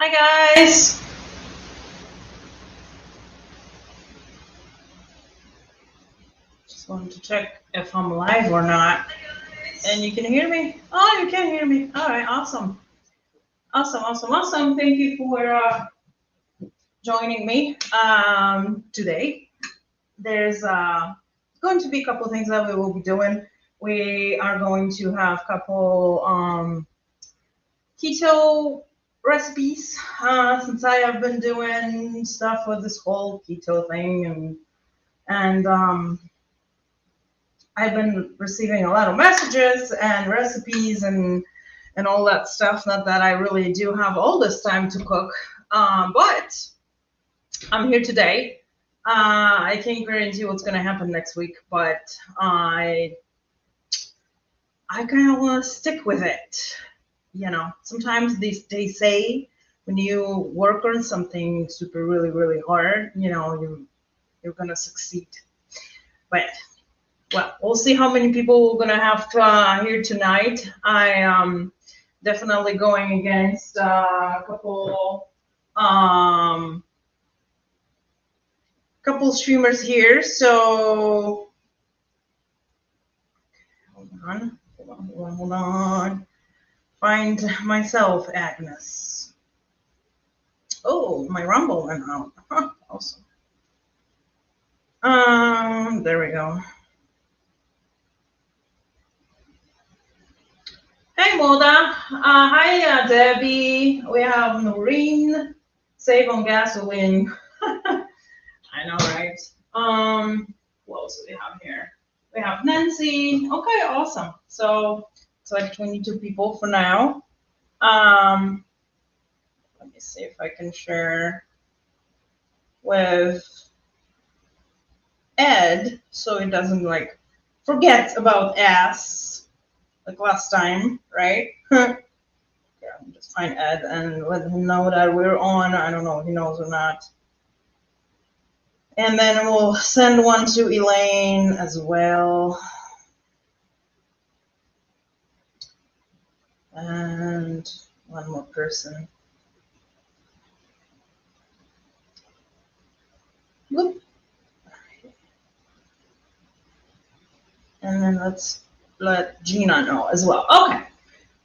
Hi guys. Just wanted to check if I'm live or not. And you can hear me? Oh, you can hear me. All right, awesome. Awesome. Thank you for joining me today. There's going to be a couple of things that we will be doing. We are going to have a couple keto recipes since I have been doing stuff with this whole keto thing and I've been receiving a lot of messages and recipes and all that stuff. Not that I really do have all this time to cook, but I'm here today. I can't guarantee what's going to happen next week, but I kind of want to stick with it. Sometimes they say when you work on something super really hard, you're gonna succeed. But well, we'll see how many people we're gonna have here tonight. I am definitely going against a couple streamers here. So hold on. Find myself, Agnes. Oh, my Rumble went out. Awesome. There we go. Hey, Moda. Hi, Debbie. We have Noreen. Save on gasoline. I know, right? What else do we have here? We have Nancy. Okay, awesome. So like 22 people for now. Let me see if I can share with Ed so it doesn't like forget about us like last time, right? Yeah, just find Ed and let him know that we're on. I don't know if he knows or not. And then we'll send one to Elaine as well. And one more person. Whoop. And then let's let Gina know as well. Okay.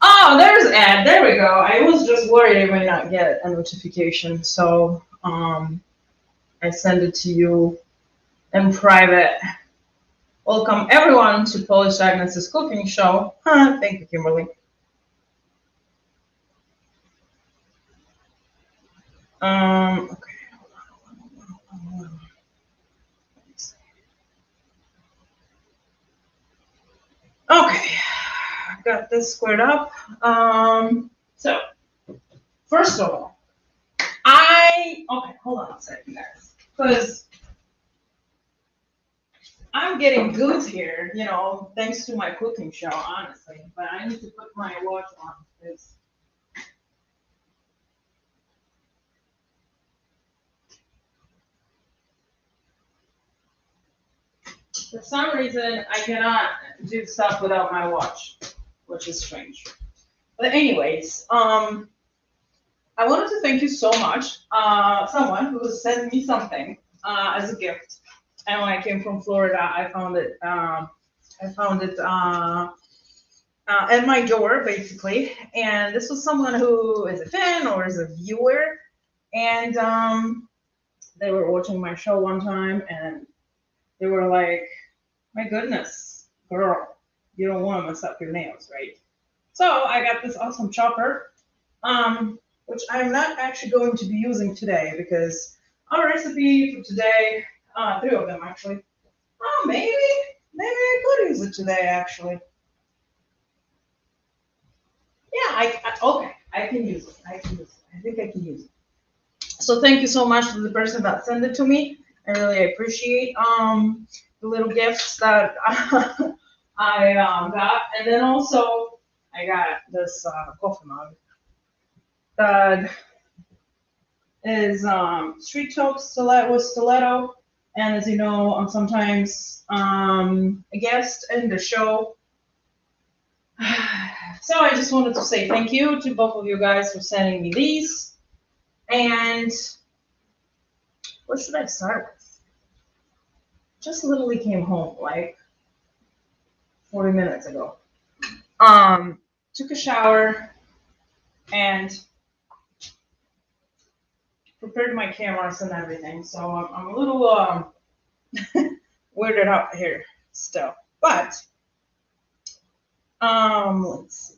Oh, there's Ed. There we go. I was just worried I might not get a notification. So I send it to you in private. Welcome everyone to Polish Agnes's cooking show. Thank you, Kimberly. Okay. Hold on. Okay, got this squared up. So first of all, okay, hold on a second, guys, because I'm getting good here, thanks to my cooking show, honestly. But I need to put my watch on because for some reason I cannot do stuff without my watch, which is strange. But anyways, I wanted to thank you so much. Someone who sent me something as a gift, and when I came from Florida, I found it. At my door, basically. And this was someone who is a fan or is a viewer, and they were watching my show one time, and they were like, "My goodness, girl, you don't want to mess up your nails, right?" So I got this awesome chopper. Which I'm not actually going to be using today because our recipe for today, three of them actually. Oh, maybe I could use it today actually. Yeah, okay, I can use it. I think I can use it. So thank you so much to the person that sent it to me. I really appreciate the little gifts that I got, and then also I got this coffee mug that is street talk stiletto, and as you know, I'm sometimes a guest in the show. So I just wanted to say thank you to both of you guys for sending me these. And what should I start with? Just literally came home like 40 minutes ago. Took a shower and prepared my cameras and everything. So I'm a little weirded out here still. But let's see.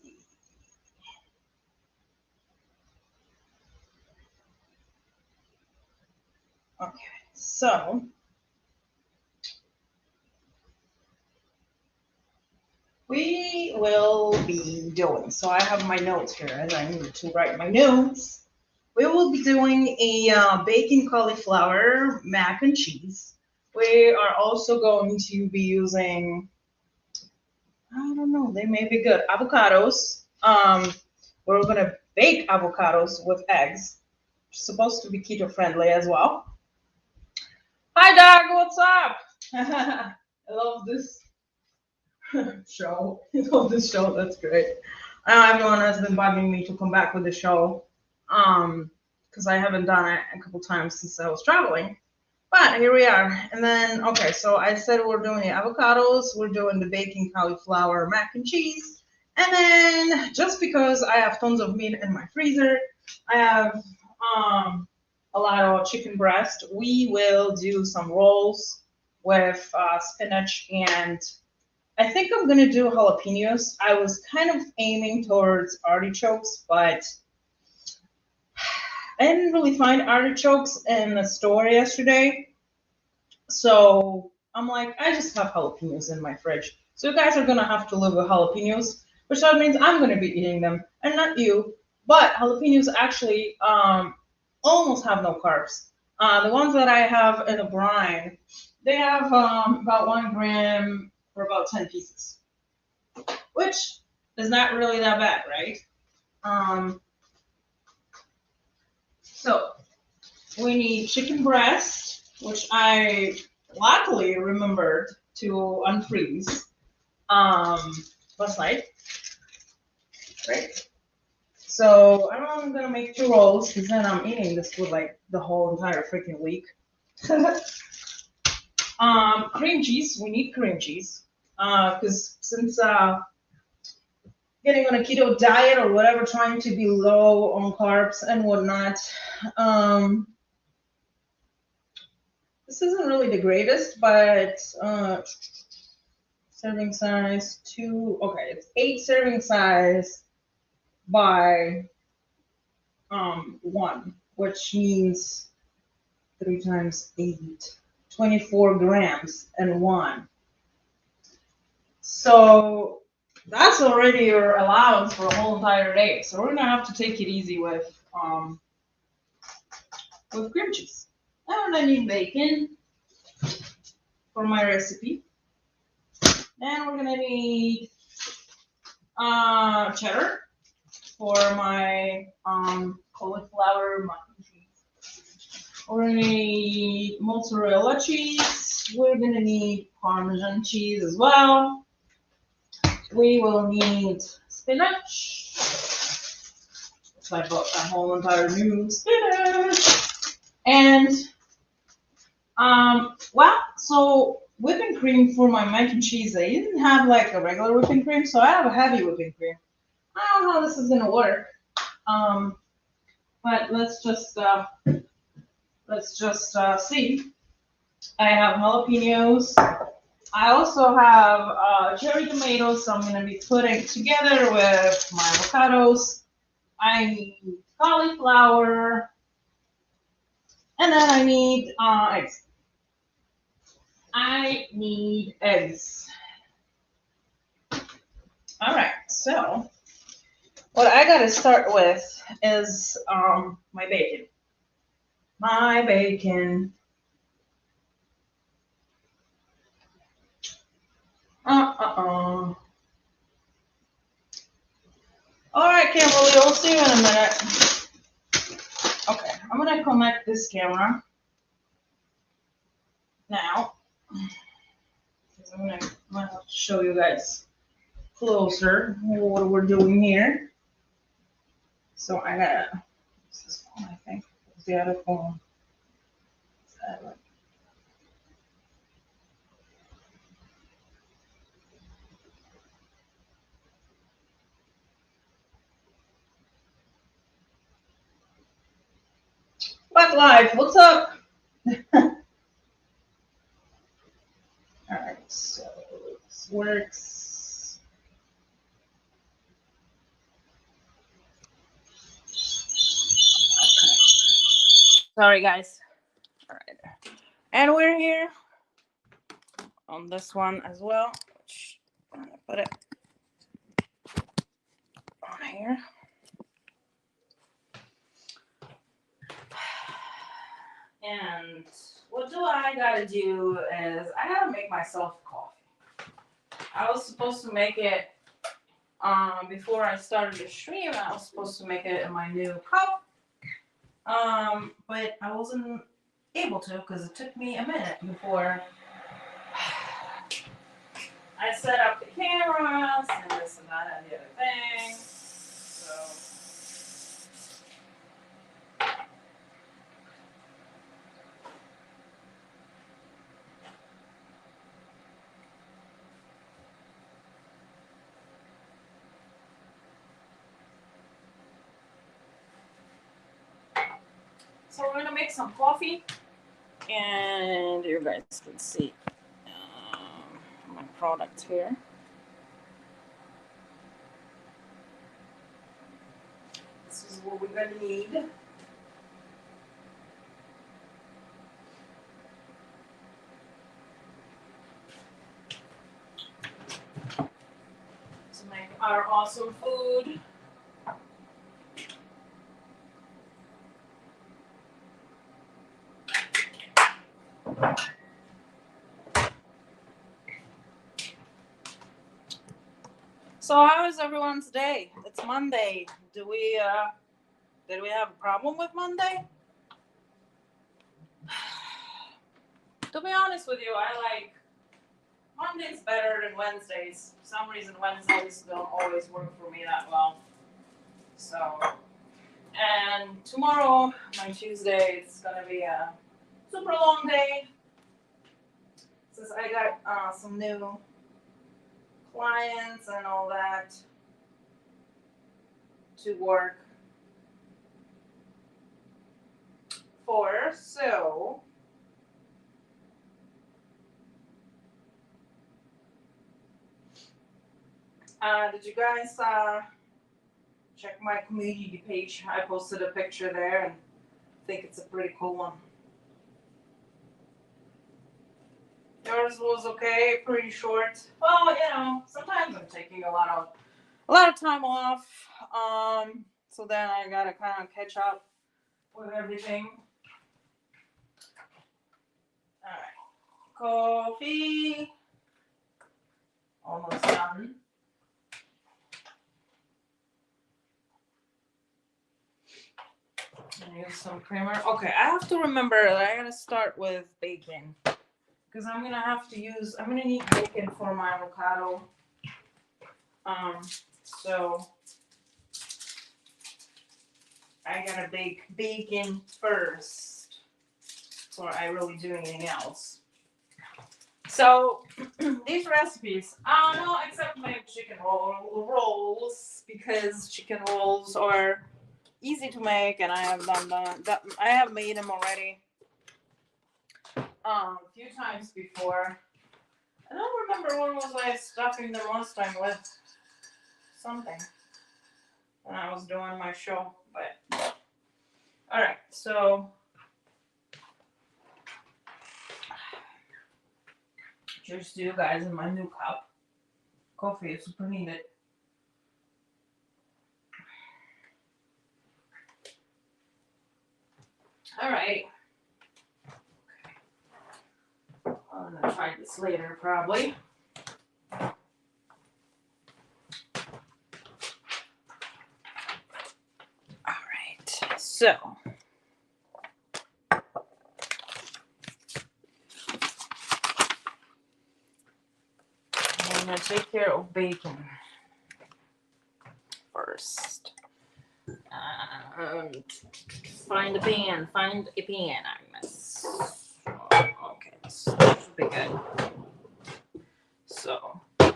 Okay, so we will be doing. So I have my notes here, and I need to write my notes. We will be doing a bacon cauliflower mac and cheese. We are also going to be using, I don't know, they may be good, avocados. We're gonna bake avocados with eggs. Supposed to be keto friendly as well. Hi, dog. What's up? I love this show. I love this show. That's great. Everyone has been bugging me to come back with the show. Because I haven't done it a couple times since I was traveling. But here we are. And then, okay, so I said we're doing the avocados, we're doing the bacon cauliflower mac and cheese. And then, just because I have tons of meat in my freezer, I have a lot of chicken breast. We will do some rolls with spinach, and I think I'm going to do jalapenos. I was kind of aiming towards artichokes, but I didn't really find artichokes in the store yesterday. So I'm like, I just have jalapenos in my fridge. So you guys are going to have to live with jalapenos, which that means I'm going to be eating them and not you. But jalapenos actually almost have no carbs. The ones that I have in the brine, they have about 1 gram for about 10 pieces, which is not really that bad, right? So we need chicken breast, which I luckily remembered to unfreeze last night, right? So I'm gonna make 2 rolls because then I'm eating this for like the whole entire freaking week. Cream cheese, we need cream cheese because since getting on a keto diet or whatever, trying to be low on carbs and whatnot. This isn't really the greatest, but serving size 2. Okay, it's 8 serving size by 1, which means 3 times 8, 24 grams and 1. So that's already your allowance for a whole entire day. So we're gonna have to take it easy with cream cheese. And I need bacon for my recipe. And we're gonna need cheddar for my cauliflower mac and cheese. We're gonna need mozzarella cheese. We're gonna need Parmesan cheese as well. We will need spinach. So I bought a whole entire new spinach. And well, so whipping cream for my mac and cheese, I didn't have like a regular whipping cream, so I have a heavy whipping cream. I don't know how this is gonna work. But let's just see. I have jalapenos. I also have cherry tomatoes, so I'm gonna be putting together with my avocados. I need cauliflower, and then I need eggs. I need eggs. All right, so what I gotta start with is my bacon. My bacon. All right, Kimberly, we'll see you in a minute. Okay, I'm gonna connect this camera now. I'm gonna have to show you guys closer what we're doing here. So I gotta use this phone, I think. the other phone? What life? What's up? All right, so this works. Sorry, guys. All right, and we're here on this one as well. I'm gonna put it on here. And what do I gotta do is I gotta make myself coffee. I was supposed to make it before I started the stream. I was supposed to make it in my new cup, but I wasn't able to because it took me a minute before I set up the cameras and this and that and the other thing. So we're gonna make some coffee, and you guys can see my product here. This is what we're gonna need. To make our awesome food. So how is everyone's day? It's Monday. Did we have a problem with Monday? To be honest with you, I like Mondays better than Wednesdays. For some reason Wednesdays don't always work for me that well. So, and tomorrow, my Tuesday, it's gonna be a super long day since I got some new clients and all that to work for. So did you guys check my community page? I posted a picture there and I think it's a pretty cool one. Yours was okay, pretty short. Well, you know, sometimes I'm taking a lot of time off. So then I gotta kind of catch up with everything. All right, coffee, almost done. And use some creamer. Okay, I have to remember that I gotta start with bacon because I'm gonna need bacon for my avocado. So I gotta bake bacon first before I really do anything else. So these recipes, no, except my chicken rolls because chicken rolls are easy to make, and I have done that. I have made them already a few times before. I don't remember when was I stuffing them last time with something when I was doing my show, but all right. So cheers to you guys in my new cup. Coffee is super needed. All right. I'm gonna try this later, probably. All right. So. I'm gonna take care of bacon first. Find a pan. Find a pan, Agnes. Oh, okay, this should be good. So, I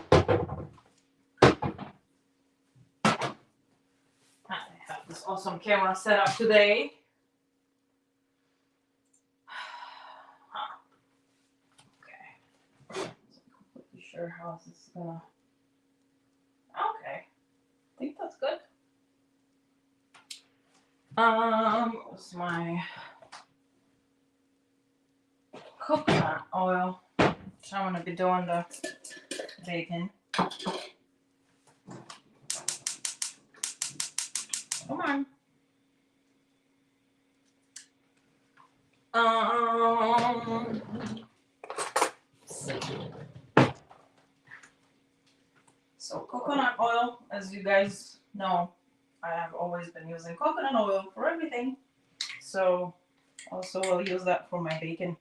have this awesome camera set up today. Okay. So I'm completely sure how this is gonna. Okay. I think that's good. What's my coconut oil? So I'm gonna be doing the bacon. Come on. So coconut oil, as you guys know, I have always been using coconut oil for everything. So also I'll use that for my bacon.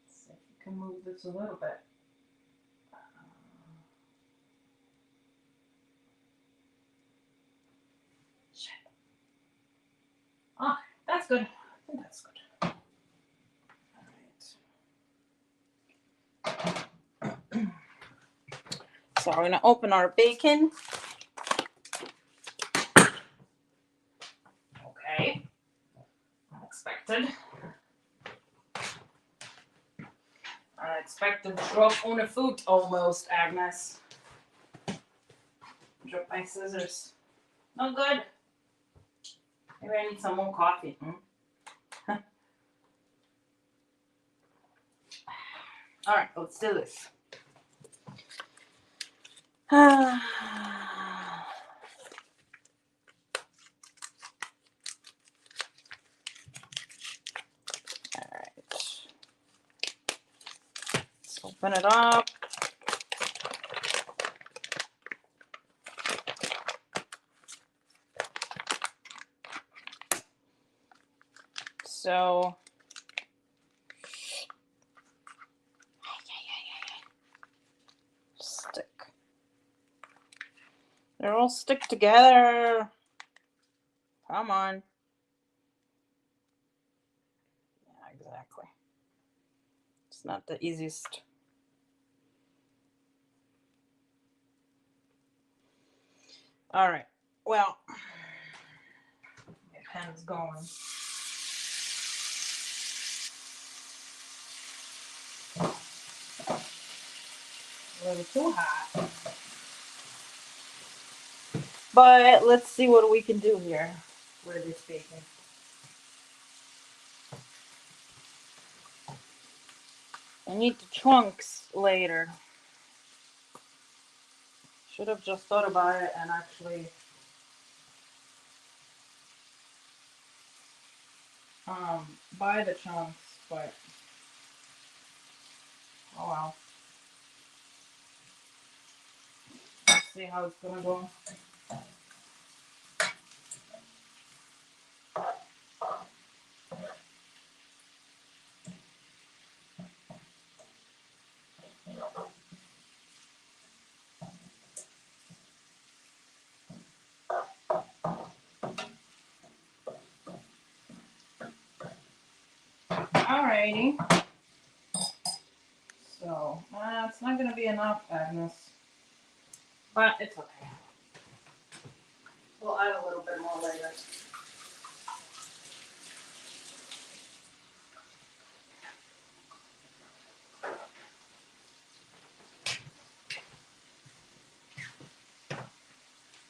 See if you can move this a little bit. Shit. Oh, that's good. I think that's good. Alright. So we're gonna open our bacon. Okay. Unexpected. Unexpected drop on the foot almost, Agnes. Drop my scissors. No good. Maybe I need some more coffee. Alright, let's do this. Alright. Let's open it up. So stick. They're all stick together. Come on. Yeah, exactly. It's not the easiest. All right. Well, my pen's going. A little too hot. But let's see what we can do here with this bacon. I need the chunks later. Should have just thought about it and actually buy the chunks, but oh well. Let's see how it's gonna go. Alrighty. So, it's not going to be enough, Agnes. But it's okay. We'll add a little bit more later.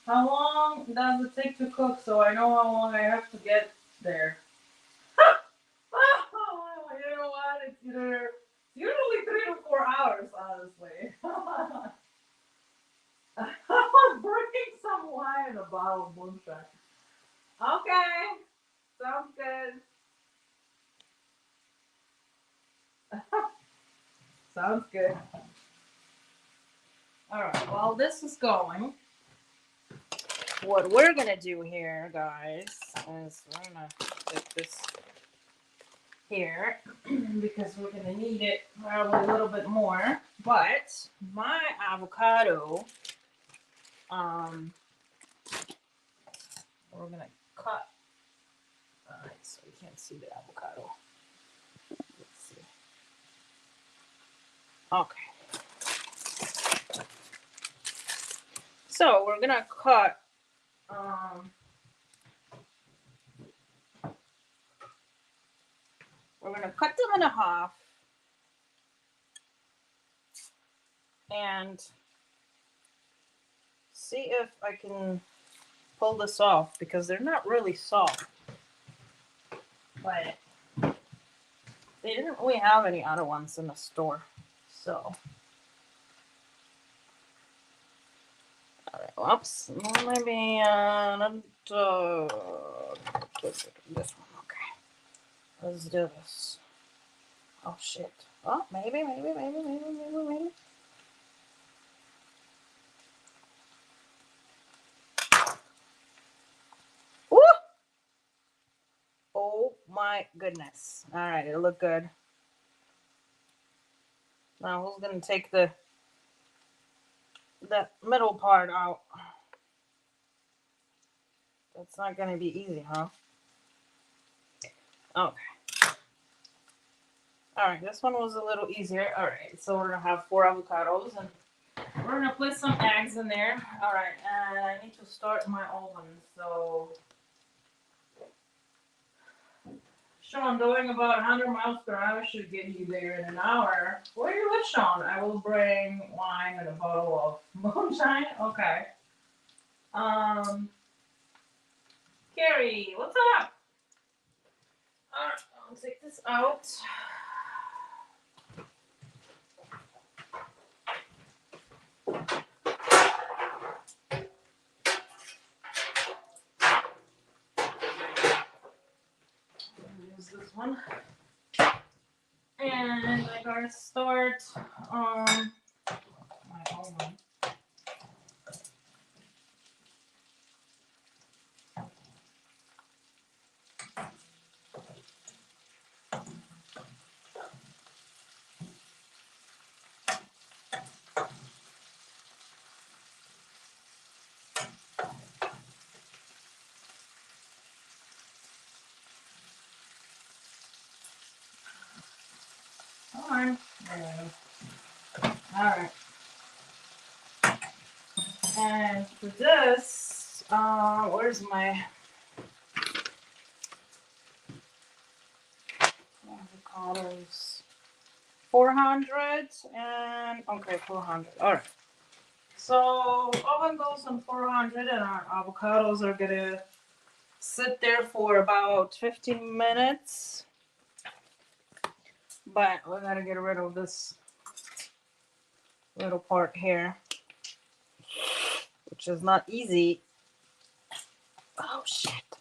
How long does it take to cook so I know how long I have to get there? You know what? It's usually 3 to 4 hours, honestly. I'm bringing some wine and a bottle of moonshine. Okay, sounds good. Sounds good. All right, while this is going, what we're gonna do here, guys, is we're gonna take this here because we're gonna need it probably a little bit more. But my avocado, we're gonna cut. All right, so you can't see the avocado. Let's see. Okay. So we're gonna cut. We're gonna cut them in half and see if I can pull this off because they're not really soft. But they didn't really have any other ones in the store, so. All right, whoops, maybe this one. Okay, let's do this. Oh shit. Oh, maybe. Woo! Oh my goodness. All right, it looked good. Now who's gonna take the middle part out? That's not gonna be easy, huh? Okay. All right, this one was a little easier. All right, so we're gonna have 4 avocados and we're gonna put some eggs in there. All right, and I need to start my oven. So, Sean, going about 100 miles per hour should get you there in an hour. Where are you with, Sean? I will bring wine and a bottle of moonshine. Okay. Carrie, what's up? All right, I'll take this out. Use this one. And I gotta start my oven. Come on. All right. And for this, where's my avocados? 400 and okay, 400. All right. So oven goes on 400, and our avocados are gonna sit there for about 15 minutes. But we gotta get rid of this little part here, which is not easy. Oh shit.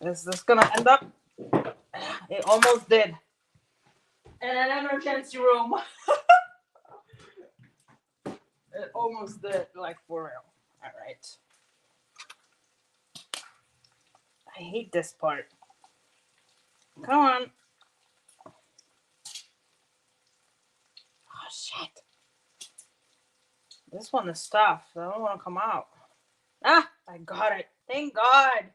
Is this gonna end up? It almost did. In an emergency room. It almost did, like for real. All right. I hate this part. Come on. Oh shit. This one is tough. I don't want to come out. Ah, I got it. Thank God.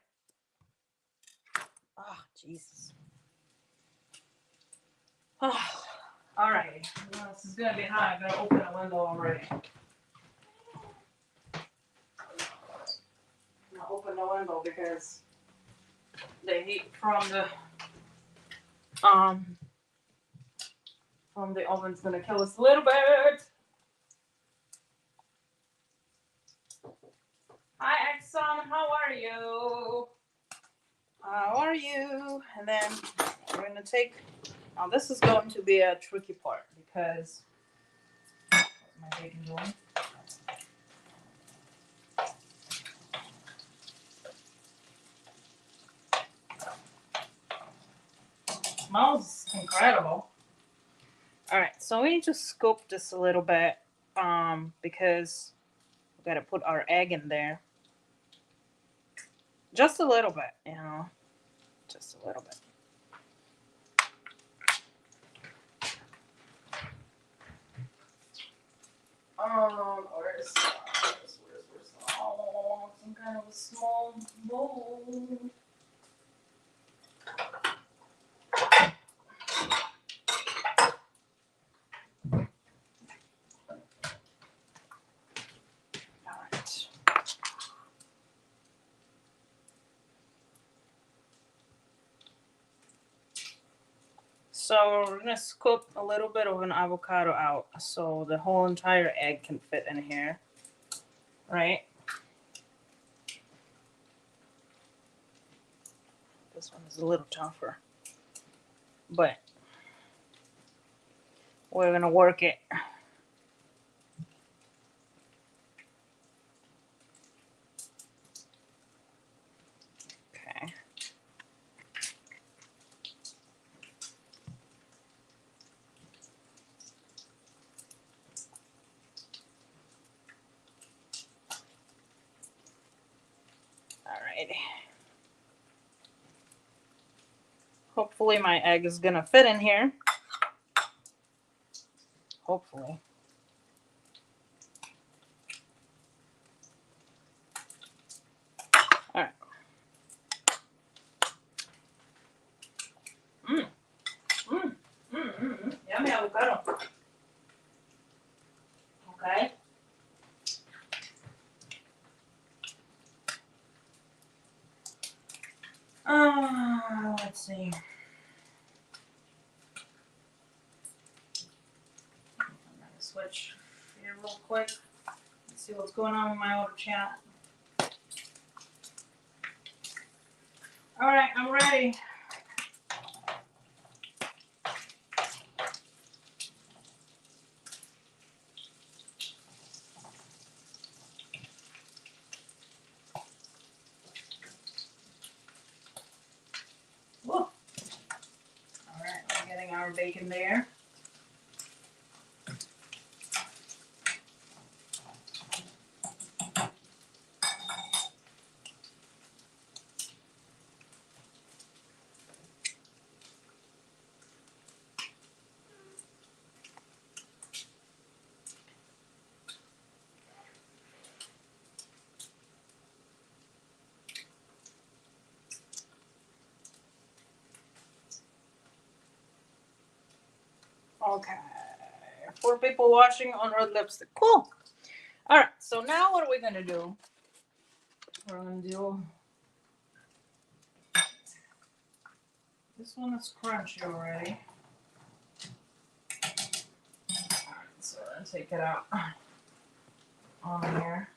Oh, Jesus. Oh, all right. Well, this is going to be hot. I got to open a window already. I'm going to open the window because the heat from the oven's going to kill us a little bit. Hi, Exxon. How are you? How are you? And then we're going to take... Now, this is going to be a tricky part because... What's my bacon doing? Smells incredible. All right, so we need to scoop this a little bit because we got to put our egg in there. Just a little bit, you know, just a little bit. Where's some kind of a small bowl. Alright. So we're gonna scoop a little bit of an avocado out so the whole entire egg can fit in here. Right? This one is a little tougher. But we're gonna work it. Okay. Alrighty. Hopefully my egg is gonna fit in here. Hopefully. Alright. Yummy avocado. Okay. Let's see. I'm gonna switch here real quick. Let's see what's going on with my auto chat. Alright, I'm ready. Whoa. Alright, we're getting our bacon there. Okay. 4 people watching on red lipstick. Cool. Alright, so now what are we gonna do? We're gonna do this one is crunchy already. Alright, so we're gonna take it out on here.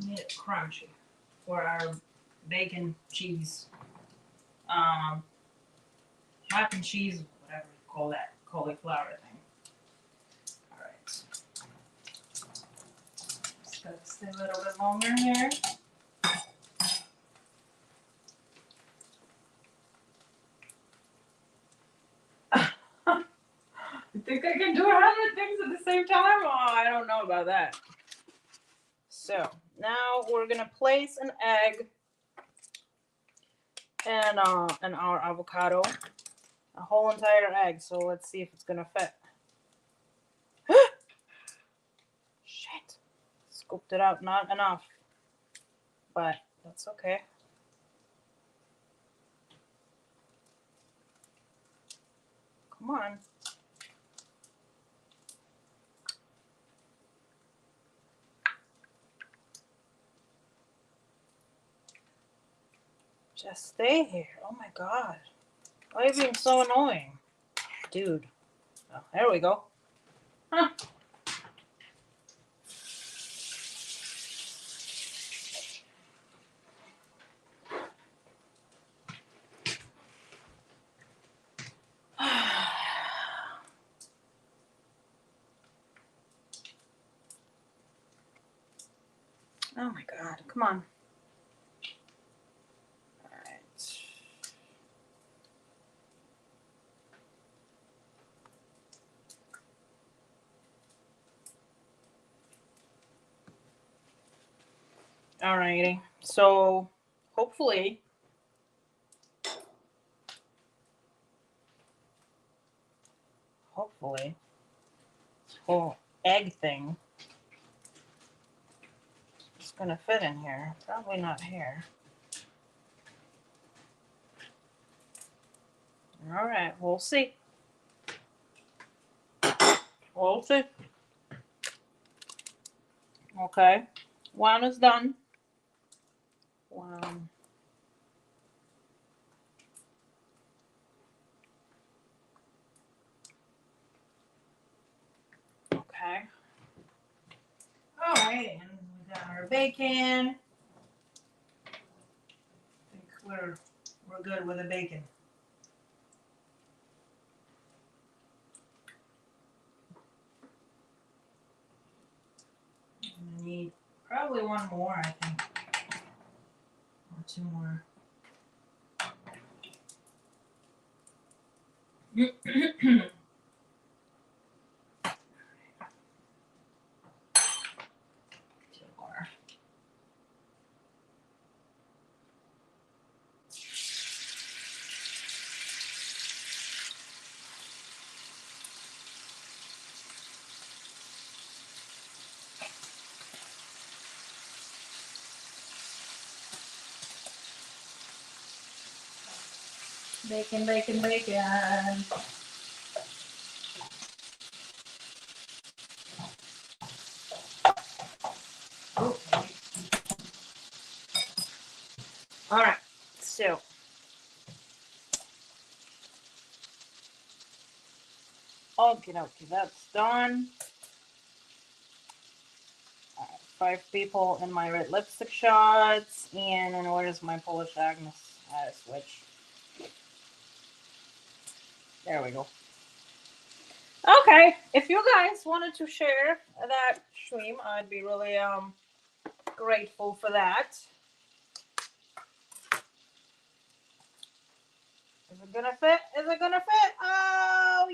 Need it crunchy for our bacon cheese, mac and cheese, whatever you call that cauliflower thing. All right, just gotta stay a little bit longer here. You think I can do 100 things at the same time? Oh, I don't know about that. So now we're gonna place an egg and our avocado, a whole entire egg. So let's see if it's gonna fit. Shit, scooped it out, not enough, but that's okay. Come on. Just stay here. Oh my god. Why are you being so annoying? Dude. Oh, there we go. Huh. Come on. All right. All righty. So hopefully this whole egg thing is gonna fit in here. Probably not here. All right, we'll see. We'll see. Okay, one is done. One. Okay. All right, and we got our bacon. I think we're good with the bacon. I need probably one more, I think, or two more. Two more. Bacon, bacon, bacon. Okay. All right, so okay, that's done. All right, 5 people in my red lipstick shots, and where's my Polish Agnes switch? There we go. Okay, if you guys wanted to share that stream, I'd be really grateful for that. Is it gonna fit? Is it gonna fit? Oh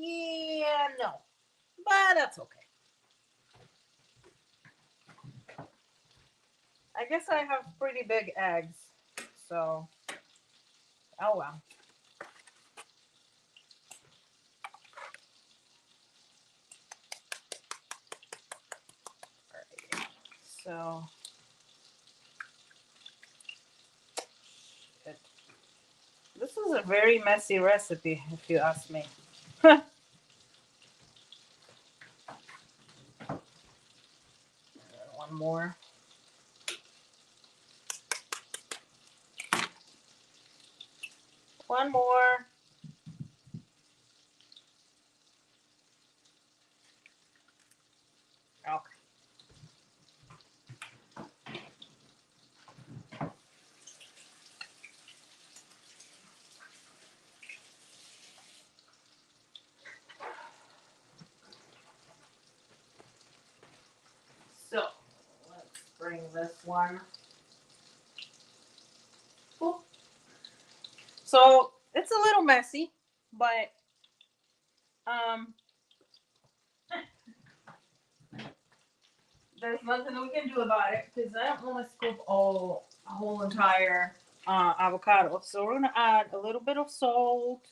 yeah, no, but that's okay. I guess I have pretty big eggs, so oh well. Alright. So this is a very messy recipe, if you ask me. One more. One more. Okay. So let's bring this one. Cool. So it's a little messy, but there's nothing we can do about it because I don't want to scoop a whole entire avocado. So we're gonna add a little bit of salt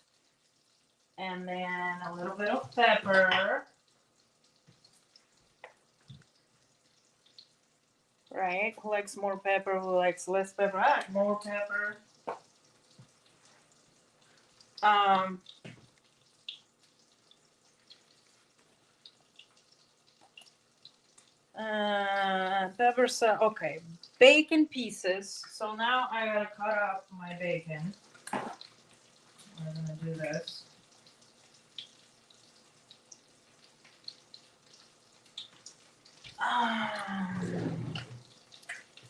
and then a little bit of pepper. Right? Who likes more pepper? Who likes less pepper? I like more pepper. Pepper, so okay. Bacon pieces. So now I gotta cut up my bacon. I'm gonna do this.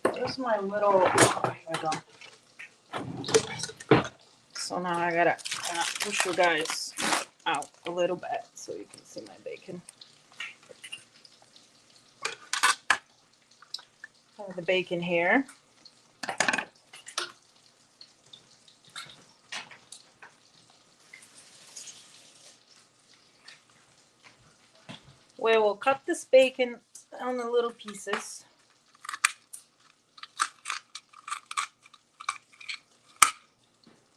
Where's my little? Oh, here we go. So now I gotta push you guys out a little bit so you can see my bacon. the bacon here. We will cut this bacon on the little pieces.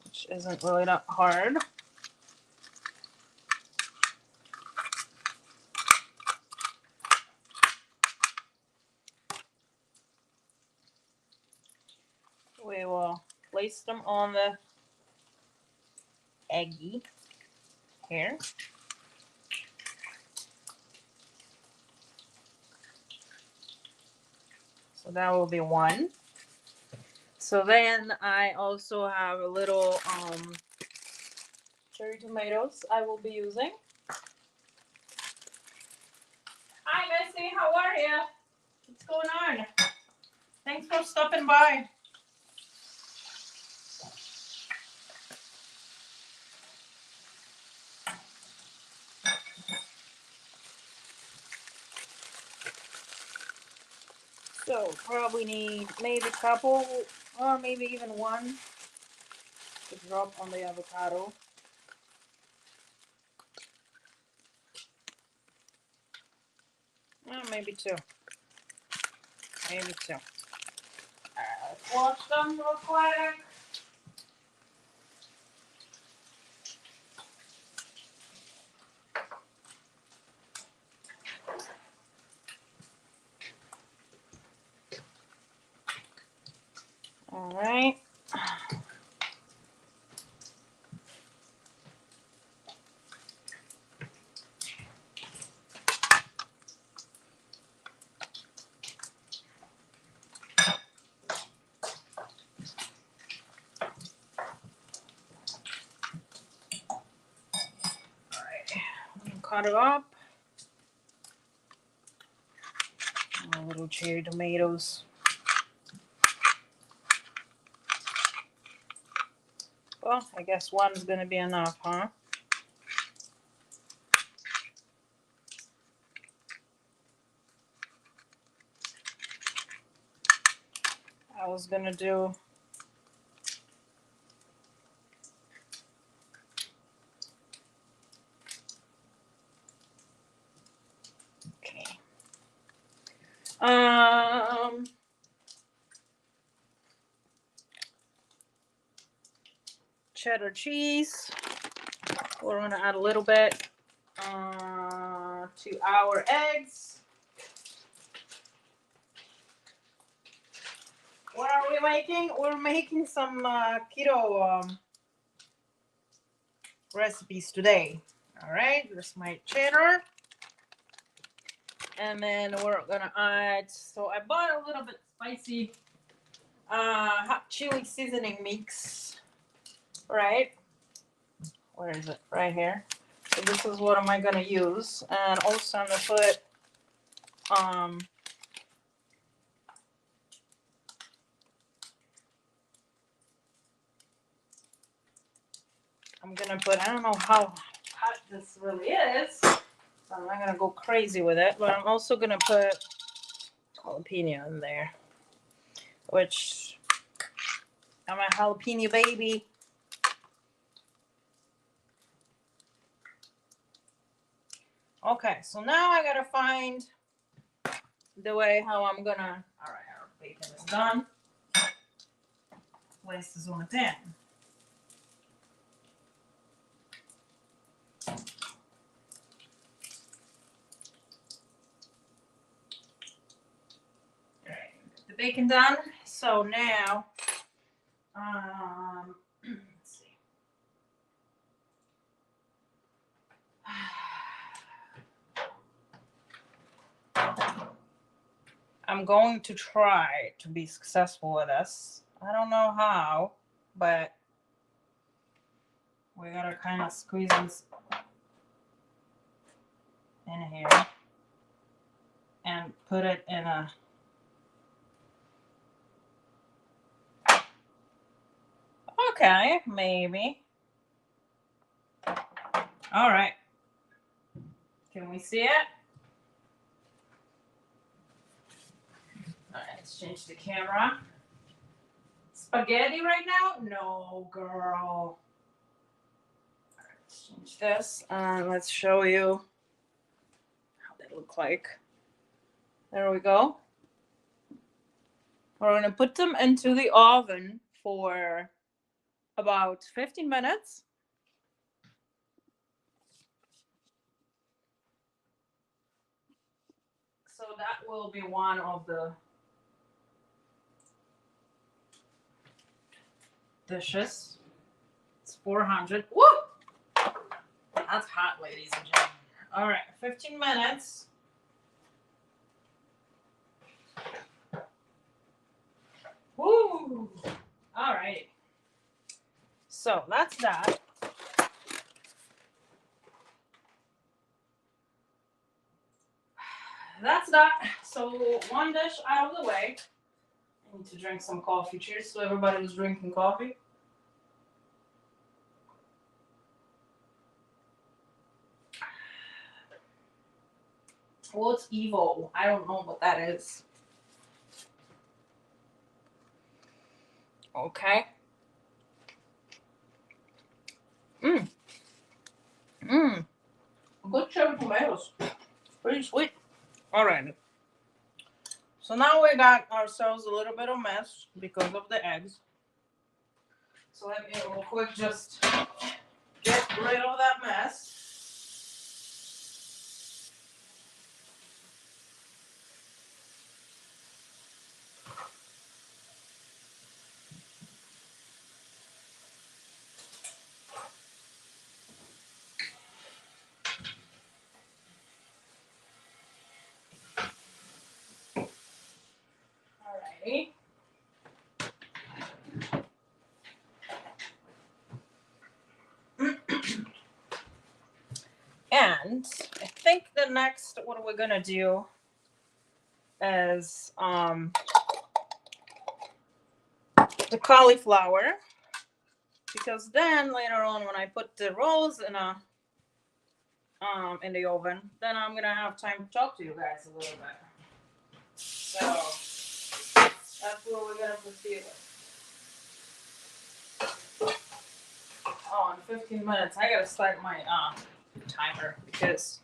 Which isn't really that hard. We will place them on the eggy here. So that will be one. So then I also have a little cherry tomatoes I will be using. Hi Missy, how are you? What's going on? Thanks for stopping by. So probably need maybe a couple or maybe even one to drop on the avocado. Maybe two. Maybe two. Let's wash them real quick. All right. Cut it up. Little cherry tomatoes. Well, I guess one's gonna be enough, huh? I was gonna do okay. Cheddar cheese. We're gonna add a little bit to our eggs. What are we making? We're making some keto recipes today. All right, there's my cheddar. And then we're gonna add, so I bought a little bit spicy hot chili seasoning mix. Right? Where is it? Right here. So this is what am I gonna use. And also I'm gonna put I don't know how hot this really is. So I'm not gonna go crazy with it, but I'm also gonna put jalapeno in there. Which I'm a jalapeno baby. Okay, so now I gotta find the way how I'm gonna. All right, our bacon is done. Place this on a pan. All right, the bacon done. So now, let's see. I'm going to try to be successful with this. I don't know how, but we gotta kind of squeeze this in here and put it in a. Okay, maybe. All right. Can we see it? All right. Let's change the camera. Spaghetti right now? No, girl. Let's change this and let's show you how they look like. There we go. We're gonna put them into the oven for about 15 minutes. So that will be one of the dishes. It's 400. Woo! That's hot, ladies and gentlemen. All right, 15 minutes. Woo! All right. So that's that. That's that. So one dish out of the way. I need to drink some coffee. Cheers to everybody who's drinking coffee. What's Evo? I don't know what that is. Okay. Good cherry tomatoes. Pretty sweet. All right. So now we got ourselves a little bit of mess because of the eggs. So let me real quick just get rid of that mess. Alrighty. And I think the next, what we're gonna do is the cauliflower, because then later on when I put the rolls in the oven, then I'm gonna have time to talk to you guys a little bit. So that's what we're gonna proceed with. Oh, in 15 minutes, I gotta start my timer because.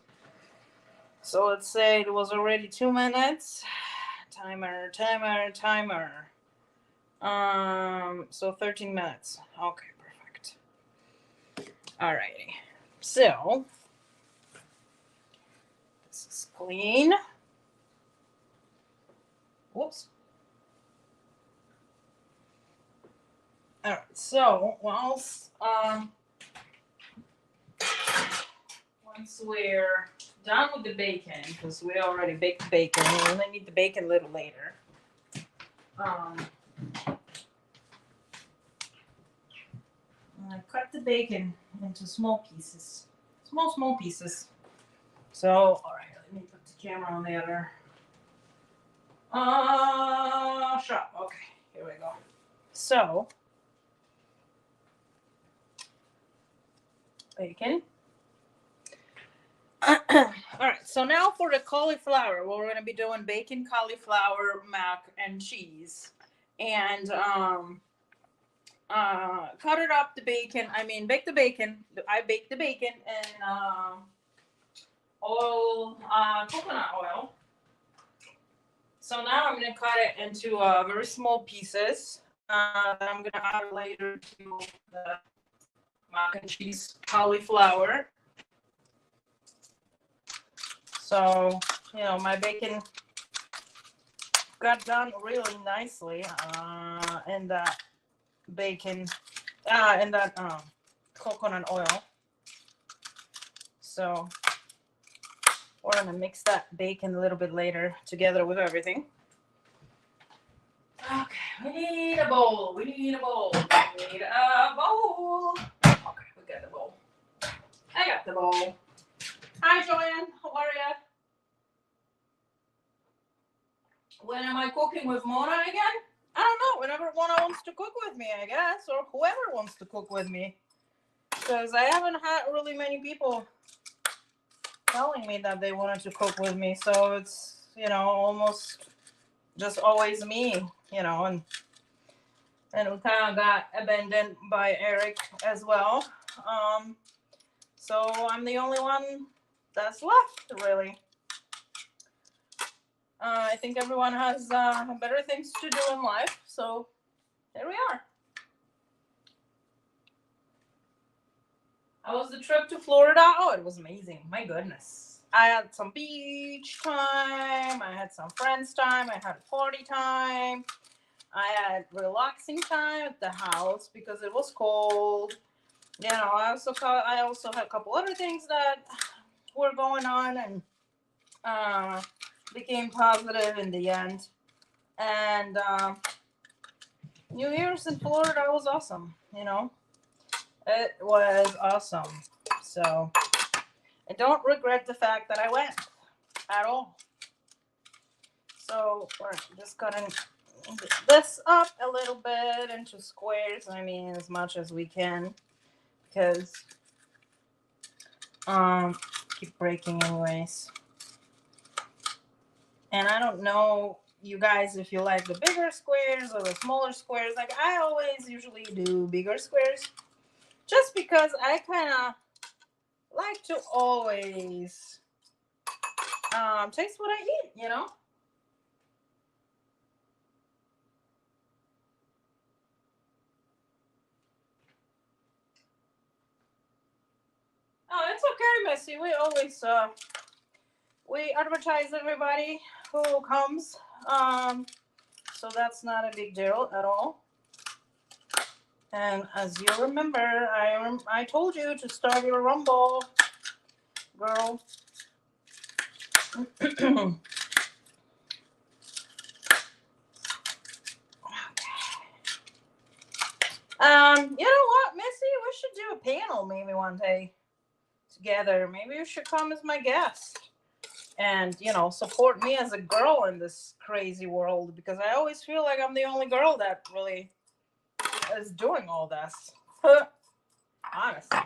So let's say it was already 2 minutes. Timer. So 13 minutes. Okay, perfect. Alrighty. So this is clean. Whoops. Alright, so once we're done with the bacon, because we already baked the bacon, we only need the bacon a little later. I cut the bacon into small pieces. Small pieces. So, alright, let me put the camera on the other shot. Okay, here we go. So, bacon. Alright, so now for the cauliflower, we're going to be doing bacon, cauliflower, mac, and cheese. And cut it up the bacon. Bake the bacon. I baked the bacon in oil, coconut oil. So now I'm going to cut it into very small pieces that I'm going to add later to the mac and cheese cauliflower. So, my bacon got done really nicely in that bacon, in that coconut oil. So we're gonna mix that bacon a little bit later together with everything. Okay, we need a bowl. Okay, we got the bowl. I got the bowl. Hi, Joanne. How are you? When am I cooking with Mona again? I don't know. Whenever Mona wants to cook with me, I guess, or whoever wants to cook with me. Because I haven't had really many people telling me that they wanted to cook with me. So it's, almost just always me, you know, and we kind of got abandoned by Eric as well. So I'm the only one that's left, really. I think everyone has better things to do in life, so there we are. How was the trip to Florida? Oh, it was amazing. My goodness. I had some beach time. I had some friends time. I had party time. I had relaxing time at the house because it was cold. You know, I also had a couple other things that were going on and became positive in the end. And New Year's in Florida was awesome. You know, it was awesome. So I don't regret the fact that I went at all. So we're just cutting this up a little bit into squares. I mean, as much as we can, because keep breaking anyways. And I don't know, you guys, if you like the bigger squares or the smaller squares. Like, I always usually do bigger squares, just because I kind of like to always taste what I eat, you know. Oh, it's okay, Missy. We always we advertise everybody who comes, so that's not a big deal at all. And as you remember, I told you to start your Rumble, girl. Okay. You know what, Missy? We should do a panel maybe one day together. Maybe you should come as my guest and, you know, support me as a girl in this crazy world, because I always feel like I'm the only girl that really is doing all this. Honestly.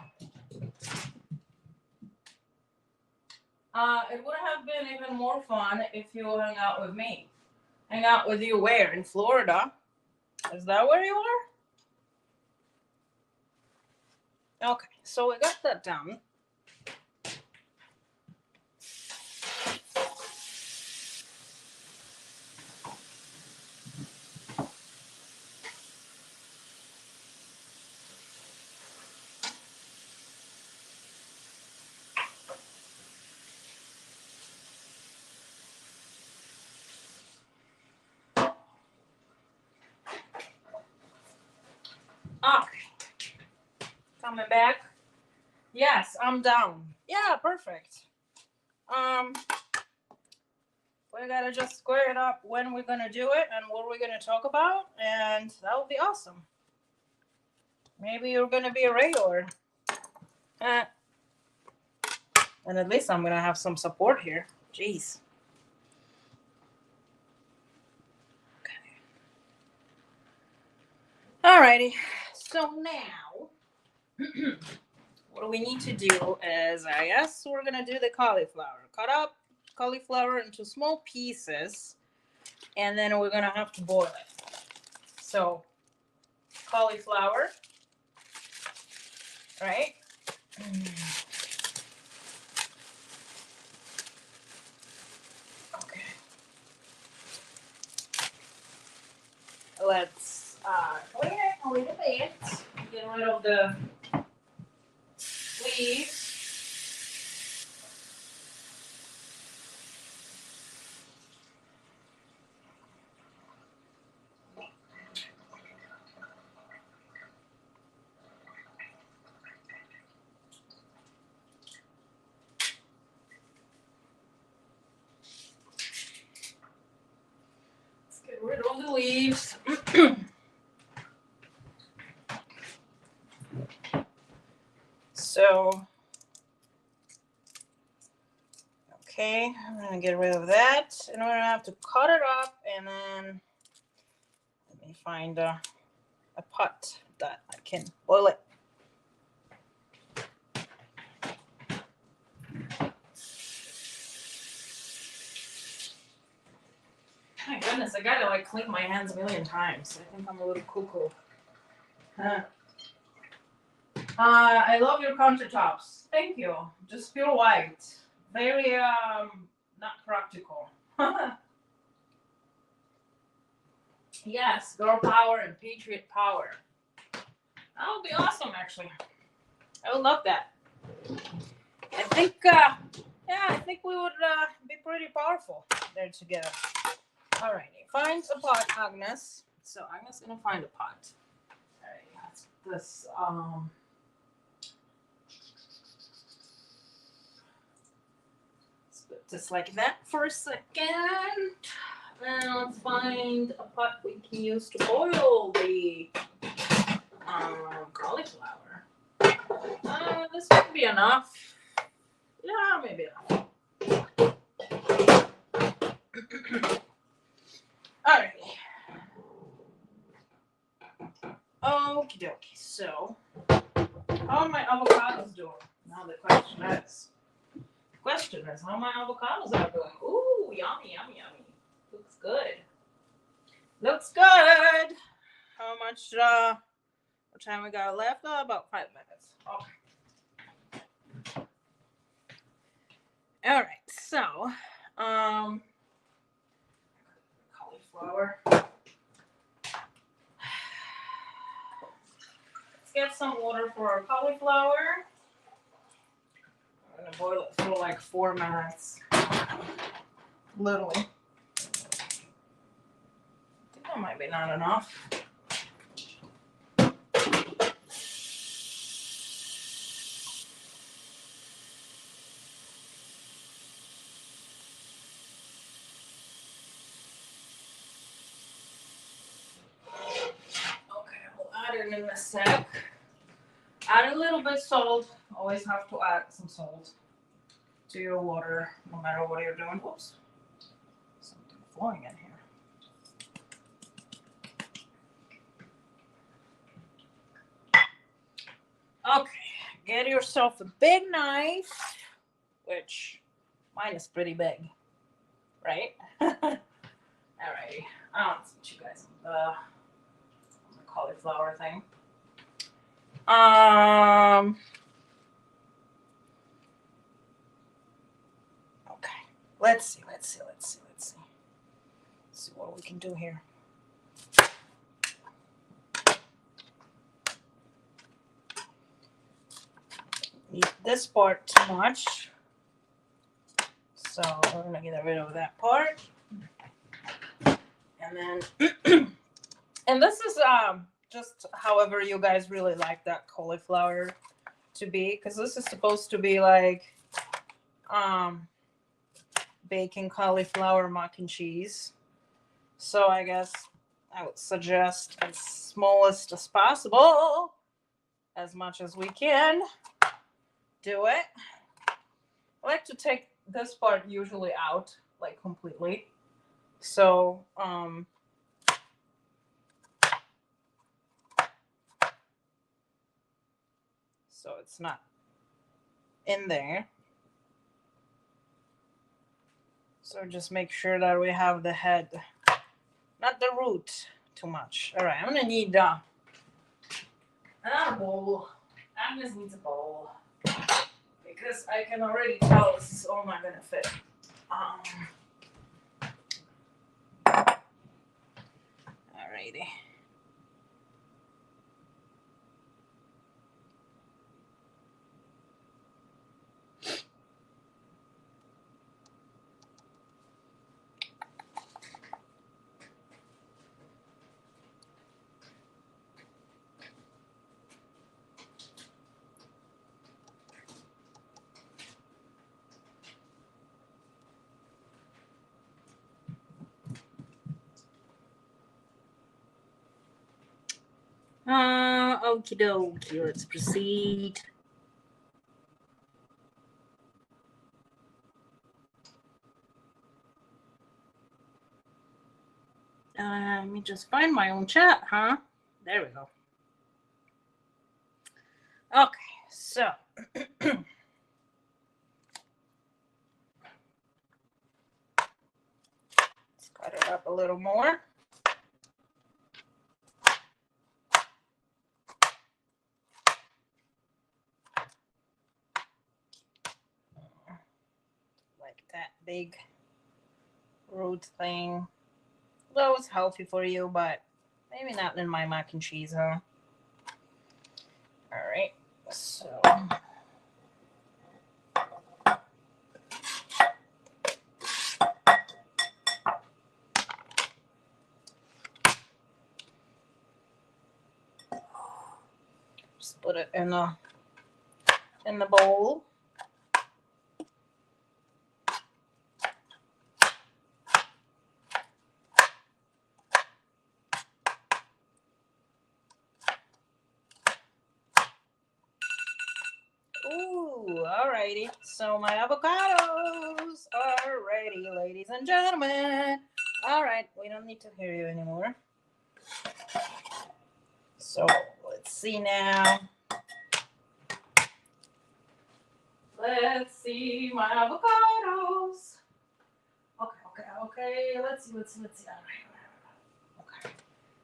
It would have been even more fun if you hung out with me. Hang out with you where? In Florida? Is that where you are? Okay, so we got that done. Okay, coming back. Yes, I'm down. Yeah, perfect. We gotta just square it up when we're gonna do it and what we're gonna talk about, and that would be awesome. Maybe you're gonna be a regular. And at least I'm gonna have some support here. Jeez. Okay. Alrighty. So now, what we need to do is, I guess we're gonna do the cauliflower. Cut up cauliflower into small pieces, and then we're gonna have to boil it. So, cauliflower, right? Okay. Let's clean it a little bit. Get rid of the leaves. Let's get rid of the leaves. So, okay, I'm gonna get rid of that, and we're gonna have to cut it up, and then let me find a pot that I can boil it. My goodness, I gotta like clean my hands a million times. I think I'm a little cuckoo. I love your countertops. Thank you. Just pure white. Very not practical. Yes, girl power and patriot power. That would be awesome, actually. I would love that. I think, I think we would be pretty powerful there together. Alrighty, find a pot, Agnes. So Agnes gonna find a pot. Alright, let's put this. Let's put this like that for a second. And let's find a pot we can use to boil the cauliflower. This would be enough. Yeah, maybe enough. Alrighty. Okie dokie. So, how are my avocados doing? Now the question is, how my avocados are doing? Ooh, yummy, yummy, yummy. Looks good. Looks good. How much what time we got left? About 5 minutes. Okay. All right. So, cauliflower. Let's get some water for our cauliflower. I'm gonna boil it for like 4 minutes. Literally. That might be not enough. Okay, we'll add it in a sec. Add a little bit of salt. Always have to add some salt to your water, no matter what you're doing. Whoops. Something flowing in here. Okay, get yourself a big knife, which mine is pretty big, right? Alrighty, I want to teach you guys the cauliflower thing. Okay, let's see what we can do here. Eat this part too much, so we're gonna get rid of that part, and then and this is just however you guys really like that cauliflower to be, because this is supposed to be like bacon cauliflower mac and cheese. So I guess I would suggest as smallest as possible, as much as we can. Do it. I like to take this part usually out, like completely. So, so it's not in there. So just make sure that we have the head, not the root too much. All right, I'm gonna need another bowl. Agnes needs a bowl because I can already tell this is all not gonna fit. Alrighty. Okie dokie, let's proceed. Let me just find my own chat, huh? There we go. Okay, so let's cut it Up a little more. Like that big root thing. Though it's healthy for you, but maybe not in my mac and cheese, huh? All right, so just put it in the bowl. Ooh, alrighty. So my avocados are ready, ladies and gentlemen. All right, we don't need to hear you anymore. So let's see now. Let's see my avocados. Okay. Let's see. All right. Okay.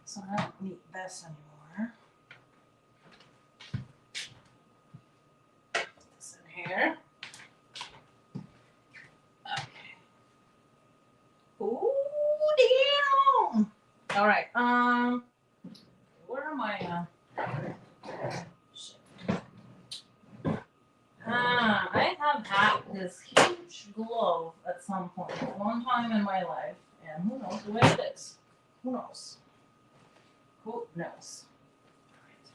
So I don't need this anymore. Put this in here. Okay. Ooh, damn. All right. Where am I? I have had this huge glove at some point, one time in my life, and who knows where it is? Who knows? Who knows? All right.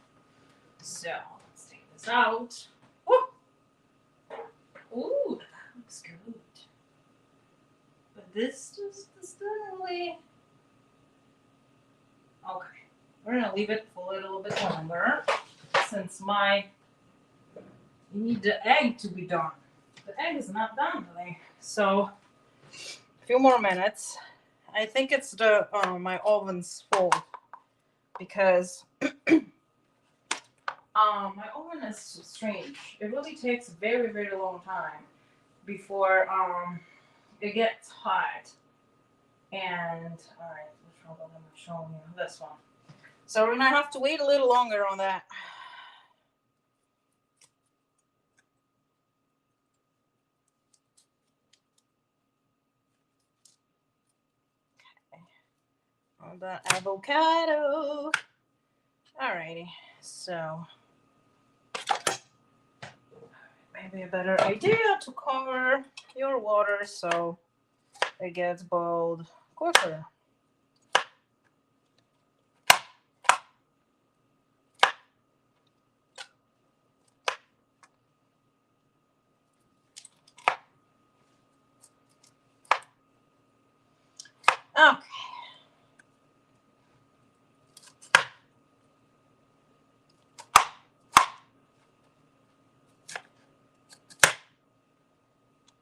So let's take this out. Ooh, that looks good. But this doesn't really. Okay, we're gonna leave it for a little bit longer since you need the egg to be done. The egg is not done today, so a few more minutes. I think it's the my oven's full because my oven is strange. It really takes a very, very long time before it gets hot. And all right, which one am I showing you? This one. So we're gonna have to wait a little longer on that. Okay. On the avocado. Alrighty, so maybe a better idea to cover your water so it gets boiled quicker. Okay.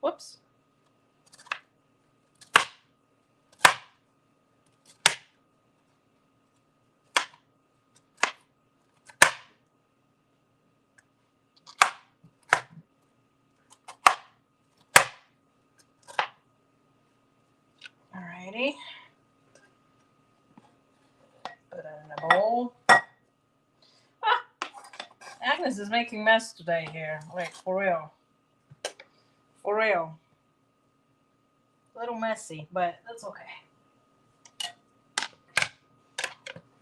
Whoops. Alrighty. Put it in a bowl. Agnes is making mess today here. Like, for real. For real. A little messy, but that's okay.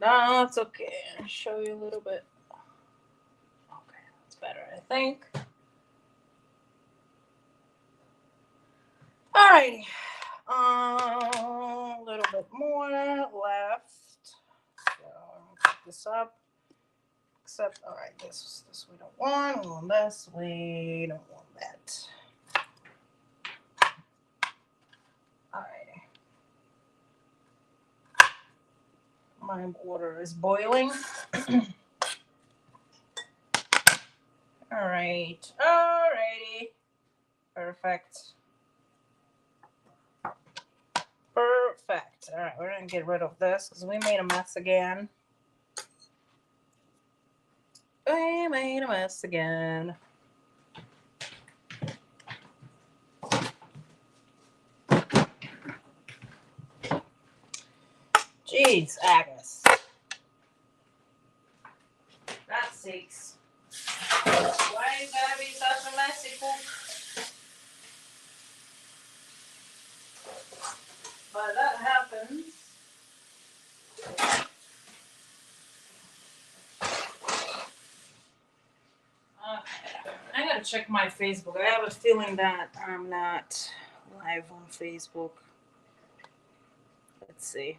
No, it's okay. I'll show you a little bit. Okay, that's better, I think. Alrighty. A little bit more left. So I'm gonna pick this up. Except, all right, this we don't want. We want this. We don't want that. Alrighty. My water is boiling. Alright. Alrighty. Perfect. Perfect. Alright, we're gonna get rid of this because we made a mess again. We made a mess again. Jeez, Agnes. That's sakes. Why you gotta be such a messy cook? But that happens. I gotta check my Facebook. I have a feeling that I'm not live on Facebook. Let's see.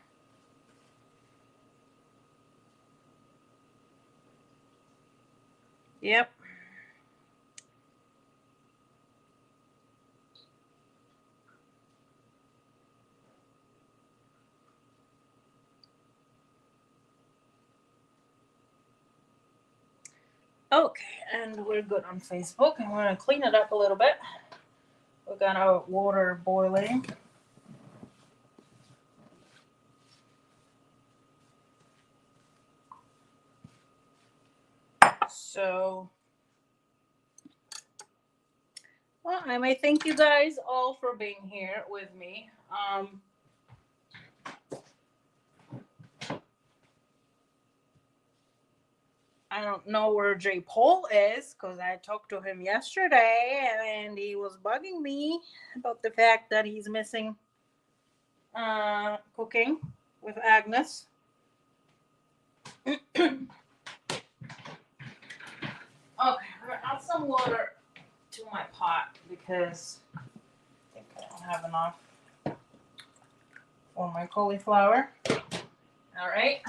Yep. Okay, and we're good on Facebook. I'm gonna clean it up a little bit. We got our water boiling. So, well, I may thank you guys all for being here with me. I don't know where J. Paul is because I talked to him yesterday and he was bugging me about the fact that he's missing cooking with Agnes. Okay, I'm gonna add some water to my pot because I think I don't have enough for my cauliflower. All right.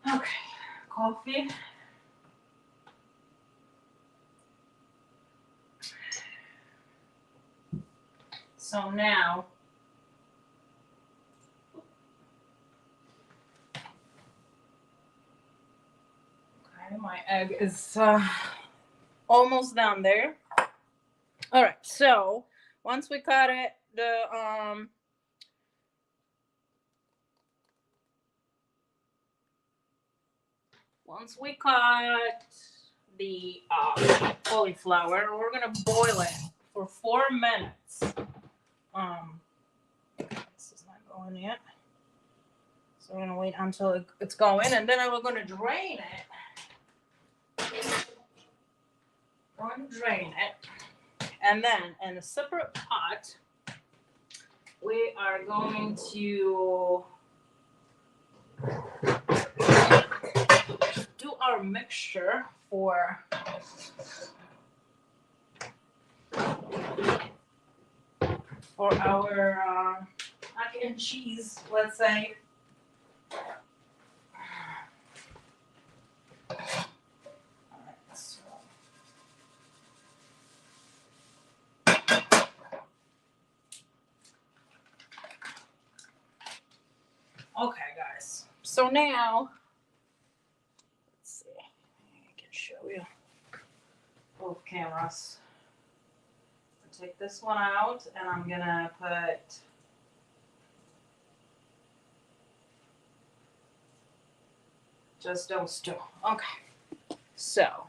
Okay, coffee. So now, okay, my egg is almost down there. All right, so once we cut it, once we cut the cauliflower, we're gonna boil it for 4 minutes. This is not going yet, so we're gonna wait until it's going, and then we're gonna drain it. We're gonna drain it, and then in a separate pot, we are going to do our mixture for our mac and cheese, let's say. Okay, guys. So now, let's see. I can show you both cameras. I'll take this one out, and I'm gonna put just those two. Okay. So.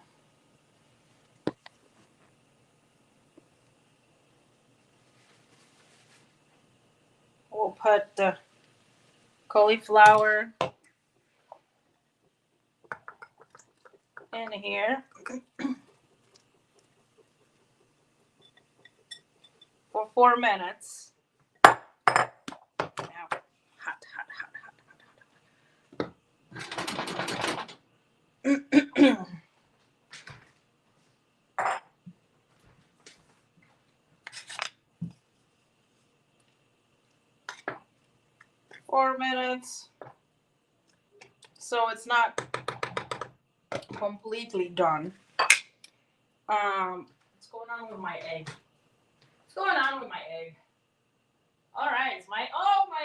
We'll put the cauliflower in here for 4 minutes. Now, hot. 4 minutes. So it's not completely done. What's going on with my egg? What's going on with my egg? All right, my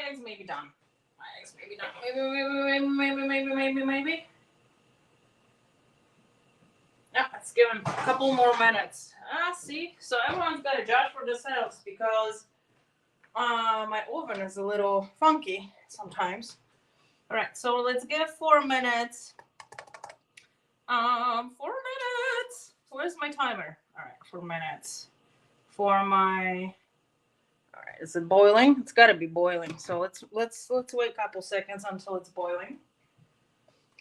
eggs may be done. My eggs may be done. Maybe. Yeah, let's give them a couple more minutes. See, so everyone's got to judge for themselves because my oven is a little funky sometimes. All right, so let's give 4 minutes. 4 minutes. Where's my timer? All right, 4 minutes for my All right, is it boiling? It's got to be boiling. So let's wait a couple seconds until it's boiling.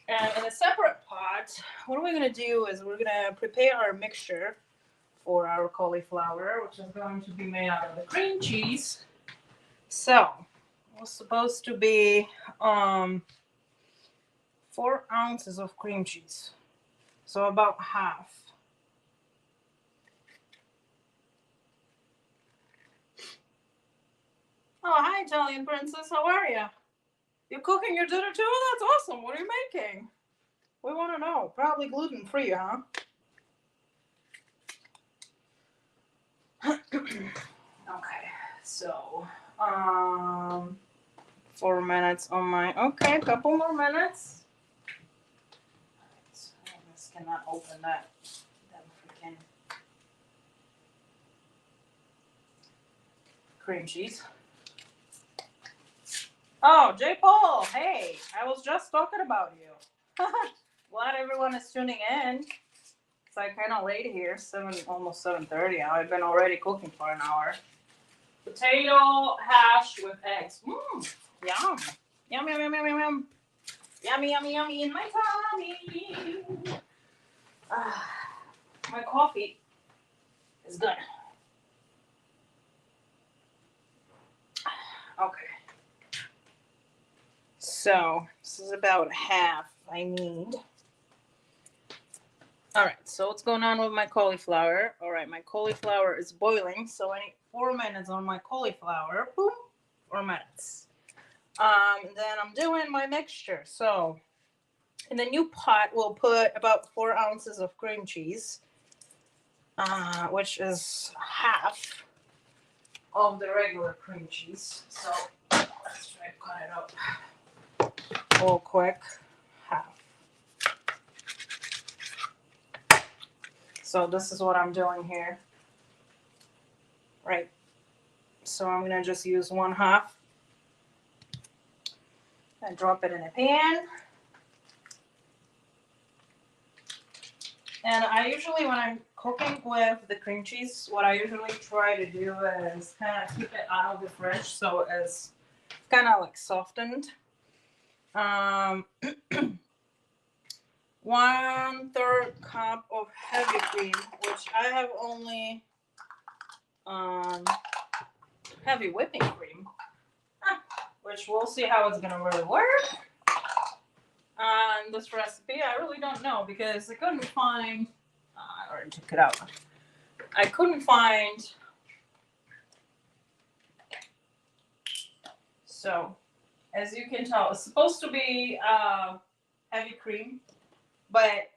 And in a separate pot, what we're gonna do is we're gonna prepare our mixture for our cauliflower, which is going to be made out of the cream cheese. So it's supposed to be 4 ounces of cream cheese. So about half. Oh, hi, Italian princess. How are you? You're cooking your dinner too? That's awesome. What are you making? We want to know. Probably gluten-free, huh? Okay, so 4 minutes on my. Okay, a couple more minutes. All right, this cannot open that freaking cream cheese. Oh, J. Paul, hey, I was just talking about you. Glad everyone is tuning in. It's like kind of late here, almost 7:30. I've been already cooking for an hour. Potato hash with eggs. Yum. Yum, yum, yum, yum, yum, yum. Yummy, yummy, yummy in my tummy. My coffee is good. Okay. So this is about half I need. All right, so what's going on with my cauliflower? All right, my cauliflower is boiling, so I need 4 minutes on my cauliflower. Boom, 4 minutes. Then I'm doing my mixture. So in the new pot, we'll put about 4 ounces of cream cheese, which is half of the regular cream cheese. So let's try to cut it up real quick. Half. So this is what I'm doing here. Right. So I'm going to just use 1/2 and drop it in a pan. And I usually, when I'm cooking with the cream cheese, what I usually try to do is kind of keep it out of the fridge so it's kind of like softened. 1/3 cup of heavy cream, which I have only heavy whipping cream, which we'll see how it's gonna really work on this recipe. I really don't know because I couldn't find. I already took it out. I couldn't find. So, as you can tell, it's supposed to be heavy cream, but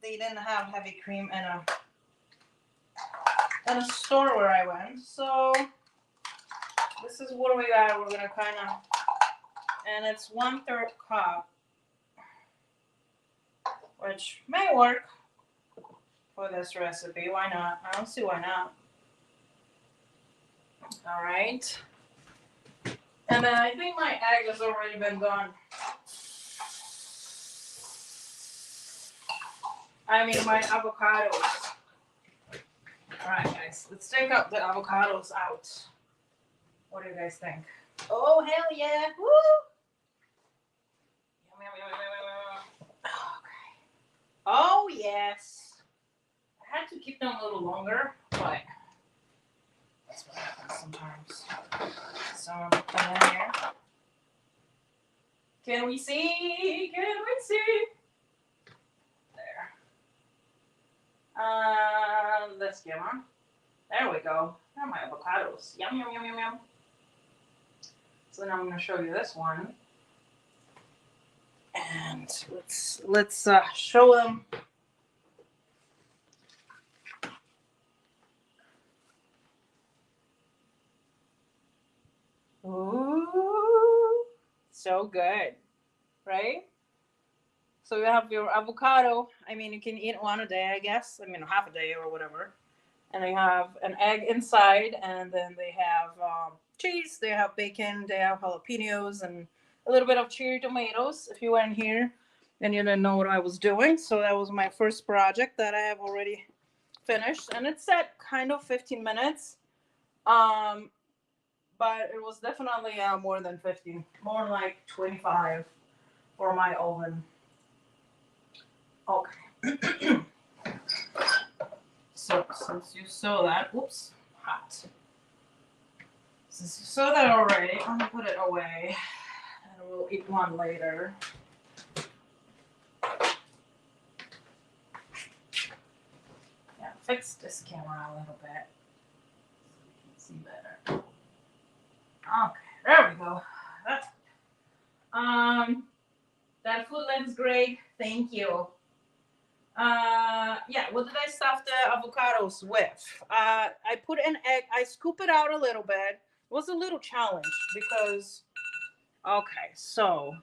they didn't have heavy cream in a store where I went. So this is what we got. We're gonna kind of, and it's 1/3 cup, which may work for this recipe. Why not? I don't see why not. All right. And then I think my egg has already been done. I mean, my avocados. All right, guys, let's take out the avocados out. What do you guys think? Oh, hell yeah. Woo! Yum, yum, yum, yum, yum, yum. Okay. Oh, yes. I had to keep them a little longer, but that's what happens sometimes. So I'm going to put them in here. Can we see? Can we see? There. Let's get one. There we go. There are my avocados. Yum, yum, yum, yum, yum. So now I'm going to show you this one. And let's show them. Ooh, so good, right? So you have your avocado. I mean, you can eat one a day, I guess. I mean, half a day or whatever. And they have an egg inside, and then they have cheese, they have bacon, they have jalapenos, and a little bit of cherry tomatoes. If you weren't here and you didn't know what I was doing, so that was my first project that I have already finished, and it's at kind of 15 minutes. but it was definitely more than 50, more like 25 for my oven. Okay. So since you saw that, whoops, hot. Since you saw that already, I'm gonna put it away, and we'll eat one later. Yeah, fix this camera a little bit so we can see better. Okay, there we go. That's that food looks great. Thank you. Yeah, what did I stuff the avocados with? I put an egg, I scoop it out a little bit. It was a little challenge because, okay, so,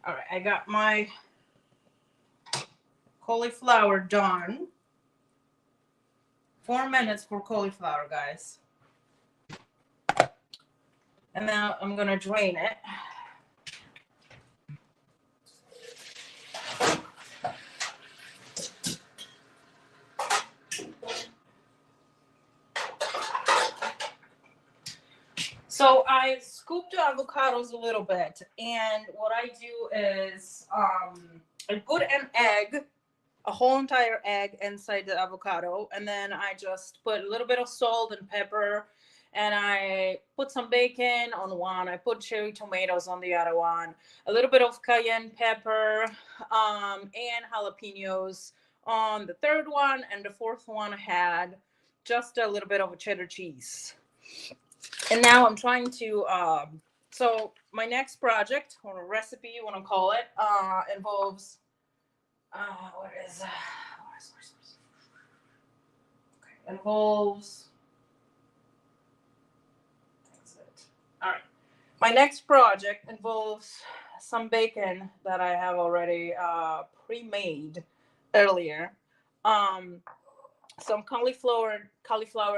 all right, I got my cauliflower done. 4 minutes for cauliflower, guys. And now I'm gonna drain it. So I scooped the avocados a little bit, and what I do is I put an egg, a whole entire egg inside the avocado, and then I just put a little bit of salt and pepper, and I put some bacon on one. I put cherry tomatoes on the other one, a little bit of cayenne pepper, and jalapenos on the third one, and the fourth one had just a little bit of a cheddar cheese. And now I'm trying to so my next project or recipe, you want to call it, involves what is okay, involves exit. All right, my next project involves some bacon that I have already pre-made earlier, um some cauliflower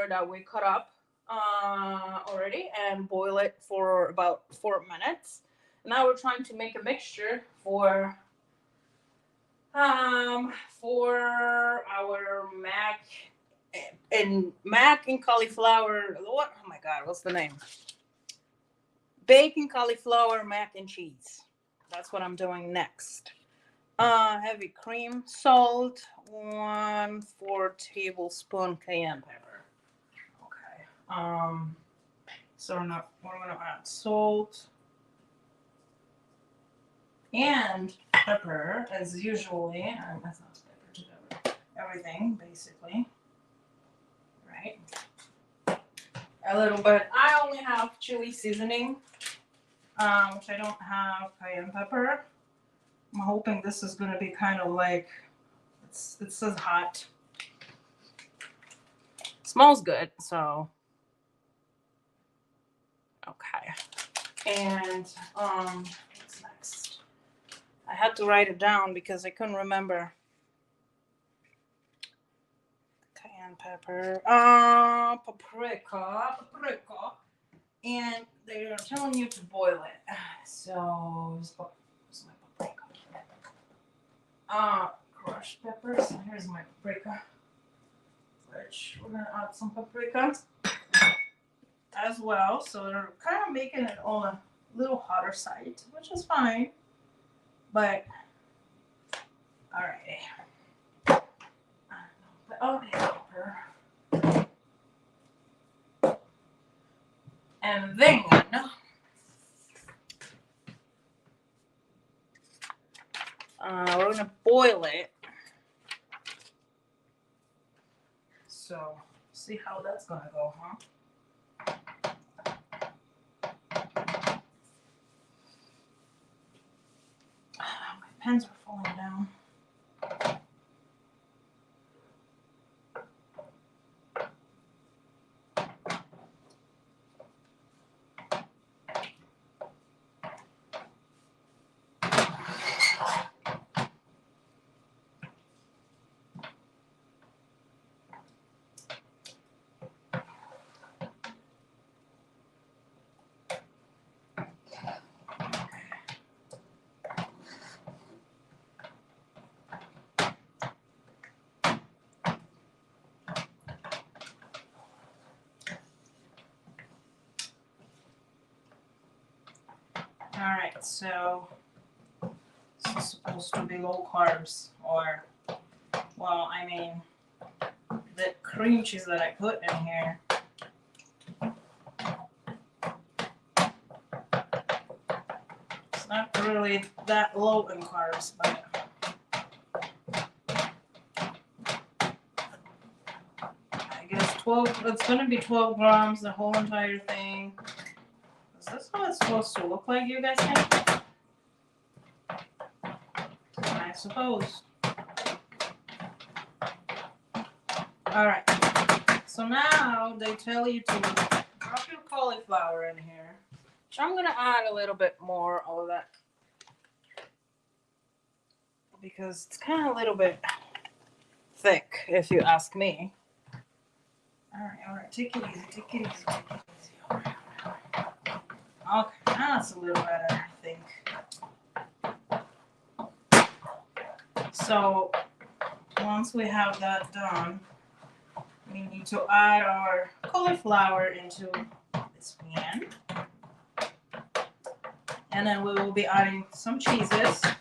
that we cut up already and boil it for about 4 minutes. Now we're trying to make a mixture for our mac and cauliflower. What? Oh my God, what's the name? Bacon cauliflower mac and cheese. That's what I'm doing next. Heavy cream, salt, 1/4 tablespoon cayenne pepper. Okay. So we're gonna add salt and pepper as usually. That's not pepper to everything basically, right? A little bit. I only have chili seasoning, which I don't have cayenne pepper. I'm hoping this is gonna be kind of like it says hot. It smells good, so okay. And what's next? I had to write it down because I couldn't remember. Cayenne pepper, paprika, and they're telling you to boil it. So where's my paprika? Crushed peppers. Here's my paprika. Which we're gonna add some paprika as well. So they're kind of making it on a little hotter side, which is fine. But alrighty. Okay, pepper. And then we're gonna boil it. So see how that's gonna go, huh? My pens are falling down. So this is supposed to be low carbs, or, well, I mean, the cream cheese that I put in here. It's not really that low in carbs, but I guess 12, it's going to be 12 grams, the whole entire thing. Is this what it's supposed to look like, you guys think? I suppose. Alright, so now they tell you to drop your cauliflower in here. So I'm going to add a little bit more of that, because it's kind of a little bit thick, if you ask me. Alright, take it easy, take it easy, take it easy. Alright. Okay, that's a little better, I think. So once we have that done, we need to add our cauliflower into this pan. And then we will be adding some cheeses. 2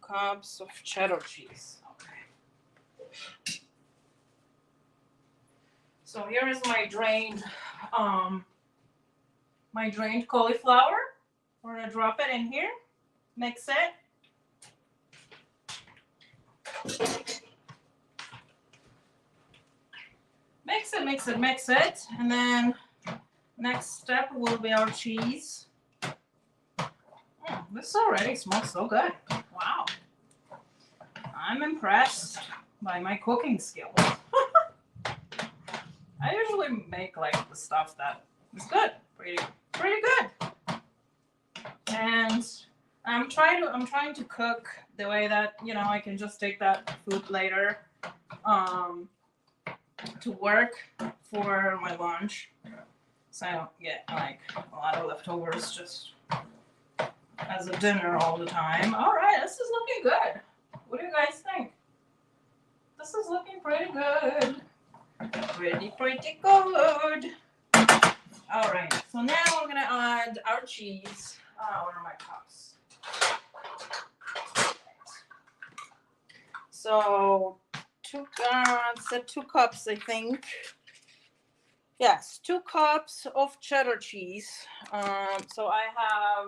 cups of cheddar cheese. Okay. So here is my drained cauliflower. We're gonna drop it in here, mix it. Mix it. And then next step will be our cheese. This already smells so good. Wow. I'm impressed by my cooking skills. I usually make like the stuff that is good. Pretty good. And I'm trying to cook the way that, you know, I can just take that food later to work for my lunch, so I don't get like a lot of leftovers just as a dinner all the time. All right, this is looking good. What do you guys think? This is looking pretty good. Pretty good. All right, so now we're gonna add our cheese. Where are my cups? So 2 cups, I think. Yes, 2 cups of cheddar cheese. So I have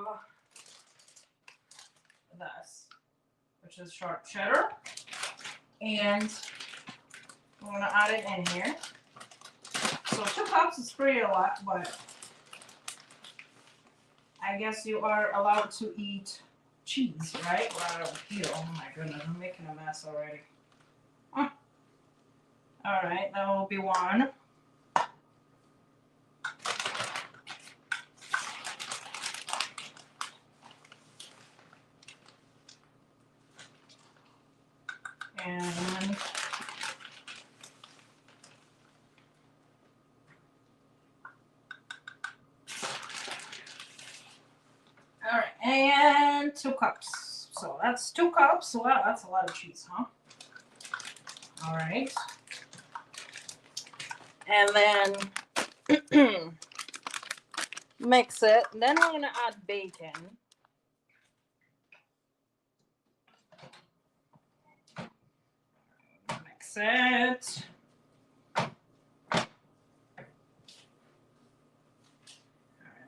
this, which is sharp cheddar, and I'm gonna add it in here. So 2 cups is pretty a lot, but I guess you are allowed to eat cheese, right? Well, oh my goodness, I'm making a mess already. All right, that will be 1. And all right, and 2 cups. So that's 2 cups. Wow, that's a lot of cheese, huh? All right. And then mix it. Then we're gonna add bacon. Mix it. All right,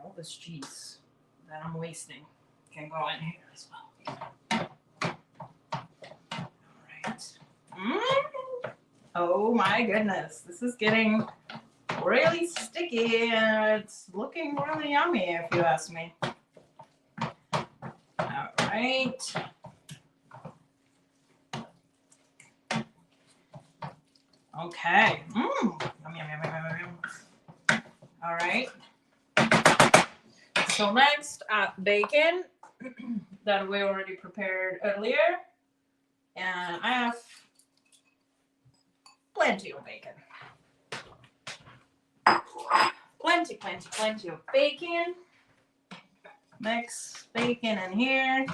all this cheese that I'm wasting can go in here as well. All right. Oh my goodness, this is getting really sticky and it's looking really yummy if you ask me. All right. Okay. Yum. All right. So next, bacon that we already prepared earlier. And I have plenty of bacon. Plenty of bacon. Mix bacon in here.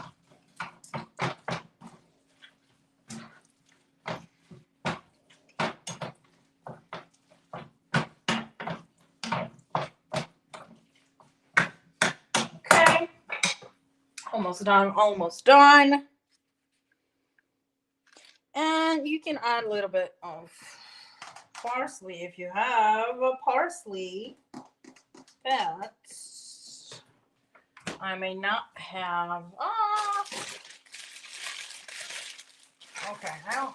Almost done, almost done. And you can add a little bit of parsley if you have a parsley. But I may not have. Okay, I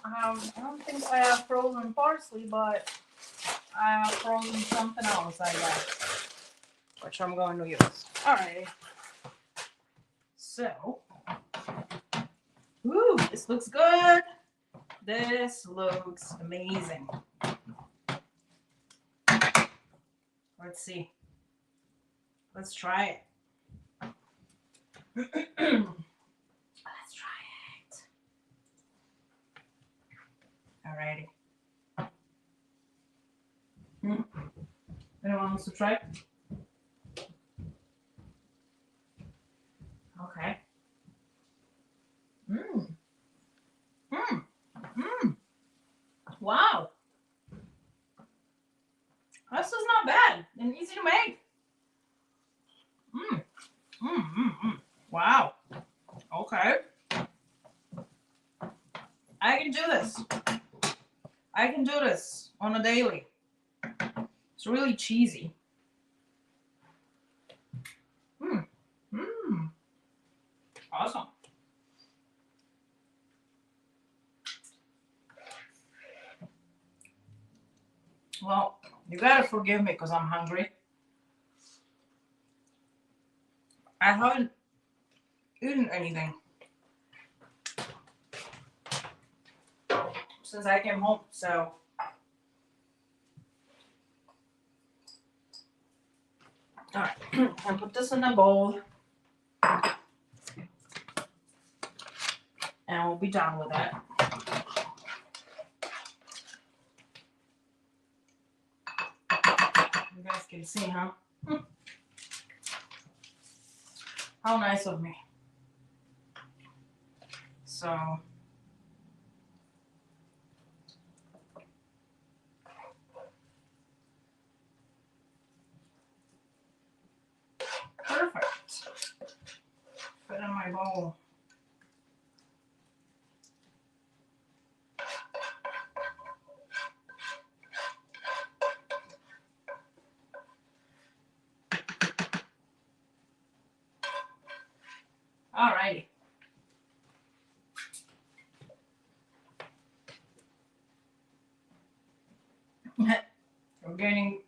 don't think I have frozen parsley, but I have frozen something else, I guess, which I'm going to use. Alrighty. So, ooh, this looks good. This looks amazing. Let's see. Let's try it. Let's try it. Alrighty. Anyone wants to try it? Okay. Wow. This is not bad and easy to make. Wow. Okay. I can do this. I can do this on a daily. It's really cheesy. Awesome. Well, you gotta forgive me because I'm hungry. I haven't eaten anything since I came home, so all right. I'll put this in a bowl and we'll be done with it. You guys can see, huh? How nice of me. So perfect. Put it in my bowl. Alrighty.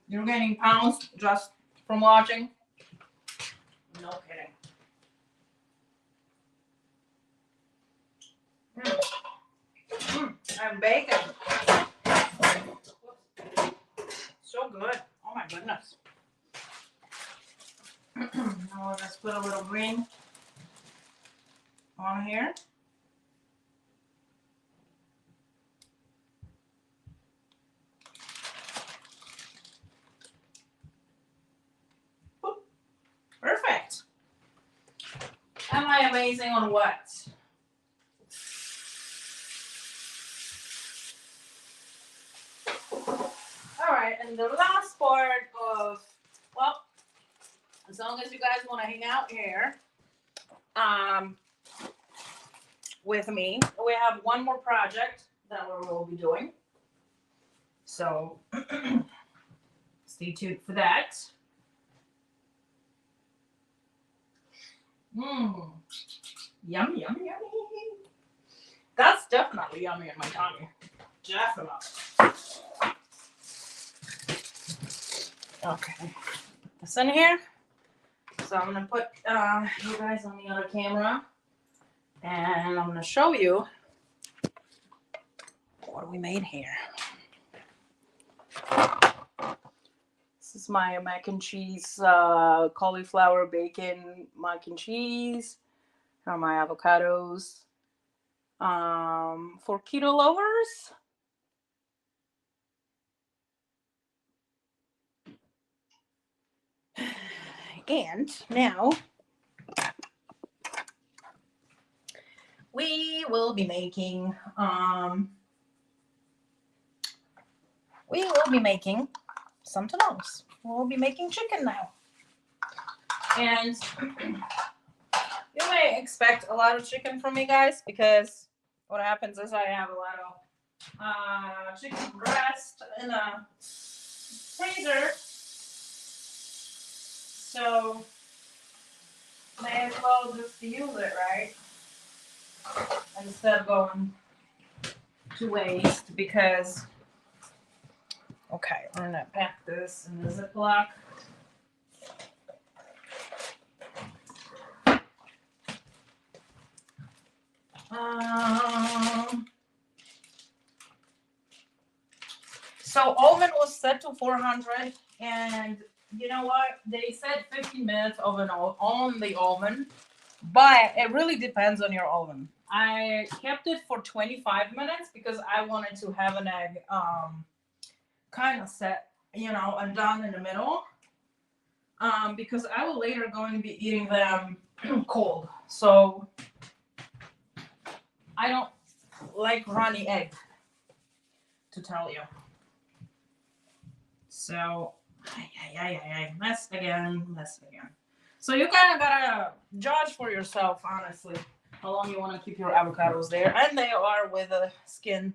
You're gaining pounds just from watching? No kidding. And bacon. So good. Oh my goodness. Now let's put a little green on here. Perfect. Am I amazing on what? All right, and the last part of, well, as long as you guys want to hang out here with me, we have one more project that we will be doing. So stay tuned for that. Yummy, yummy, yummy. That's definitely yummy in my tummy. Definitely. Okay. Put this in here. So I'm gonna put you guys on the other camera, and I'm gonna show you what we made here. This is my mac and cheese, cauliflower bacon mac and cheese, and my avocados. For keto lovers. And now we will be making something else. We'll be making chicken now. And you may I expect a lot of chicken from you guys because what happens is I have a lot of chicken breast in a freezer, so may as well just use it, right? Instead of going to waste because, okay, we're gonna pack this in the Ziploc. So oven was set to 400, and you know what? They said 15 minutes oven on the oven, but it really depends on your oven. I kept it for 25 minutes because I wanted to have an egg kind of set, and done in the middle. Because I will later going to be eating them cold. So I don't like runny egg, to tell you. So, messed again. So you kind of gotta judge for yourself, honestly, how long you want to keep your avocados there. And they are with the skin,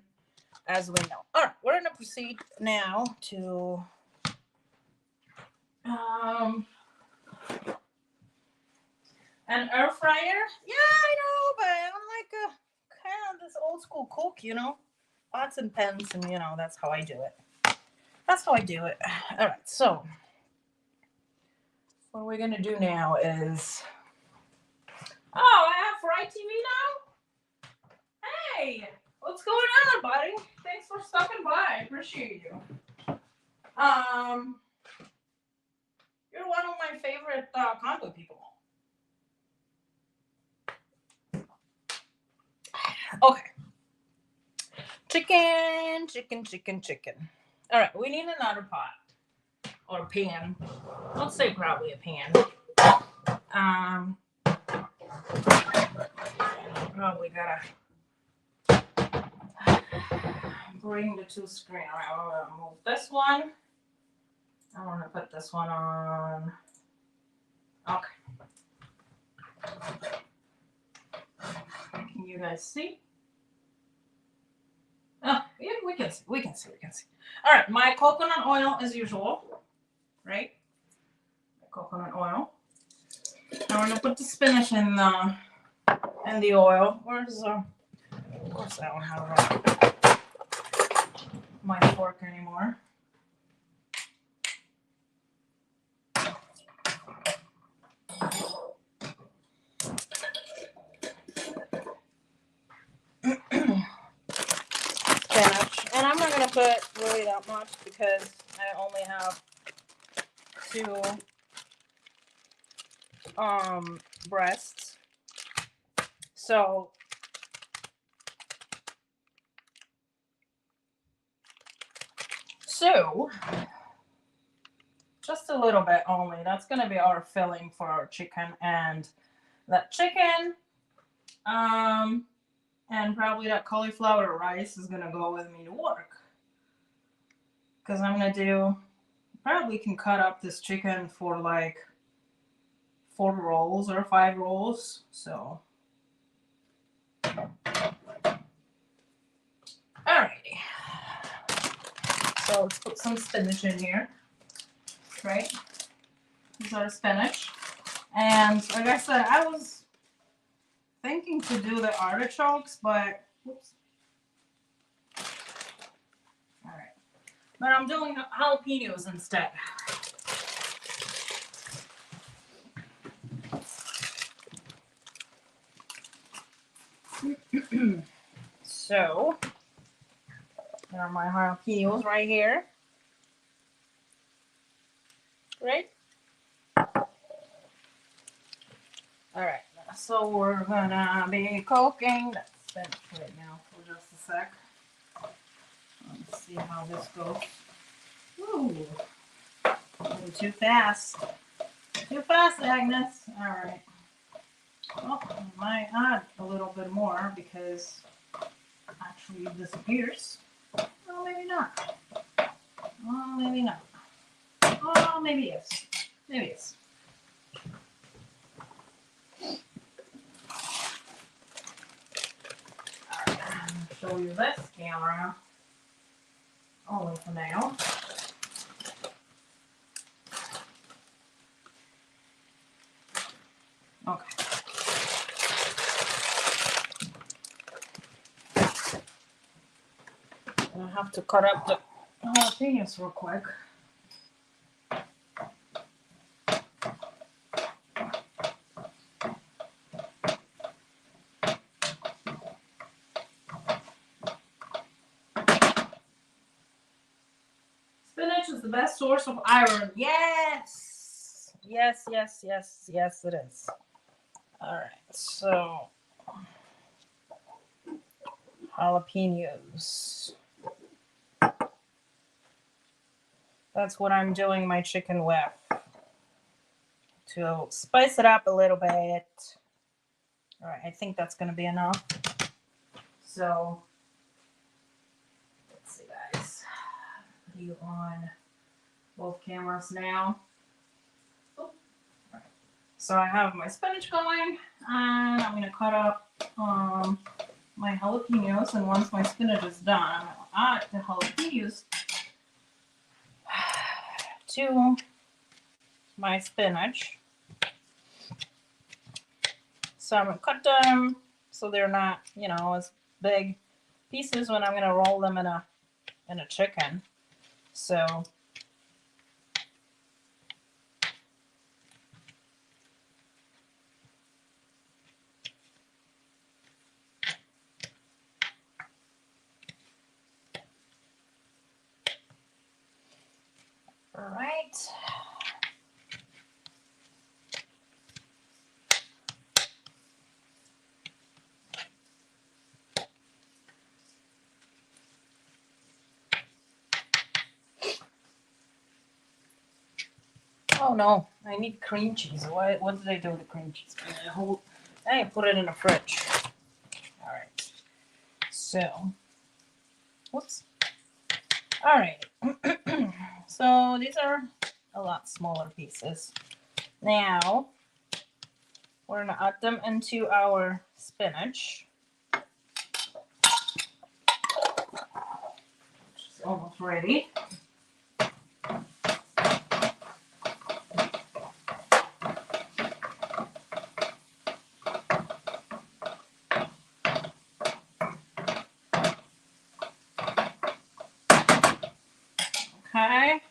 as we know. All right, we're gonna proceed now to an air fryer. Yeah, I know, but I'm like a kind of this old school cook, pots and pans, and that's how I do it. All right, so what we're gonna do now is, I have Fry TV now. Hey, what's going on, buddy? Thanks for stopping by. I appreciate you. You're one of my favorite condo people. Okay. Chicken. All right, we need another pot or pan. Let's say probably a pan. Probably gotta bring the two screen. All right, I'm gonna move this one. I want to put this one on. Okay. Can you guys see? Oh, yeah, we can see. All right, my coconut oil as usual, right? Coconut oil. I want to put the spinach in the oil. Where's of course I don't have my fork anymore. Spinach, and I'm not gonna put really that much because I only have 2 breasts. So just a little bit only. That's gonna be our filling for our chicken, and that chicken, and probably that cauliflower rice is gonna go with me to work. Because I'm gonna probably can cut up this chicken for like 4 rolls or 5 rolls. So, alrighty. So let's put some spinach in here, right? These are spinach. And like I said, I was thinking to do the artichokes, but whoops. All right. But I'm doing jalapenos instead. So, there are my jalapenos right here. Right? Alright, so we're gonna be cooking that spinach right now for just a sec. Let's see how this goes. Ooh, a little too fast. Too fast, Agnes. Alright. Well, I might add a little bit more because actually it disappears. Well, maybe not. Well, maybe not. Oh, maybe yes. Maybe yes. you this camera. Only for now. Okay. I have to cut up the jalapenos real quick. Spinach is the best source of iron. Yes! Yes, yes, yes, yes, it is. All right, so jalapenos. That's what I'm doing my chicken with. To spice it up a little bit. All right, I think that's going to be enough. So, let's see, guys. Put you on both cameras now. Oh. Right. So I have my spinach going, and I'm going to cut up my jalapenos. And once my spinach is done, I'm going to add the jalapenos to my spinach. So I'm going to cut them so they're not, you know, as big pieces when I'm going to roll them in a chicken. So all right. Oh no, I need cream cheese. What did I do with the cream cheese? I put it in the fridge. All right. So, whoops. All right. So these are a lot smaller pieces. Now, we're gonna add them into our spinach. Which is almost ready. Okay.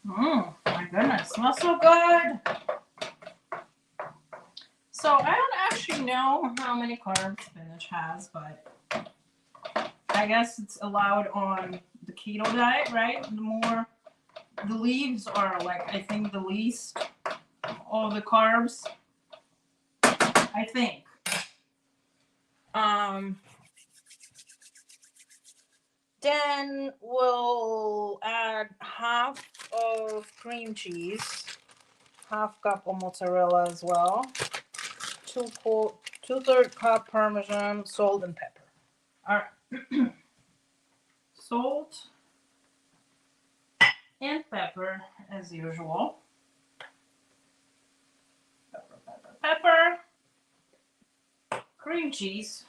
My goodness, smells so good. So I don't actually know how many carbs spinach has, but I guess it's allowed on the keto diet, right? The leaves are like, I think the least of the carbs, I think. Then we'll add half of cream cheese, half cup of mozzarella as well, 2/3 cup Parmesan, salt and pepper. All right. Salt and pepper as usual. Pepper. Cream cheese,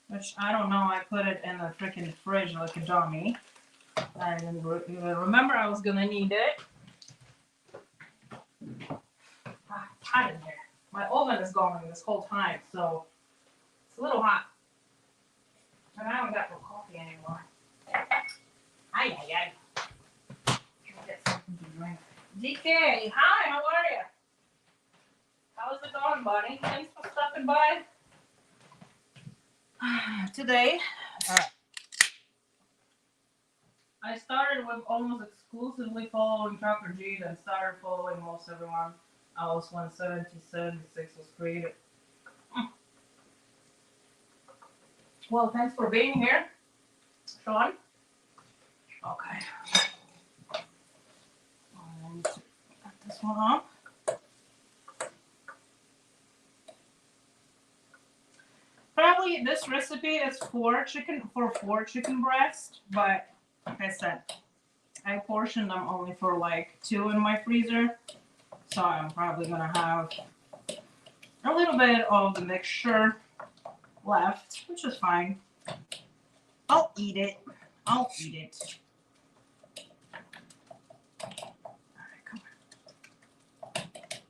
which I don't know, I put it in the freaking fridge like a dummy. I didn't even remember I was gonna need it. It's hot in here. My oven is going this whole time, so it's a little hot. And I haven't got no coffee anymore. Ay. Get something to drink. DK, hi, how are you? How's it going, buddy? Thanks for stopping by today. All right. I started with almost exclusively following Tucker G, then started following most everyone else when 76 was created. Well, thanks for being here, Sean. Okay. I need to cut this one off. Probably this recipe is for 4 chicken breast, but like I said, I portioned them only for like 2 in my freezer. So I'm probably gonna have a little bit of the mixture left, which is fine. I'll eat it. I'll eat it. Alright, come on.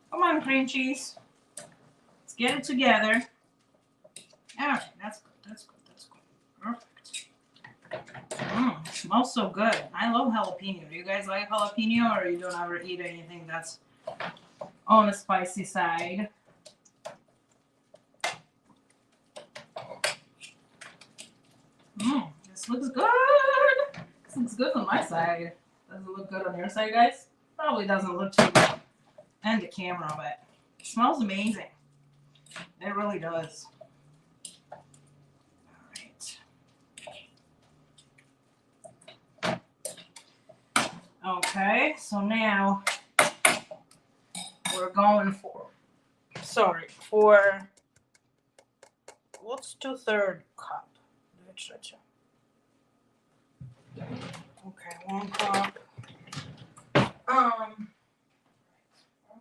Come on, cream cheese. Let's get it together. Alright, that's good. That's good. That's good. Perfect. It smells so good. I love jalapeno. Do you guys like jalapeno, or you don't ever eat anything that's on the spicy side? This looks good. This looks good on my side. Does it look good on your side, guys? Probably doesn't look too good on the camera, but it smells amazing. It really does. Okay, so now we're going for, what's 2/3 cup? Okay, 1 cup. Where are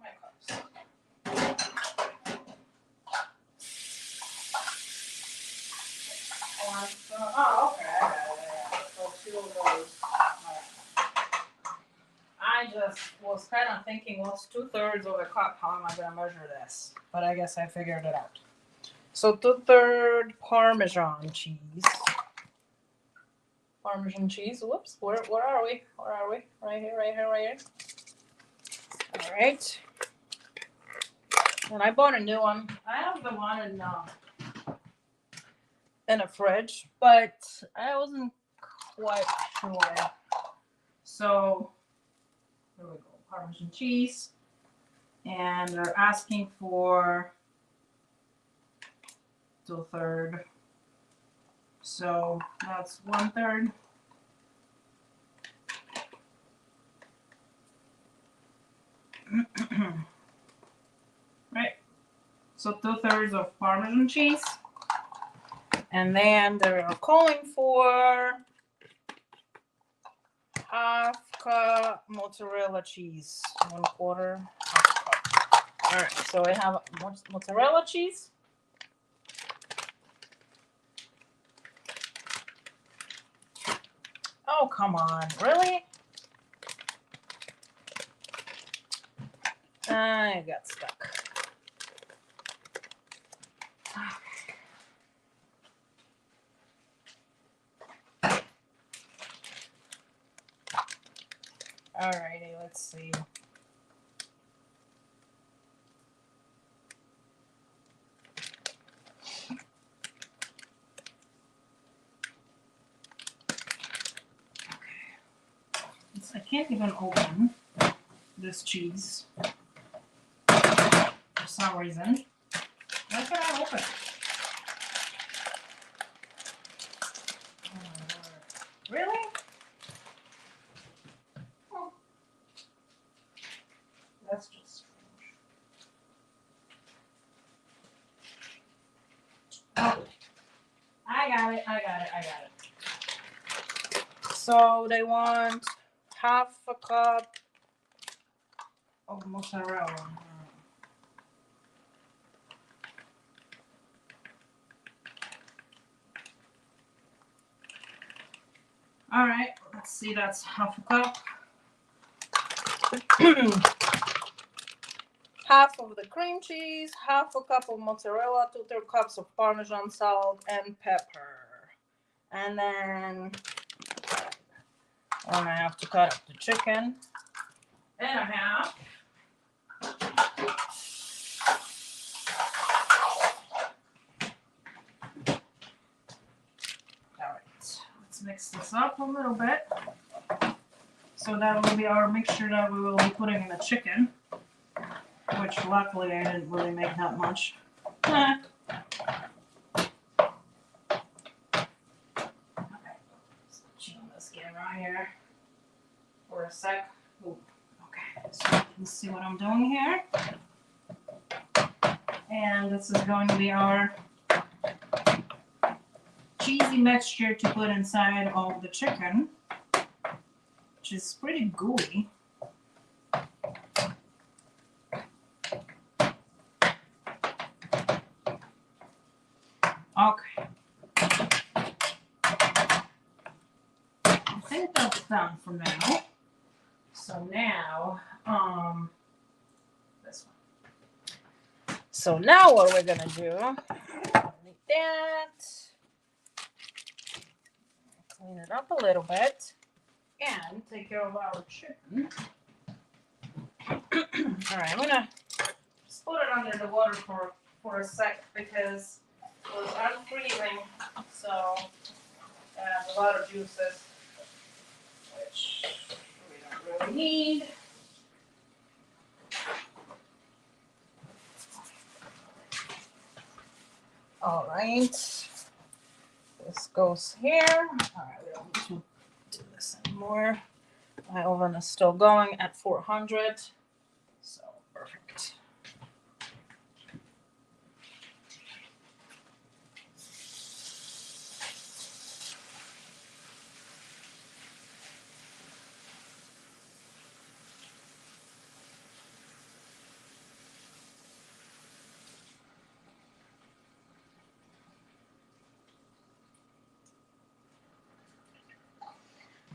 my cups? Oh, okay, I got it. So 2 of those. I just was kind of thinking, what's 2/3 of a cup? How am I going to measure this? But I guess I figured it out. So 2/3 Parmesan cheese. Parmesan cheese. Whoops. Where are we? Where are we? Right here, right here, right here. All right. And I bought a new one. I have the one in a fridge, but I wasn't quite sure. So here we go. Parmesan cheese. And they're asking for 2/3. So that's 1/3. Right. So 2/3 of Parmesan cheese. And then they're calling for 1/2 cup mozzarella cheese. 1/4 cup. All right. So I have mozzarella cheese. Oh, come on. Really? I got stuck. Alrighty, let's see. I can't even open this cheese for some reason. Why can't I open it? Oh my Lord. Really? Oh. That's just strange. Oh. I got it. So they want 1/2 cup of mozzarella. All right, let's see, that's 1/2 cup. 1/2 of the cream cheese, 1/2 cup of mozzarella, 2/3 cups of Parmesan salt and pepper. And then I have to cut up the chicken. And I have mix this up a little bit. So that will be our mixture that we will be putting in the chicken, which luckily I didn't really make that much. Okay. Chill this camera here for a sec. Ooh. Okay, so you can see what I'm doing here. And this is going to be our cheesy mixture to put inside of the chicken. which is pretty gooey. Okay. I think that's done for now. So now, this one. So now what we're gonna do, like that, clean it up a little bit, and take care of our chicken. All right, I'm gonna just put it under the water for a sec because it was unfreezing, so it has a lot of juices, which we don't really need. All right, this goes here. All right, we don't need to do this anymore. My oven is still going at 400, so perfect.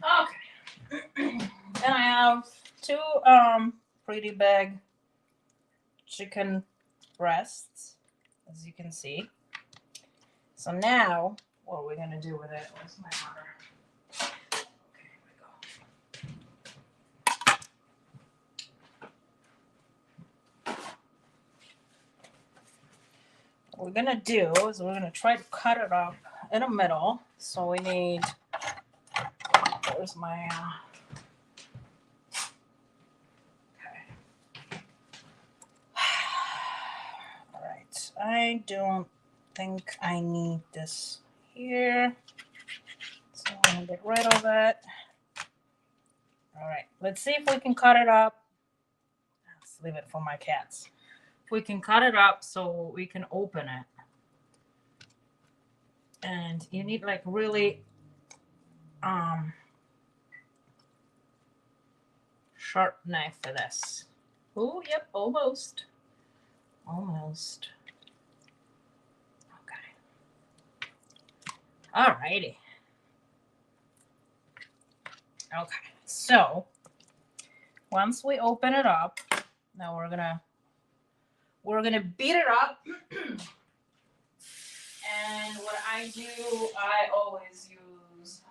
Okay, and I have two pretty big chicken breasts, as you can see. So now, what are we gonna do with it? Where's my water? Okay, here we go. What we're gonna do is we're gonna try to cut it up in the middle. So we need, where's my, okay. All right, I don't think I need this here. So I'm gonna get rid of it. All right, let's see if we can cut it up. Let's leave it for my cats. If we can cut it up so we can open it. And you need like really sharp knife for this. Oh, yep, almost. Almost. Okay. Alrighty. Okay, so once we open it up, now we're gonna beat it up. And what I do, I always use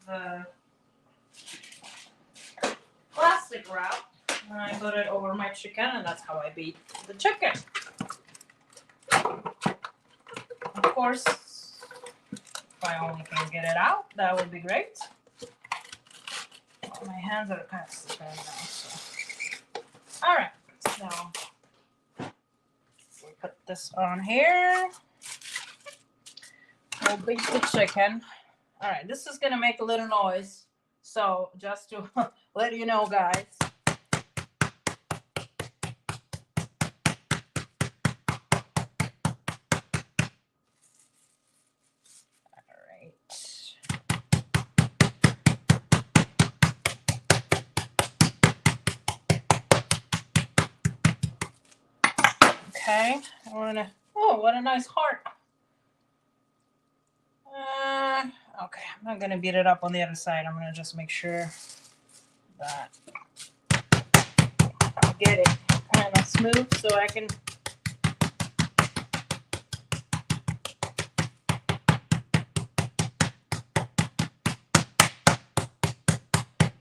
the plastic wrap, and I put it over my chicken, and that's how I beat the chicken. Of course, if I only can get it out, that would be great. Oh, my hands are kind of slippery now. So. All right, so we put this on here. We'll beat the chicken. All right, this is gonna make a little noise, so just to let you know, guys. All right. Okay, we're gonna, oh, what a nice heart. Okay, I'm not gonna beat it up on the other side. I'm gonna just make sure that I get it kind of smooth so I can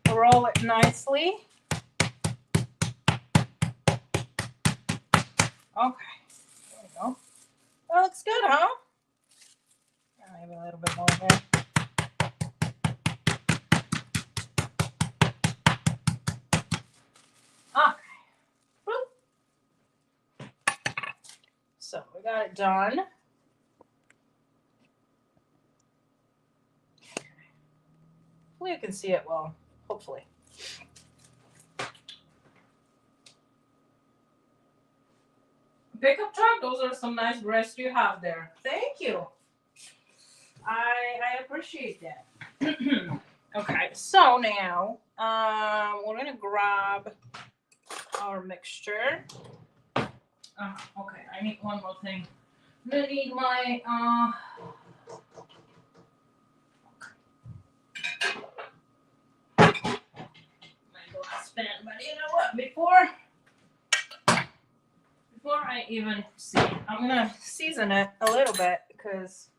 roll it nicely. Okay, there we go. That looks good, huh? Maybe a little bit more there. Okay. So we got it done. Hopefully you can see it well. Hopefully. Pickup truck, those are some nice breasts you have there. Thank you. I appreciate that. Okay, so now we're gonna grab our mixture. Okay, I need one more thing. I need my glass pan, but you know what? Before I even see, I'm gonna season it a little bit because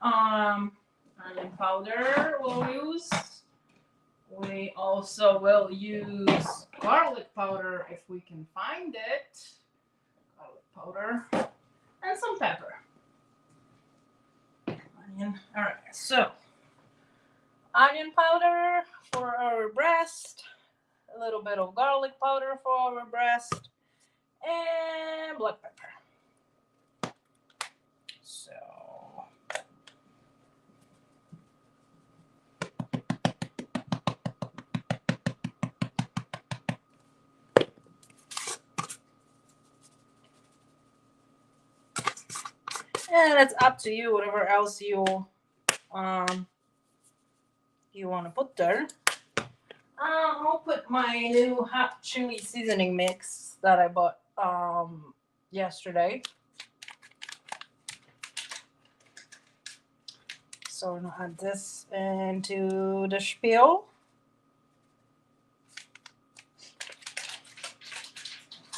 onion powder we'll use. We also will use garlic powder if we can find it. Garlic powder and some pepper. Onion. All right, so onion powder for our breast, a little bit of garlic powder for our breast, and black pepper. So and it's up to you, whatever else you want to put there. I'll put my new hot chili seasoning mix that I bought yesterday. So we're gonna add this into the spiel.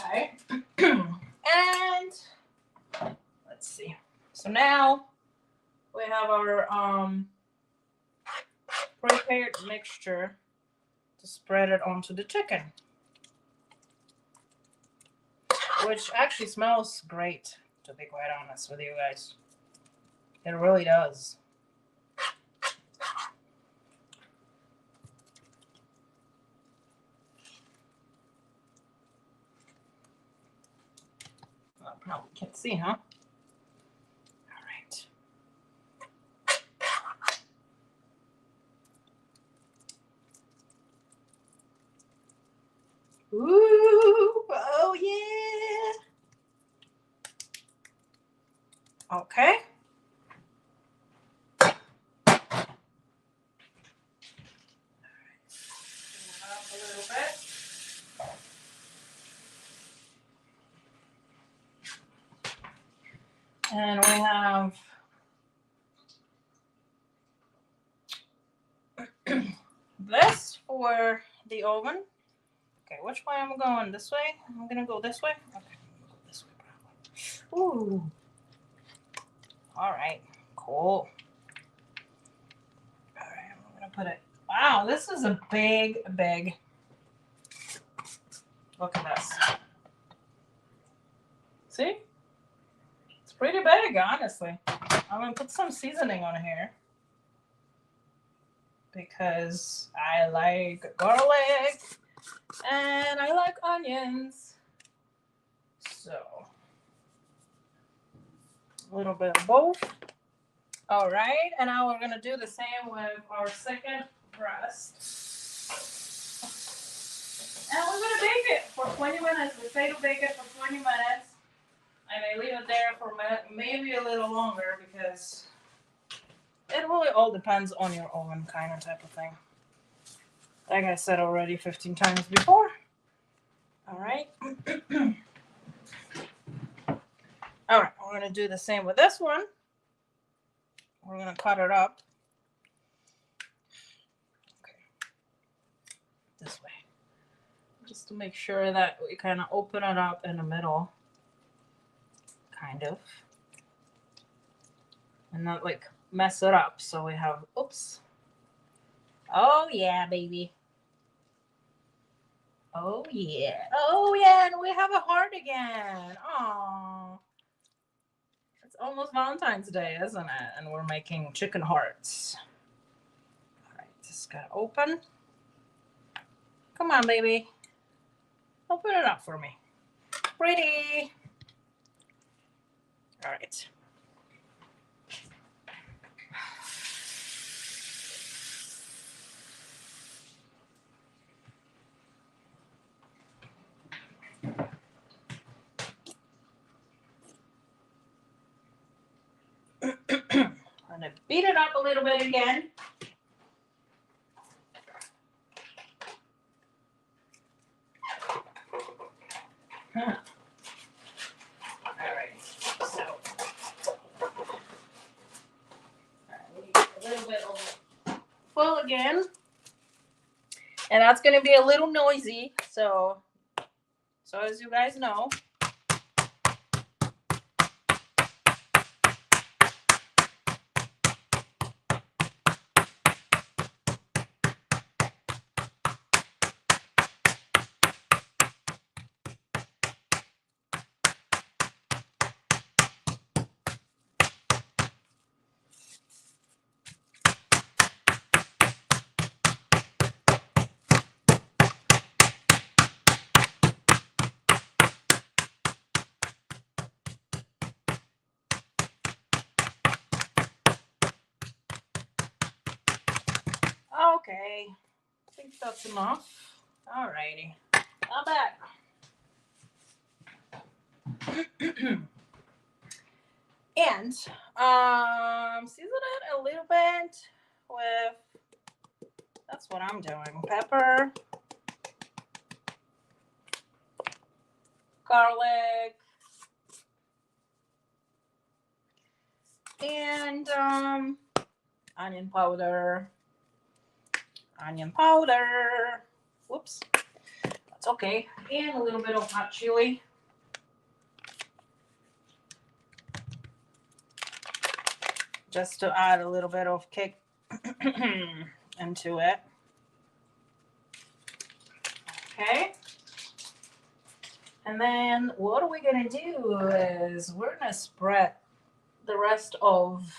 Okay. And let's see. So now we have our prepared mixture to spread it onto the chicken, which actually smells great, to be quite honest with you guys. It really does. Probably can't see, huh? All right. Ooh, oh yeah. Okay. Up a little bit. And we have this for the oven. Okay, which way am I going? This way? I'm gonna go this way? Okay, go this way probably. Ooh. Alright, cool. Alright, I'm gonna put it. Wow, this is a big. Look at this. See? It's pretty big, honestly. I'm gonna put some seasoning on here because I like garlic and I like onions. So a little bit of both. All right, and now we're gonna do the same with our second breast. And we're gonna bake it for 20 minutes. We say to bake it for 20 minutes. I may leave it there for maybe a little longer because it really all depends on your oven kind of type of thing. Like I said already 15 times before. All right. All right, we're gonna do the same with this one. We're gonna cut it up. Okay. This way. Just to make sure that we kind of open it up in the middle. Kind of. And not like mess it up. So we have, oops. Oh yeah, baby. Oh yeah. Oh yeah, and we have a heart again. Aww. It's almost Valentine's Day, isn't it? And we're making chicken hearts. All right, just gotta open. Come on, baby. Open it up for me. Pretty. All right. I'm gonna beat it up a little bit again. Huh. All right, so we need a little bit of full again, and that's gonna be a little noisy. So as you guys know. Okay, I think that's enough. Alrighty, now back. And season it a little bit with, that's what I'm doing, pepper, garlic, and onion powder. Whoops, that's okay. And a little bit of hot chili. Just to add a little bit of kick into it. Okay. And then what are we gonna do is we're gonna spread the rest of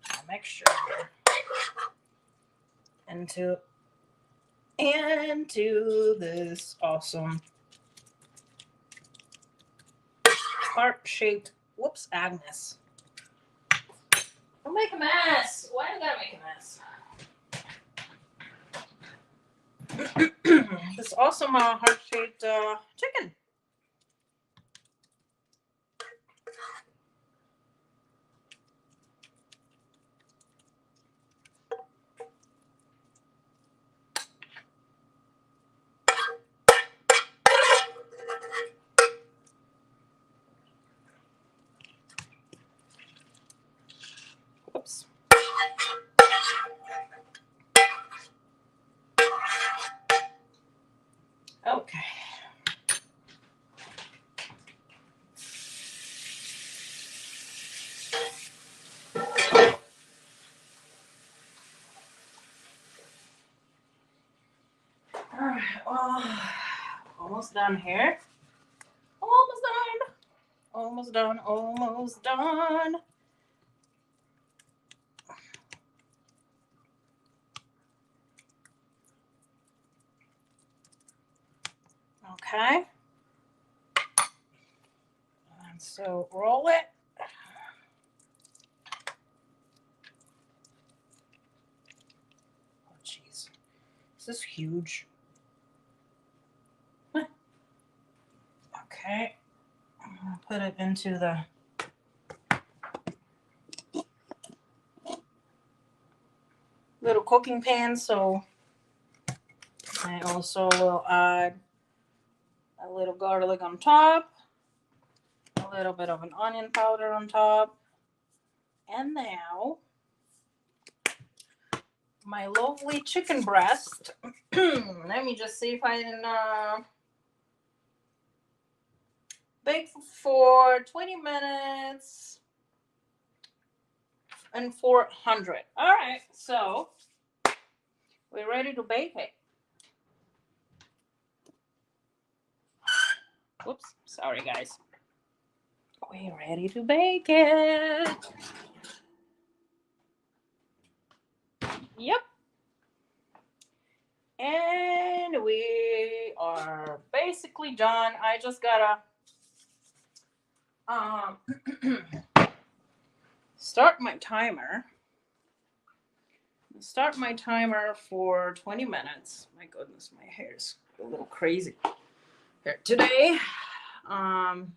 the mixture into this awesome heart-shaped, whoops, Agnes. Don't make a mess. Why do I gotta make a mess? This awesome heart-shaped chicken. Whoops. Okay. All right. Well, almost done here. Almost done. Okay. And so roll it. Oh, jeez. This is huge. Okay. I'm going to put it into the little cooking pan. So I also will add a little garlic on top, a little bit of an onion powder on top. And now my lovely chicken breast. Let me just see if I can bake for 20 minutes and 400. All right, so we're ready to bake it. Whoops, sorry guys. We're ready to bake it. Yep. And we are basically done. I just gotta start my timer. Start my timer for 20 minutes. My goodness, my hair's a little crazy here today. All right.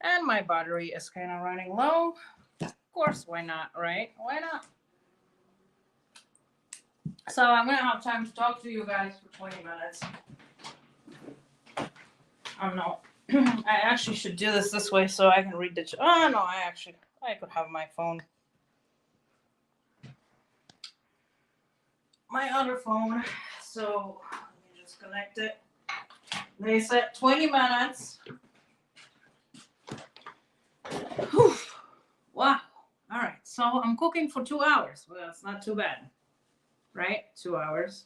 And my battery is kind of running low. course, why not, right? Why not? So I'm gonna have time to talk to you guys for 20 minutes. I don't know. I actually should do this way so I can read the. Oh no, I could have my phone. My other phone. So let me just connect it. They said 20 minutes. Whew. Wow. All right. So I'm cooking for 2 hours. Well, that's not too bad, right? 2 hours.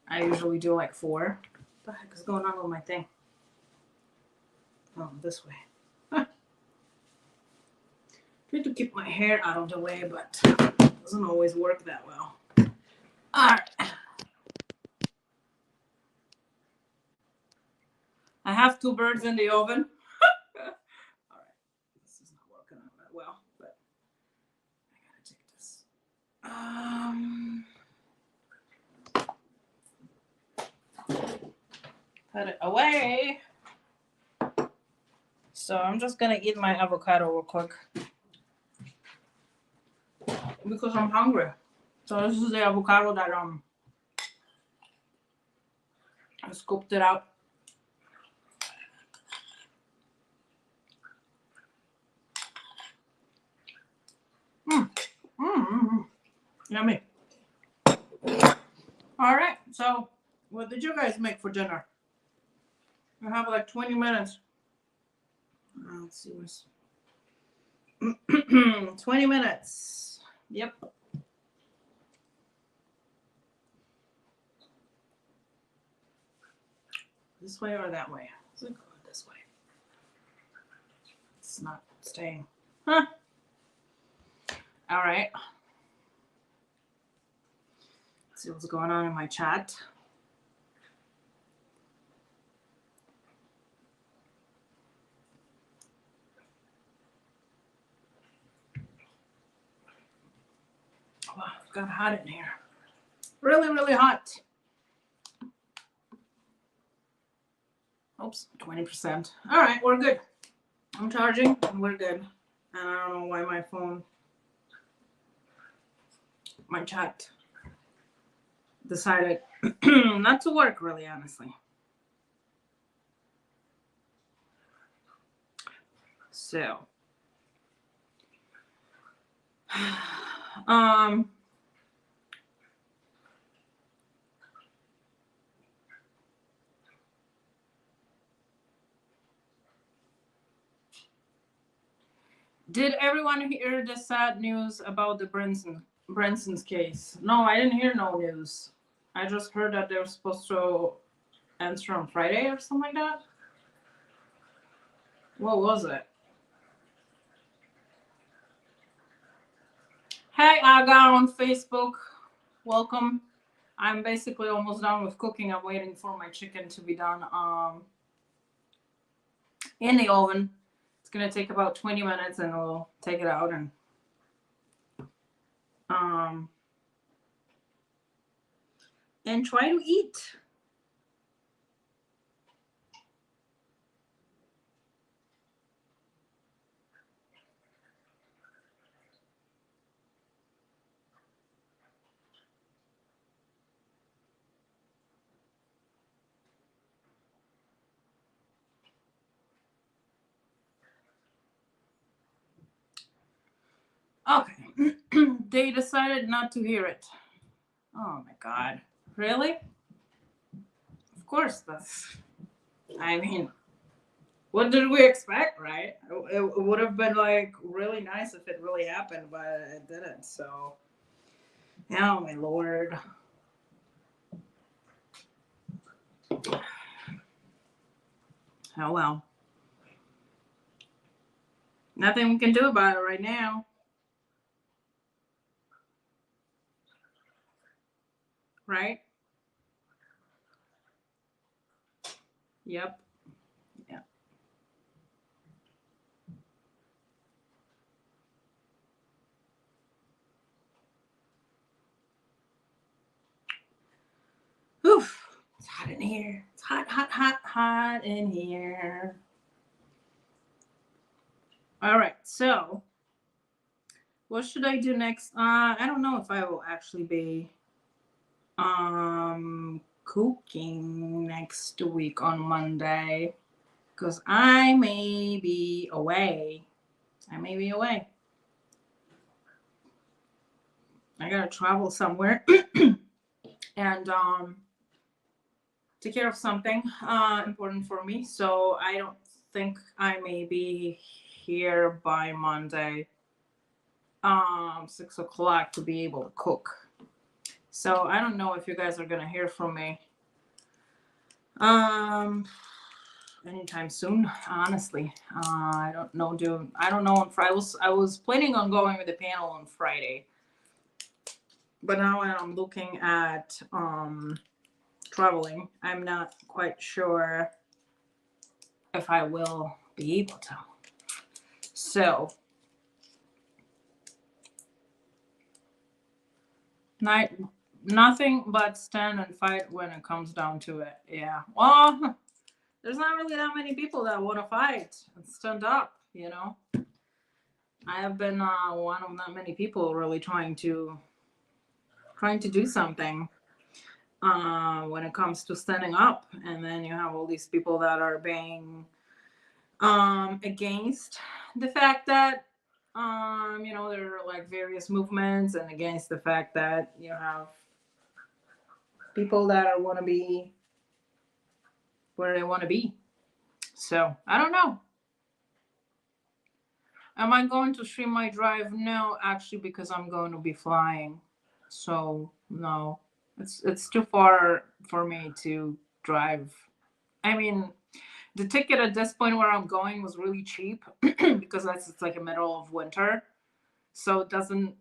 I usually do like 4. What the heck is going on with my thing? Oh, this way. Huh. Try to keep my hair out of the way, but it doesn't always work that well. All right. I have 2 birds in the oven. All right. This is not working out that well, but I gotta take this. Put it away. So I'm just gonna eat my avocado real quick because I'm hungry. So this is the avocado that I scooped it out. Yummy. All right. So what did you guys make for dinner? I have like 20 minutes. Let's see what's 20 minutes. Yep. This way or that way? Is it going this way? It's not staying. Huh. All right. Let's see what's going on in my chat. Wow, it got hot in here. Really, really hot. Oops, 20%. All right, we're good. I'm charging and we're good. And I don't know why my chat decided not to work, really, honestly. So, did everyone hear the sad news about the Branson's case? No, I didn't hear no news. I just heard that they were supposed to answer on Friday or something like that. What was it? Hey, Aga on Facebook. Welcome. I'm basically almost done with cooking. I'm waiting for my chicken to be done in the oven. It's gonna take about 20 minutes and we'll take it out and try to eat. Okay. They decided not to hear it. Oh my God. Really? Of course, I mean, what did we expect, right? It would have been like really nice if it really happened, but it didn't. So, oh my Lord. Oh well. Nothing we can do about it right now. Right? Yep. Yeah. Whew. It's hot in here. It's hot, hot, hot, hot in here. All right. So What should I do next? I don't know if I will actually be cooking next week on Monday because I may be away. I may be away. I gotta travel somewhere and take care of something important for me. So I don't think I may be here by Monday, 6 o'clock to be able to cook. So I don't know if you guys are gonna hear from me anytime soon. Honestly, I don't know, dude. I don't know. On Friday, I was planning on going with the panel on Friday, but now I'm looking at traveling. I'm not quite sure if I will be able to. So, nothing but stand and fight when it comes down to it. Yeah. Well, there's not really that many people that want to fight and stand up, you know. I have been one of not many people really trying to do something when it comes to standing up, and then you have all these people that are being against the fact that there are like various movements, and against the fact that you have people that are want to be where they want to be. So I don't know. Am I going to stream my drive? No, actually, because I'm going to be flying. So no, it's too far for me to drive. I mean, the ticket at this point where I'm going was really cheap because it's like a middle of winter, so it doesn't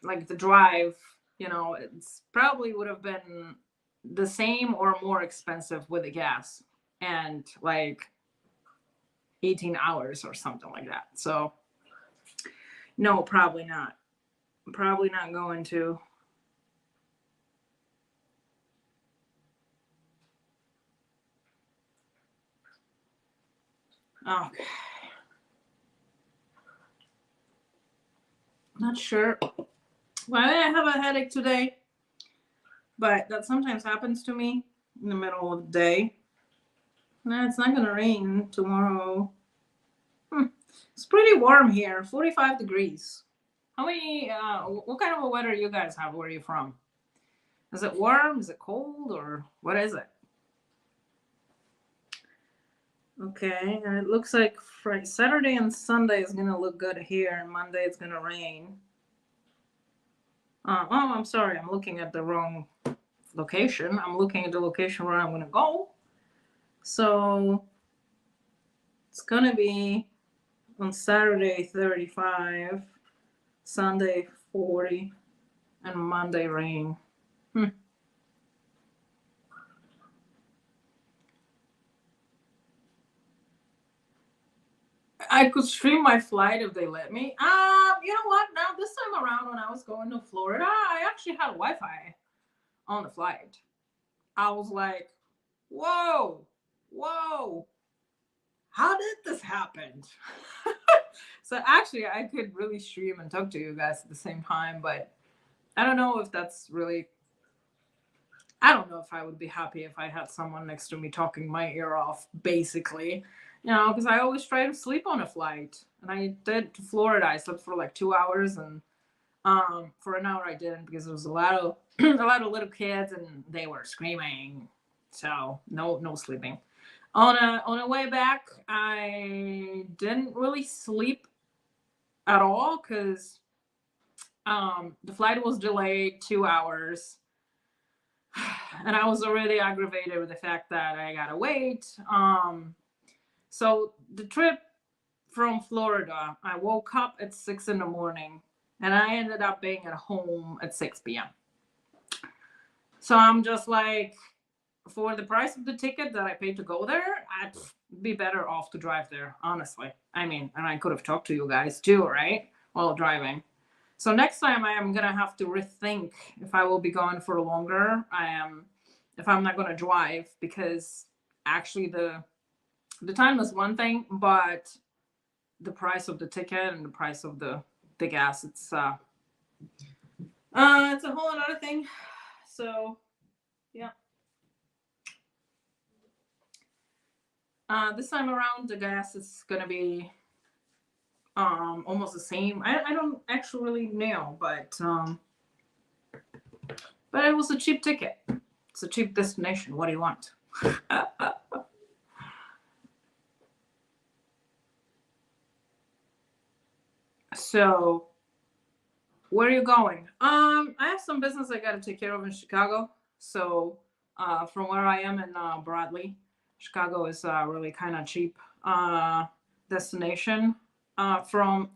like the drive. It's probably would have been the same or more expensive with the gas and like 18 hours or something like that. So no, probably not. Probably not going to. Okay. Not sure why I have a headache today, but that sometimes happens to me in the middle of the day. Nah, it's not gonna rain tomorrow. It's pretty warm here, 45 degrees. How many, what kind of a weather you guys have where you're from? Is it warm? Is it cold? Or what is it? Okay, and it looks like Saturday and Sunday is gonna look good here, and Monday it's gonna rain. Oh, I'm sorry, I'm looking at the wrong location. I'm looking at the location where I'm gonna go. So it's gonna be on Saturday 35, Sunday 40, and Monday rain. I could stream my flight if they let me. You know what? Now this time around when I was going to Florida, I actually had Wi-Fi on the flight. I was like, whoa, how did this happen? So actually I could really stream and talk to you guys at the same time, but I don't know if that's really, I don't know if I would be happy if I had someone next to me talking my ear off, basically. Because I always try to sleep on a flight. And I did to Florida. I slept for like 2 hours, and for an hour I didn't because there was a lot of a lot of little kids and they were screaming. So no sleeping. On a way back, I didn't really sleep at all because the flight was delayed 2 hours. And I was already aggravated with the fact that I gotta wait. So the trip from Florida, I woke up at 6 in the morning and I ended up being at home at 6 p.m. So I'm just like, for the price of the ticket that I paid to go there, I'd be better off to drive there, honestly. I mean, and I could have talked to you guys too, right? While driving. So next time I am gonna have to rethink if I will be gone for longer. If I'm not gonna drive, because actually the time is one thing, but the price of the ticket and the price of the the gas. It's a whole another thing. So yeah. This time around, the gas is gonna be almost the same. I don't actually know, but it was a cheap ticket. It's a cheap destination. What do you want? So, where are you going? I have some business I gotta take care of in Chicago. So, from where I am in Broadly, Chicago is a really kind of cheap destination from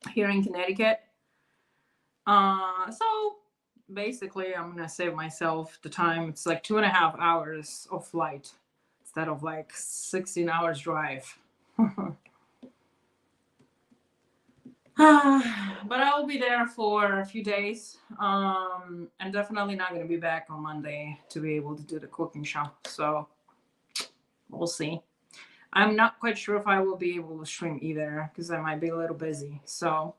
here in Connecticut. So basically, I'm gonna save myself the time. It's like 2.5 hours of flight instead of like 16 hours drive. But I'll be there for a few days. I'm definitely not gonna be back on Monday to be able to do the cooking show. So we'll see. I'm not quite sure if I will be able to stream either because I might be a little busy. So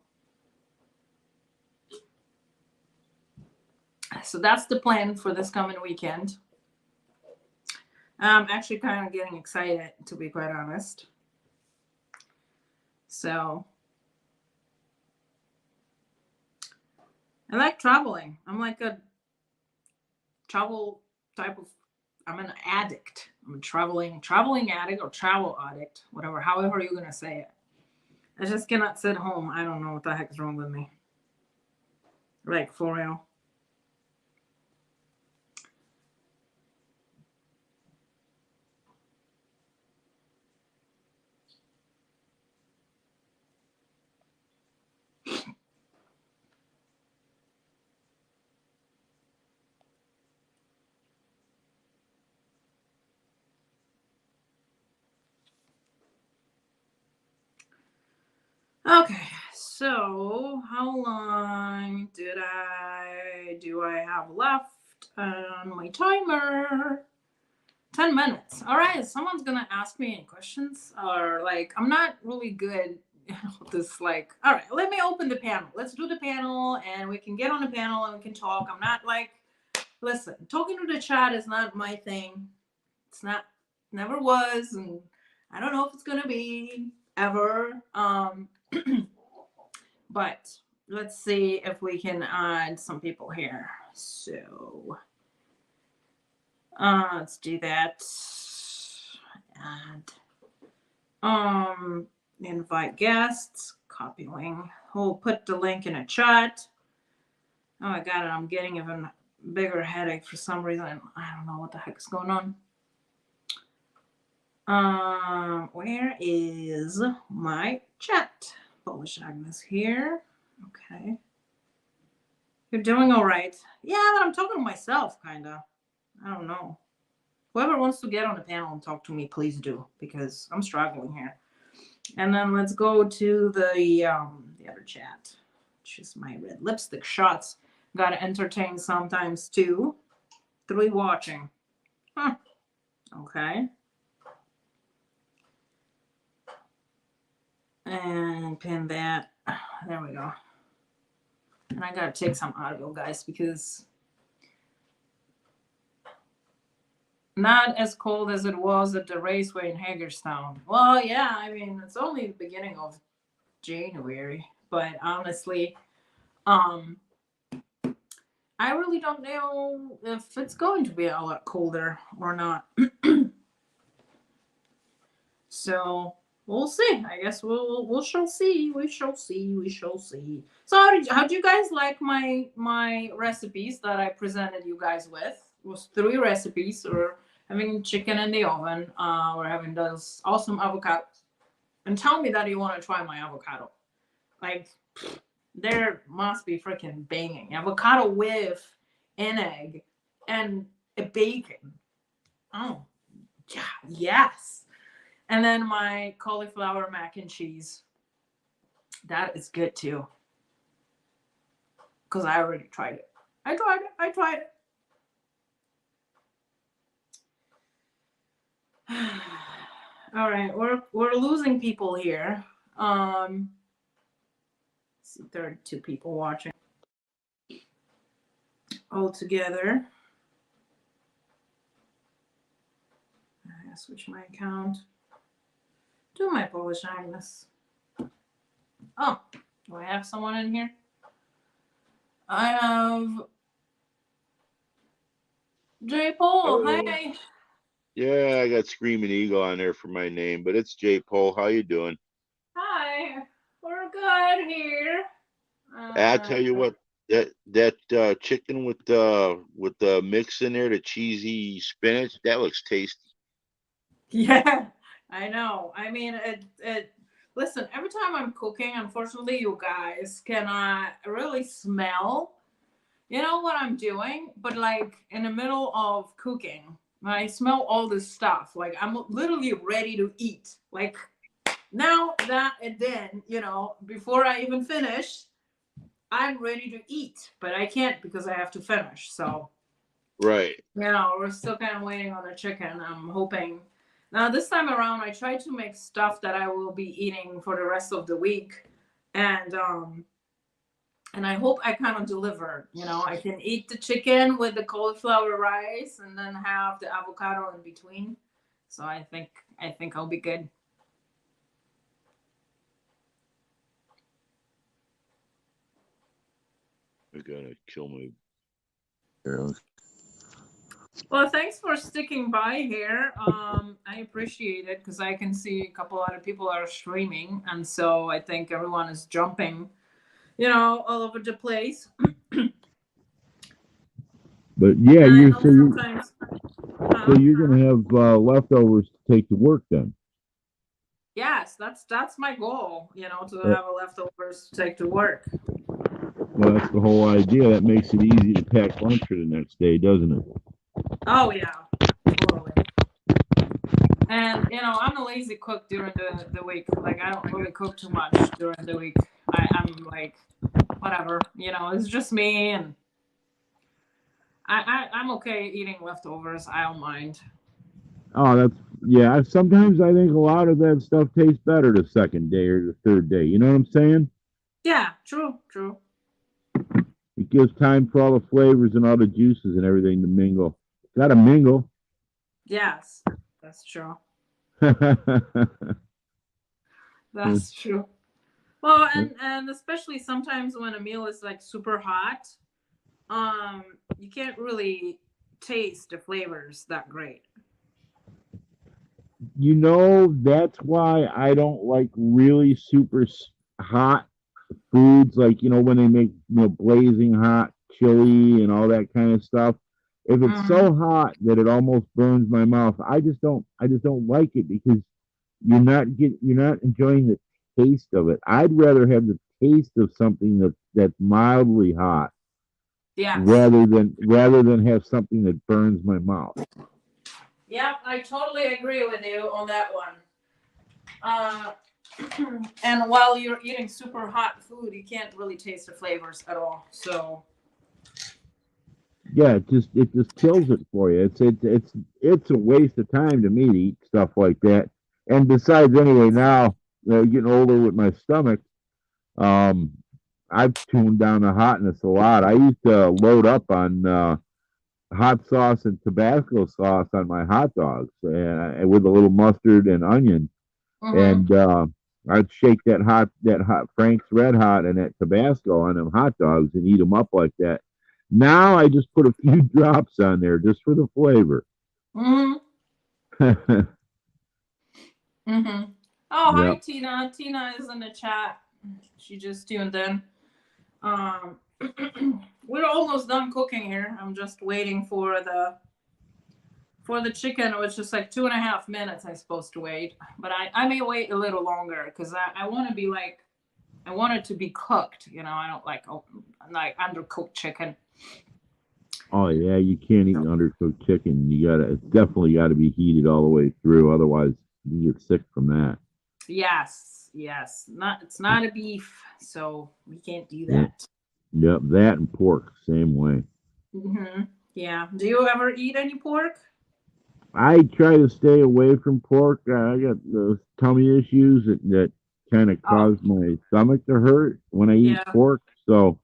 that's the plan for this coming weekend. I'm actually kind of getting excited, to be quite honest. So I like traveling. I'm like a travel type of. I'm an addict. I'm a traveling addict or travel addict, whatever, however you're gonna say it. I just cannot sit home. I don't know what the heck is wrong with me. Like for real. Okay, so how long do I have left on my timer? 10 minutes. All right, someone's gonna ask me any questions, or like, I'm not really good. This, like, all right, let me open the panel. Let's do the panel and we can get on the panel and we can talk. I'm not like, listen, talking to the chat is not my thing. It's not, never was, and I don't know if it's gonna be ever. But let's see if we can add some people here. So let's do that. Add invite guests, copy link. We'll put the link in a chat. Oh, I got it. I'm getting even bigger headache for some reason. I don't know what the heck is going on. Where is my chat? Polish Agnes here. Okay. You're doing all right. Yeah, but I'm talking to myself, kind of. I don't know. Whoever wants to get on the panel and talk to me, please do, because I'm struggling here. And then let's go to the other chat, which is my red lipstick shots. Gotta entertain sometimes too. 3 watching. Huh. Okay. And pin that. There we go. And I gotta take some audio, guys, because not as cold as it was at the raceway in Hagerstown. Well, yeah, I mean, it's only the beginning of January, but honestly, I really don't know if it's going to be a lot colder or not. So we'll see. I guess we shall see. We shall see. We shall see. So how do you guys like my recipes that I presented you guys with? It was 3 recipes. We're having chicken in the oven. We're having those awesome avocados. And tell me that you want to try my avocado. Like, there must be freaking banging. Avocado with an egg and a bacon. Oh, yeah, yes. And then my cauliflower mac and cheese. That is good too. Because I already tried it. I tried it. All right, we're losing people here. See, 32 people watching all together. I gotta switch my account to my Polish Agnes. Oh, do I have someone in here? I have J. Paul. Hey. Yeah, I got Screaming Eagle on there for my name, but it's J. Pole. How you doing? Hi. We're good here. I tell you what, that chicken with the mix in there, the cheesy spinach, that looks tasty. Yeah, I know. I mean, listen, every time I'm cooking, unfortunately, you guys cannot really smell, what I'm doing, but like in the middle of cooking, I smell all this stuff. Like I'm literally ready to eat. Like now that and then, before I even finish, I'm ready to eat, but I can't because I have to finish. So, Right. we're still kind of waiting on the chicken. I'm hoping. Now, this time around, I tried to make stuff that I will be eating for the rest of the week. And I hope I kind of deliver. I can eat the chicken with the cauliflower rice and then have the avocado in between. So I think I'll be good. I gotta kill my. Well, thanks for sticking by here. I appreciate it because I can see a couple other people are streaming, and so I think everyone is jumping, all over the place. But yeah, And I you know sometimes. so you're gonna have leftovers to take to work then. Yes, that's my goal. To have a leftovers to take to work. Well, that's the whole idea. That makes it easy to pack lunch for the next day, doesn't it? Oh yeah, totally. And I'm a lazy cook during the week. Like I don't really cook too much during the week. I'm like, whatever. It's just me, and I'm okay eating leftovers. I don't mind. Oh, yeah. Sometimes I think a lot of that stuff tastes better the second day or the third day. You know what I'm saying? Yeah, true. It gives time for all the flavors and all the juices and everything to mingle. Got to mingle. Yes, that's true. Yeah. That's true. Well, and especially sometimes when a meal is like super hot, you can't really taste the flavors that great. That's why I don't like really super hot foods, like, when they make, blazing hot chili and all that kind of stuff. If it's Mm-hmm. so hot that it almost burns my mouth, I just don't like it because you're not enjoying the taste of it. I'd rather have the taste of something that's mildly hot Yes. rather than have something that burns my mouth. Yeah, I totally agree with you on that one. And while you're eating super hot food, you can't really taste the flavors at all. So Yeah, it just kills it for you. It's a waste of time to me to eat stuff like that. And besides, anyway, now getting older with my stomach, um, I've tuned down the hotness a lot. I used to load up on hot sauce and Tabasco sauce on my hot dogs, and with a little mustard and onion, mm-hmm. and I'd shake that hot Frank's Red Hot and that Tabasco on them hot dogs and eat them up like that. Now I just put a few drops on there just for the flavor. Mm-hmm. Mm-hmm. Oh, hi, Yep. Tina. Tina is in the chat. She just tuned in. Um, we're almost done cooking here. I'm just waiting for the chicken, which is like 2.5 minutes I'm supposed to wait. But I may wait a little longer because I want to be like, I want it to be cooked. I don't like undercooked chicken. Oh yeah, you can't eat undercooked chicken. It's definitely gotta be heated all the way through. Otherwise, you get sick from that. Yes. It's not a beef, so we can't do Yeah. that. Yep, that and pork, same way. Mm-hmm. Yeah. Do you ever eat any pork? I try to stay away from pork. I got those tummy issues that kind of Oh, cause my stomach to hurt when I eat yeah, pork. So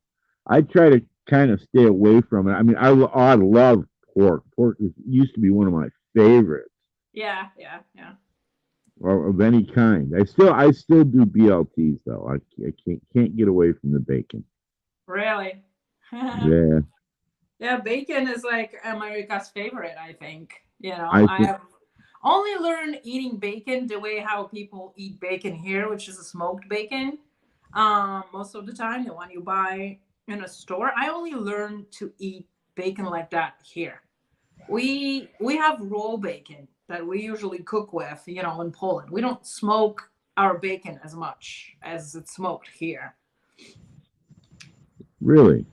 I try to kind of stay away from it. I mean, I love pork. Pork used to be one of my favorites yeah, yeah, yeah. or of any kind. I still do BLTs though. I can't get away from the bacon. Really? Yeah, Yeah, bacon is like America's favorite, I think. You know, I I think have only learned eating bacon the way how people eat bacon here, which is a smoked bacon. Most of the time, the one you buy in a store. I only learned to eat bacon like that here. We have raw bacon that we usually cook with, you know, in Poland. We don't smoke our bacon as much as it's smoked here. really,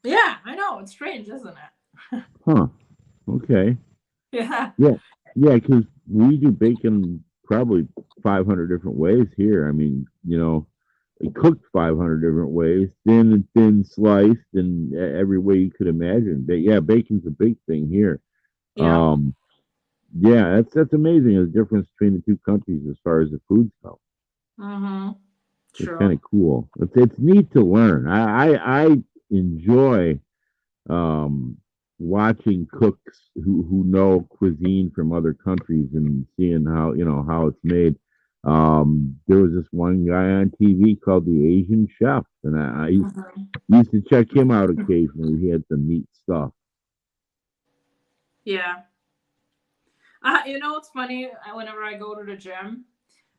Yeah, I know. It's strange, isn't it? huh? Okay, Yeah. yeah, yeah, because we do bacon probably 500 different ways here. I mean, cooked 500 different ways, thin and thin sliced, and every way you could imagine. But yeah, bacon's a big thing here. Yeah. Um, yeah, that's amazing. The difference between the two countries as far as the foods go. Mm-hmm. It's kind True. of cool. It's neat to learn. I enjoy um, watching cooks who know cuisine from other countries and seeing how it's made. There was this one guy on TV called the Asian Chef, and I Mhm. used to check him out occasionally. He had some neat stuff. Yeah. You know, it's funny. Whenever I go to the gym,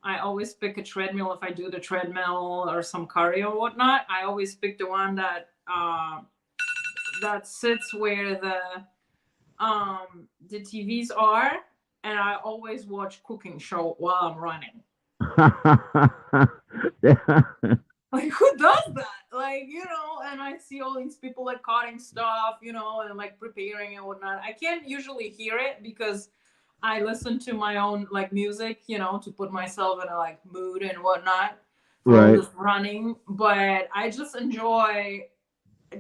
I always pick a treadmill. If I do the treadmill or some cardio or whatnot, I always pick the one that sits where the TVs are, and I always watch cooking show while I'm running. Like, who does that? Like, you know, and I see all these people like cutting stuff, you know, and like preparing and whatnot. I can't usually hear it because I listen to my own like music, you know, to put myself in a like mood and whatnot for all Right, this running. But I just enjoy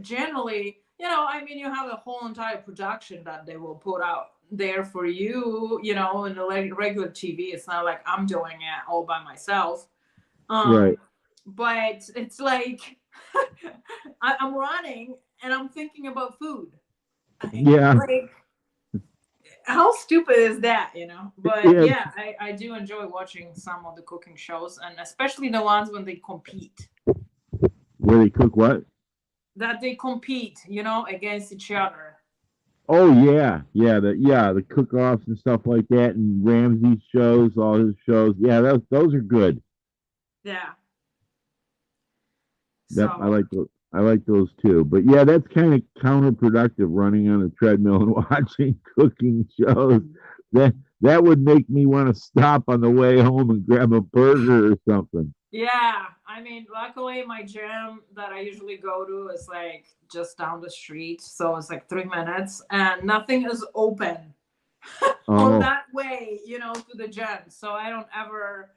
generally, you know, I mean, you have a whole entire production that they will put out there for you, you know, in the regular TV. It's not like I'm doing it all by myself. right. Um, but it's like I'm running and I'm thinking about food. Yeah, Like, how stupid is that, you know? But yeah. yeah, I do enjoy watching some of the cooking shows, and especially the ones when they compete. Where they cook what? That they compete, you know, against each other. Oh yeah, the cook-offs and stuff like that, and Ramsey's shows, all his shows. Yeah, those are good. Yeah. Yep, I So like those. I like those too. But yeah, that's kind of counterproductive running on a treadmill and watching cooking shows. That would make me want to stop on the way home and grab a burger or something. yeah, I mean, luckily my gym that I usually go to is like just down the street, so it's like 3 minutes, and nothing is open on Oh, that way, you know, to the gym. So I don't ever.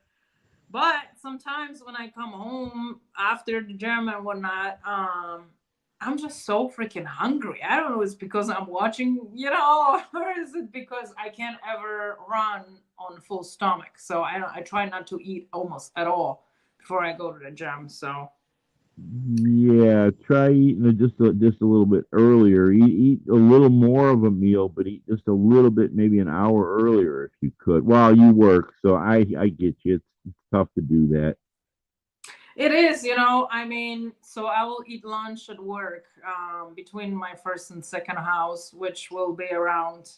But sometimes when I come home after the gym and whatnot, I'm just so freaking hungry. I don't know. It's because I'm watching, you know, or is it because I can't ever run on full stomach? So I don't. I try not to eat almost at all before I go to the gym. So yeah. Try eating it just a little bit earlier. Eat a little more of a meal, but eat just a little bit, maybe an hour earlier if you could, while you work. So I get you. It's tough to do that. it is, you know. I mean, so I will eat lunch at work between my first and second house, which will be around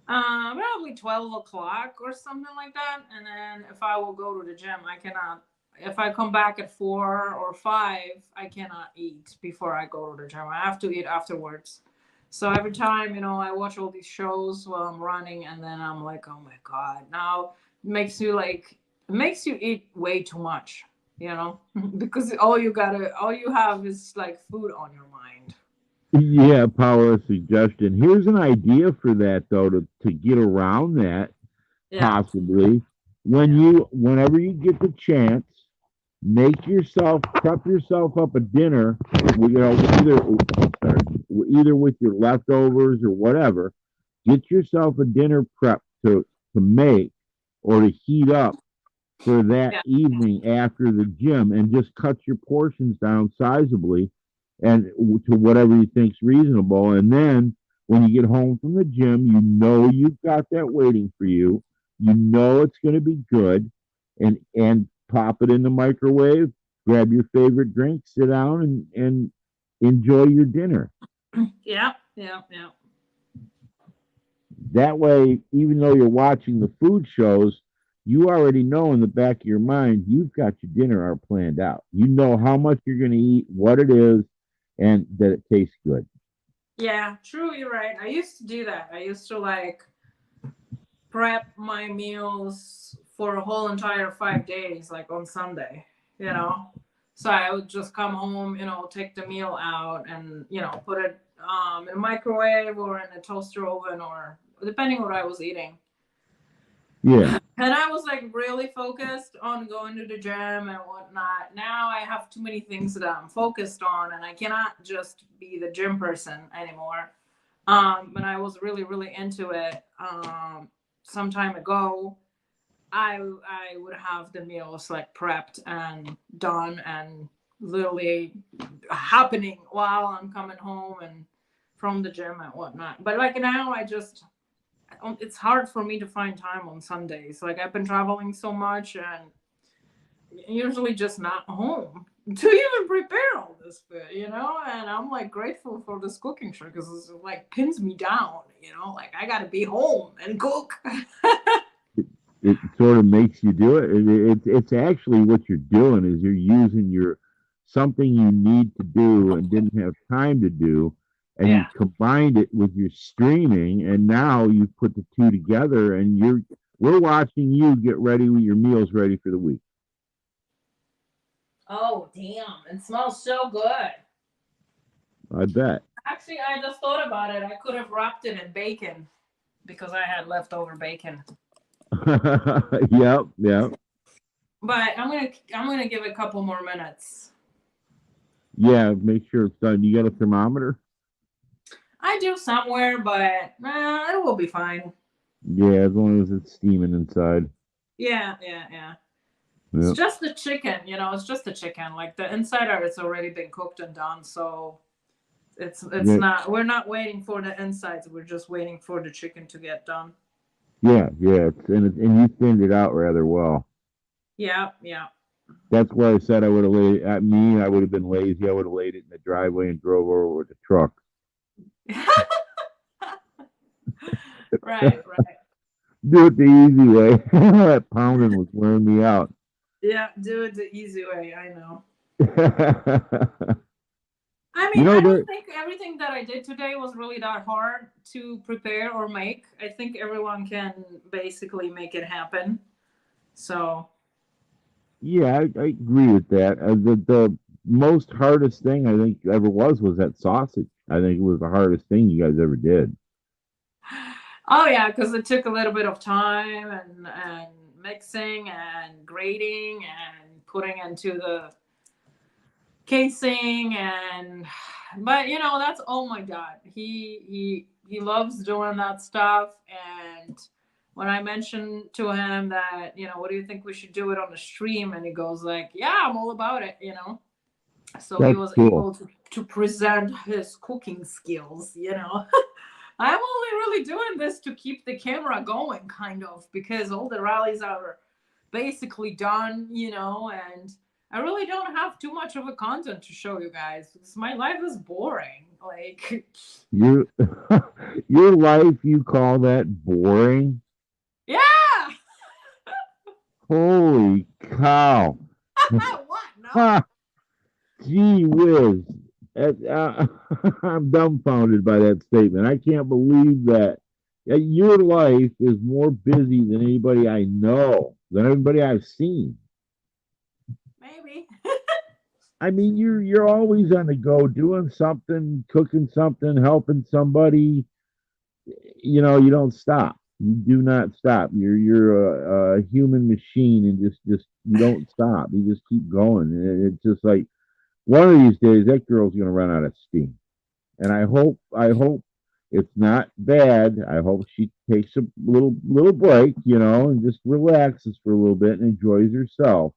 probably 12 o'clock or something like that. And then if I will go to the gym, I cannot. If I come back at 4 or 5, I cannot eat before I go to the gym. I have to eat afterwards. So every time, you know, I watch all these shows while I'm running, and then I'm like, oh my god, now it makes you like it makes you eat way too much, you know, because all you have is like food on your mind. Yeah, power of suggestion. Here's an idea for that though, to get around that Yeah, possibly. yeah. Whenever you get the chance, prep yourself up a dinner, either with your leftovers or whatever. Get yourself a dinner prep to make or to heat up for that Yeah. evening after the gym, and just cut your portions down sizably and to whatever you think's reasonable. And then when you get home from the gym, you know you've got that waiting for you. You know it's going to be good, and pop it in the microwave. Grab your favorite drink, sit down, and enjoy your dinner. Yeah. Yeah. Yeah. That way, even though you're watching the food shows, you already know in the back of your mind you've got your dinner all planned out. You know how much you're going to eat, what it is, and that it tastes good. Yeah, true, you're right. I used to do that. I used to like prep my meals for a whole entire 5 days, like on Sunday, you know. So I would just come home, take the meal out and, put it in a microwave or in a toaster oven or depending what I was eating. Yeah, And I was like really focused on going to the gym and whatnot. Now I have too many things that I'm focused on and I cannot just be the gym person anymore. But I was really, really into it some time ago. I would have the meals like prepped and done and literally happening while I'm coming home and from the gym and whatnot. But like now, it's hard for me to find time on Sundays. Like I've been traveling so much and usually just not home to even prepare all this food. And I'm like grateful for this cooking show because it's like pins me down. Like I gotta be home and cook. it sort of makes you do it. It's actually what you're doing is you're using your something you need to do and didn't have time to do, and you Yeah. combined it with your streaming, and now you put the two together, and we're watching you get ready with your meals ready for the week. Oh damn! It smells so good. I bet. Actually, I just thought about it. I could have wrapped it in bacon because I had leftover bacon. Yep, yep. But I'm gonna give it a couple more minutes. Yeah, make sure it's done. You got a thermometer? I do somewhere, but it will be fine. Yeah, as long as it's steaming inside. Yeah, yeah, yeah. It's Yep. just the chicken, it's just the chicken. Like the insider, it's already been cooked and done, so it's Yeah, not. We're not waiting for the insides. We're just waiting for the chicken to get done. yeah. And you thinned it out rather well. Yeah, yeah. That's why I said I would have laid at me. I would have been lazy. I would have laid it in the driveway and drove over with the truck. Right, right. Do it the easy way. That pounding was wearing me out. Yeah, do it the easy way. I know. you I mean, know I don't there. think everything that I did today was really that hard to prepare or make. I think everyone can basically make it happen. So, Yeah, I agree with that. The most hardest thing I think ever was that sausage. I think it was the hardest thing you guys ever did. oh yeah, because it took a little bit of time and mixing and grating and putting into the casing but that's oh my god he loves doing that stuff and when I mentioned to him that what do you think we should do it on the stream and he goes like yeah I'm all about it. So he That's was cool. able to present his cooking skills. I'm only really doing this to keep the camera going kind of because all the rallies are basically done. And I really don't have too much of a content to show you guys because my life is boring. Like, You, your life, you call that boring? yeah, Holy cow! what? No, Ha! Gee whiz! I'm dumbfounded by that statement. I can't believe that. Your life is more busy than anybody I know, than everybody I've seen. maybe. I mean, you're always on the go, doing something, cooking something, helping somebody. You don't stop. You do not stop. You're a human machine, and just you don't stop. You just keep going. And it's just like one of these days that girl's gonna run out of steam. And I hope It's not bad. I hope she takes a little break, and just relaxes for a little bit and enjoys herself.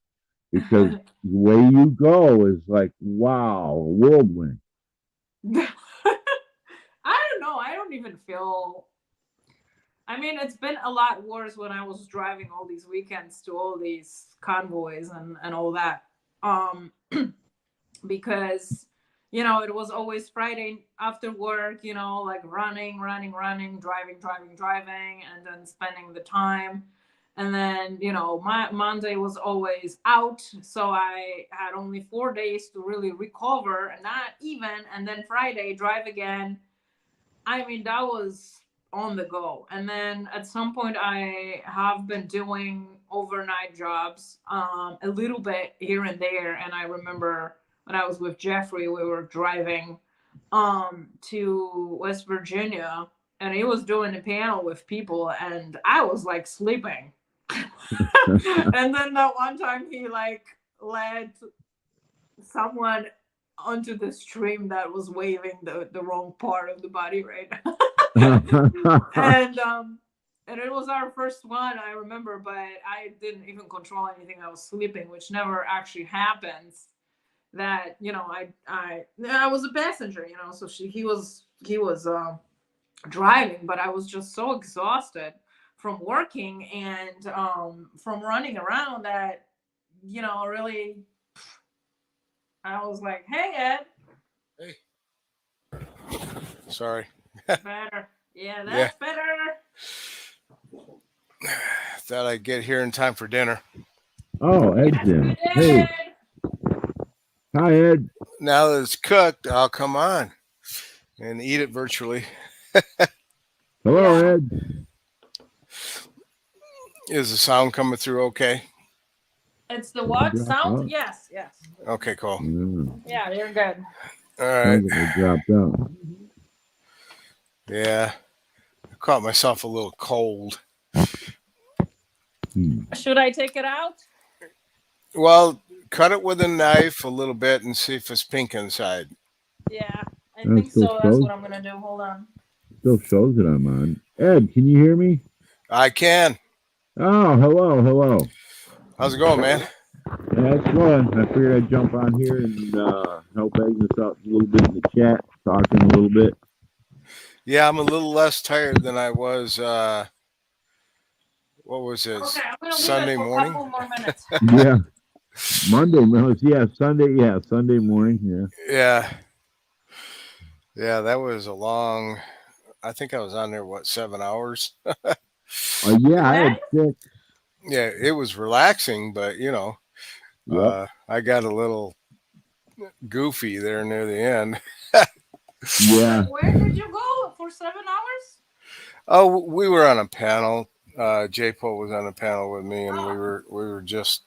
Because the way you go is like, wow, a whirlwind. I don't know. I don't even feel. I mean, it's been a lot worse when I was driving all these weekends to all these convoys and all that. Um, because it was always Friday after work, like running, driving, and then spending the time. And then, my Monday was always out. So I had only 4 days to really recover, and not even. And then Friday, drive again. I mean, that was on the go. And then at some point, I have been doing overnight jobs, a little bit here and there. And I remember when I was with Jeffrey, we were driving to West Virginia, and he was doing a panel with people, and I was like sleeping. And then that one time he like led someone onto the stream that was waving the wrong part of the body, right? and and it was our first one, I remember, but I didn't even control anything. I was sleeping, which never actually happens. That I was a passenger, so he was driving, but I was just so exhausted from working and from running around that really I was like, hey Ed. Hey. Sorry. Better. Yeah, that's better. Thought I'd get here in time for dinner. Oh, Ed's Yes, in. we Hey, did. hi, Ed. Now that it's cooked, I'll come on and eat it virtually. Hello, Yeah. Ed. Is the sound coming through okay? It's the what Dropped sound? out. Yes. Okay, cool. Yeah, Yeah, you're good. All right. sounds like it dropped out. Yeah. I caught myself a little cold. Should I take it out? Well, cut it with a knife a little bit and see if it's pink inside. Yeah, I It think still so. That's shows. what I'm gonna do. Hold on. Still shows that I'm on. Ed, can you hear me? I can. Oh, hello. How's it going, man? Yeah, it's going. I figured I'd jump on here and help Agnes out a little bit in the chat, talking a little bit. Yeah, I'm a little less tired than I was. What was it? Okay, I'm gonna leave Sunday it for morning? a couple more minutes. Yeah, Monday, Sunday morning. Yeah. Yeah. Yeah, that was a long. I think I was on there, 7 hours? Yeah, I When? had 6. Yeah, it was relaxing, but Yep. I got a little goofy there near the end. Yeah. Where did you go for 7 hours? Oh, we were on a panel. J-Po was on a panel with me, and we were just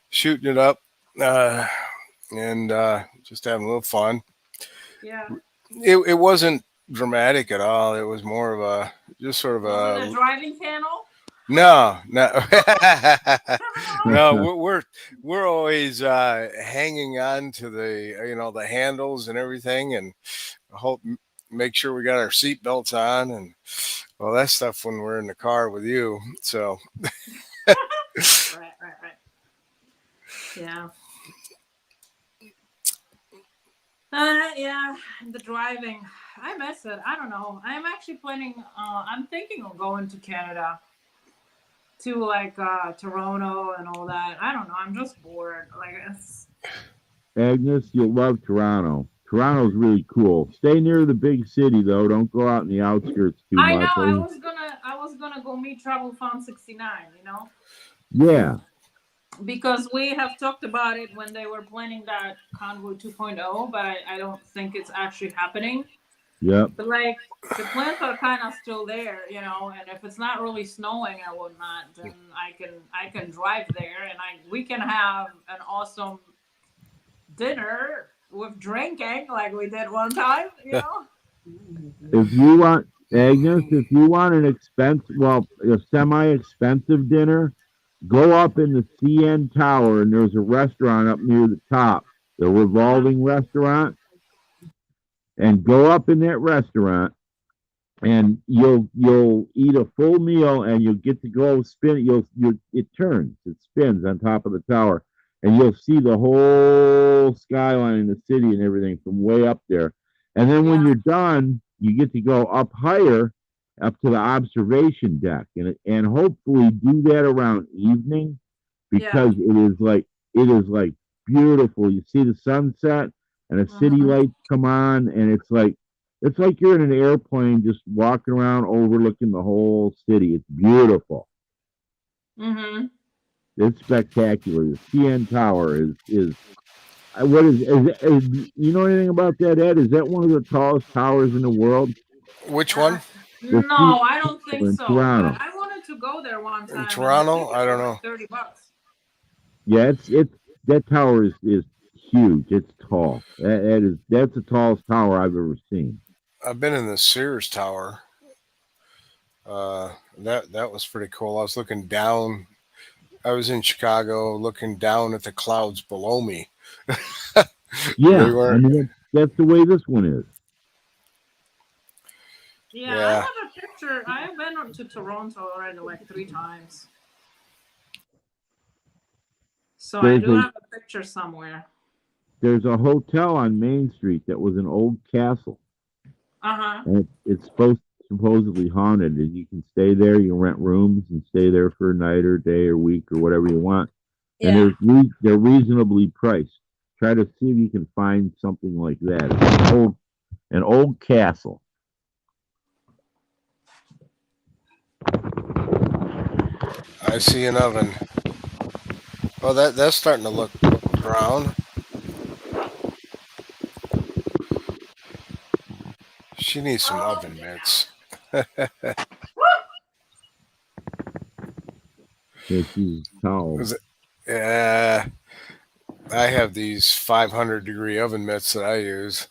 shooting it up, and just having a little fun. Yeah. It wasn't dramatic at all. It was more of a just sort of Was it a a driving panel? no. 7 No, hours? we're always hanging on to the handles and everything, and hope make sure we got our seat belts on and all that stuff when we're in the car with you. So Right. Yeah. Yeah, the driving. I miss it. I don't know. I'm actually planning. I'm thinking of going to Canada, to like Toronto and all that. I don't know. I'm just bored. Like it's. Agnes, you'll love Toronto. Toronto's really cool. Stay near the big city though. Don't go out in the outskirts too I know. much. I was gonna go meet Travel Farm 69. Yeah. Because we have talked about it when they were planning that Convoy 2.0, but I don't think it's actually happening. Yep. But like the plans are kind of still there, and if it's not really snowing and whatnot, then I can drive there and we can have an awesome dinner with drinking like we did one time. If you want, Agnes, if you want a semi-expensive dinner, go up in the CN Tower and there's a restaurant up near the top, the revolving restaurant, and go up in that restaurant and you'll eat a full meal, and you'll get to go spin. It turns, it spins on top of the tower, and you'll see the whole skyline in the city and everything from way up there. And then when Yeah. you're done, you get to go up higher, up to the observation deck, and hopefully do that around evening, Yeah. because it is like beautiful. You see the sunset, and the city Mhm. lights come on, and it's like you're in an airplane just walking around overlooking the whole city. It's beautiful. Mhm. It's spectacular. The CN Tower is what is you know anything about that, Ed? Is that one of the tallest towers in the world? Which Uh, one? The CN no, I don't think Tower in so. But Toronto. I wanted to go there one In time, and the Toronto? tickets I were don't like know. $30. Yeah, it's that tower is huge. It's tall. That's the tallest tower I've ever seen. I've been in the Sears Tower. That was pretty cool. I was looking down. I was in Chicago, looking down at the clouds below me. They Yeah, I weren't. mean that's the way this one is. Yeah, I Yeah, have a picture. I've been to Toronto already like 3 times, so I There's do a have a picture somewhere. there's a hotel on Main Street that was an old castle, Uh huh. and it's supposedly haunted. And you can stay there. You rent rooms and stay there for a night or day or week or whatever you want. And Yeah. they're reasonably priced. Try to see if you can find something like that. It's an old castle. I see an oven. Well, that's starting to look brown. She needs some Oh oven yeah. mitts. Yeah, she's tall. Is it- Yeah, I have these 500-degree oven mitts that I use.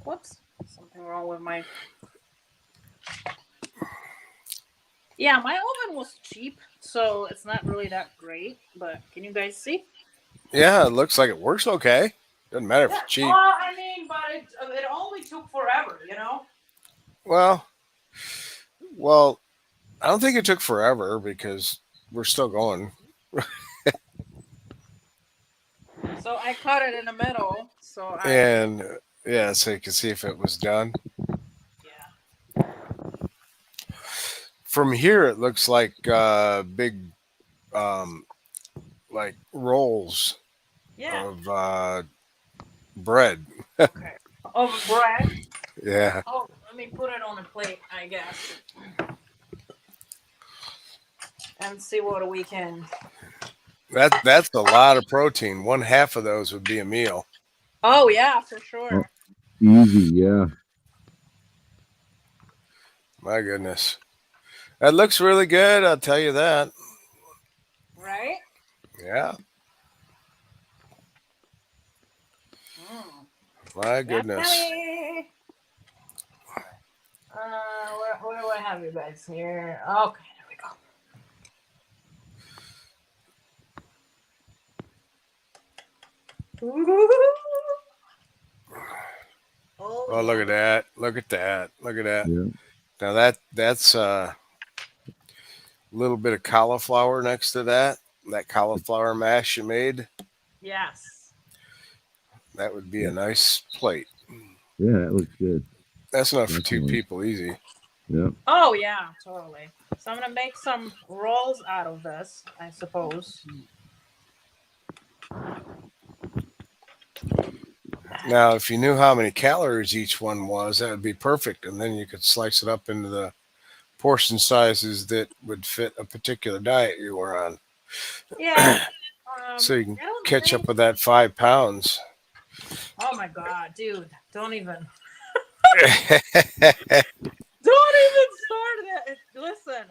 Whoops. Something wrong with my. Yeah, my oven was cheap, so it's not really that great. But can you guys see? Yeah, it looks like it works okay. Doesn't matter if Yeah. it's cheap. Well, I mean, but it only took forever, you know. Well, well, I don't think it took forever because we're still going. So I cut it in the middle. So I. And yeah, so you can see if it was done. Yeah. From here, it looks like big, um, like rolls Yeah. of bread. Okay. Of bread. Yeah, Oh, let me put it on a plate, I guess, and see what we can. that's a lot of protein. One half of those would be a meal. Oh yeah, for Oh, sure. easy, yeah. My goodness, that looks really good. I'll tell you that. Right? Yeah, Mm. my Yummy, goodness. yummy. Where do I have you guys here? Okay, there we go. Oh Oh, look yeah. at that! Look at that! Look at that! Yeah. Now that's a little bit of cauliflower next to that. That cauliflower mash you made. Yes. That would be Yeah. a nice plate. Yeah, that looks good. That's enough for two Definitely. people, easy. Yeah. Oh yeah, totally. So I'm gonna make some rolls out of this, I suppose. Now, if you knew how many calories each one was, that would be perfect. And then you could slice it up into the portion sizes that would fit a particular diet you were on. Yeah. So you can I don't catch up think. with that 5 pounds. Oh my god, dude! Don't even. Don't even start it. Listen,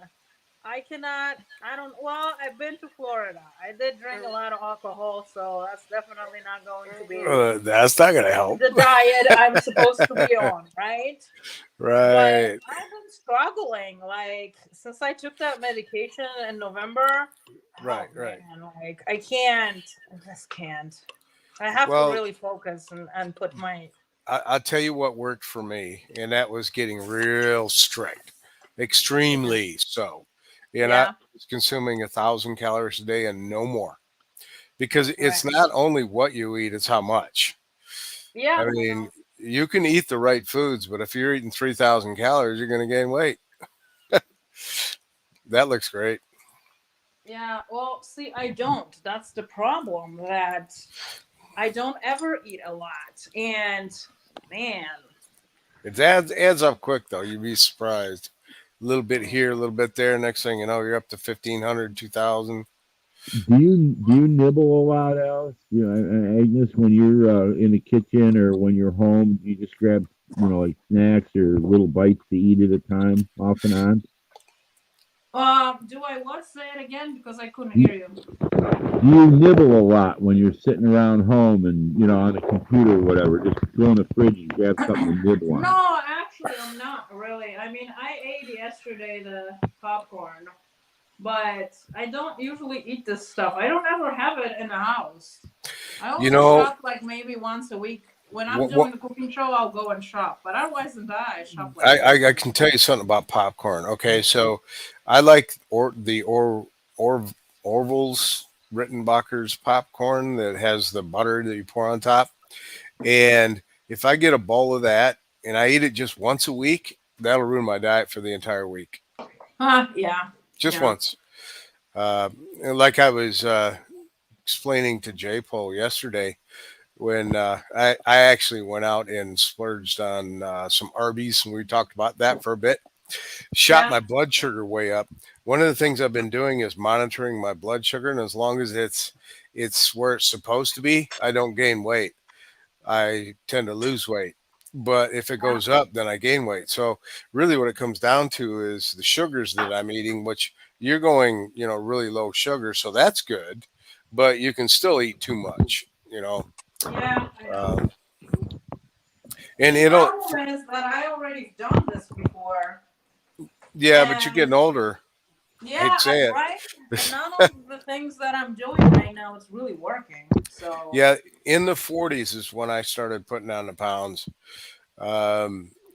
I cannot. I don't. Well, I've been to Florida. I did drink a lot of alcohol, so that's definitely not going to be That's not going to help. the diet I'm supposed to be on, right? But Right. I've been struggling, like since I took that medication in November. Oh Right. Right. man, like I can't. I just can't. I have to Well, really focus and put my I'll tell you what worked for me, and that was getting real strict, extremely so. And I Yeah. was consuming 1,000 calories a day and no more, because Right. it's not only what you eat, it's how much. Yeah. I mean, you can eat the right foods, but if you're eating 3,000 calories, you're going to gain weight. That looks great. Yeah. Well, see, I don't. That's the problem. That I don't ever eat a lot, and man. It adds up quick though. You'd be surprised. A little bit here, a little bit there. Next thing you know, you're up to 1,500, 2,000. Do you nibble a lot, Alice? Agnes, when you're in the kitchen or when you're home, you just grab like snacks or little bites to eat at a time, off and on. Do I what? Say it again because I couldn't Do hear you. you nibble a lot when you're sitting around home and on the computer or whatever? Just go in the fridge and grab something to nibble on. No, actually, I'm not really. I mean, I ate yesterday the popcorn, but I don't usually eat this stuff. I don't ever have it in the house. I You only know, shop like maybe once a week. When I'm what doing the cooking show, I'll go and shop. But otherwise than that, I shop like I once a can tell you something about popcorn. Okay, so I like or Orville's Rittenbacher's popcorn that has the butter that you pour on top. And if I get a bowl of that and I eat it just once a week, that'll ruin my diet for the entire week. Huh, yeah. Just Yeah. once. And like I was explaining to J Pole yesterday, when I actually went out and splurged on some Arby's, and we talked about that for a bit. Shot Yeah. my blood sugar way up. One of the things I've been doing is monitoring my blood sugar, and as long as it's where it's supposed to be, I don't gain weight. I tend to lose weight. But if it Yeah. goes up, then I gain weight. So really what it comes down to is the sugars that I'm eating, which you're going, really low sugar. So that's good, but you can still eat too much. Yeah, I know. Um, and The it'll, problem is that I already done this before. yeah, but you're getting And older. I hate yeah, to say it. right. And none of the things that I'm doing right now is really working. So, Yeah, in the 40s is when I started putting on the pounds.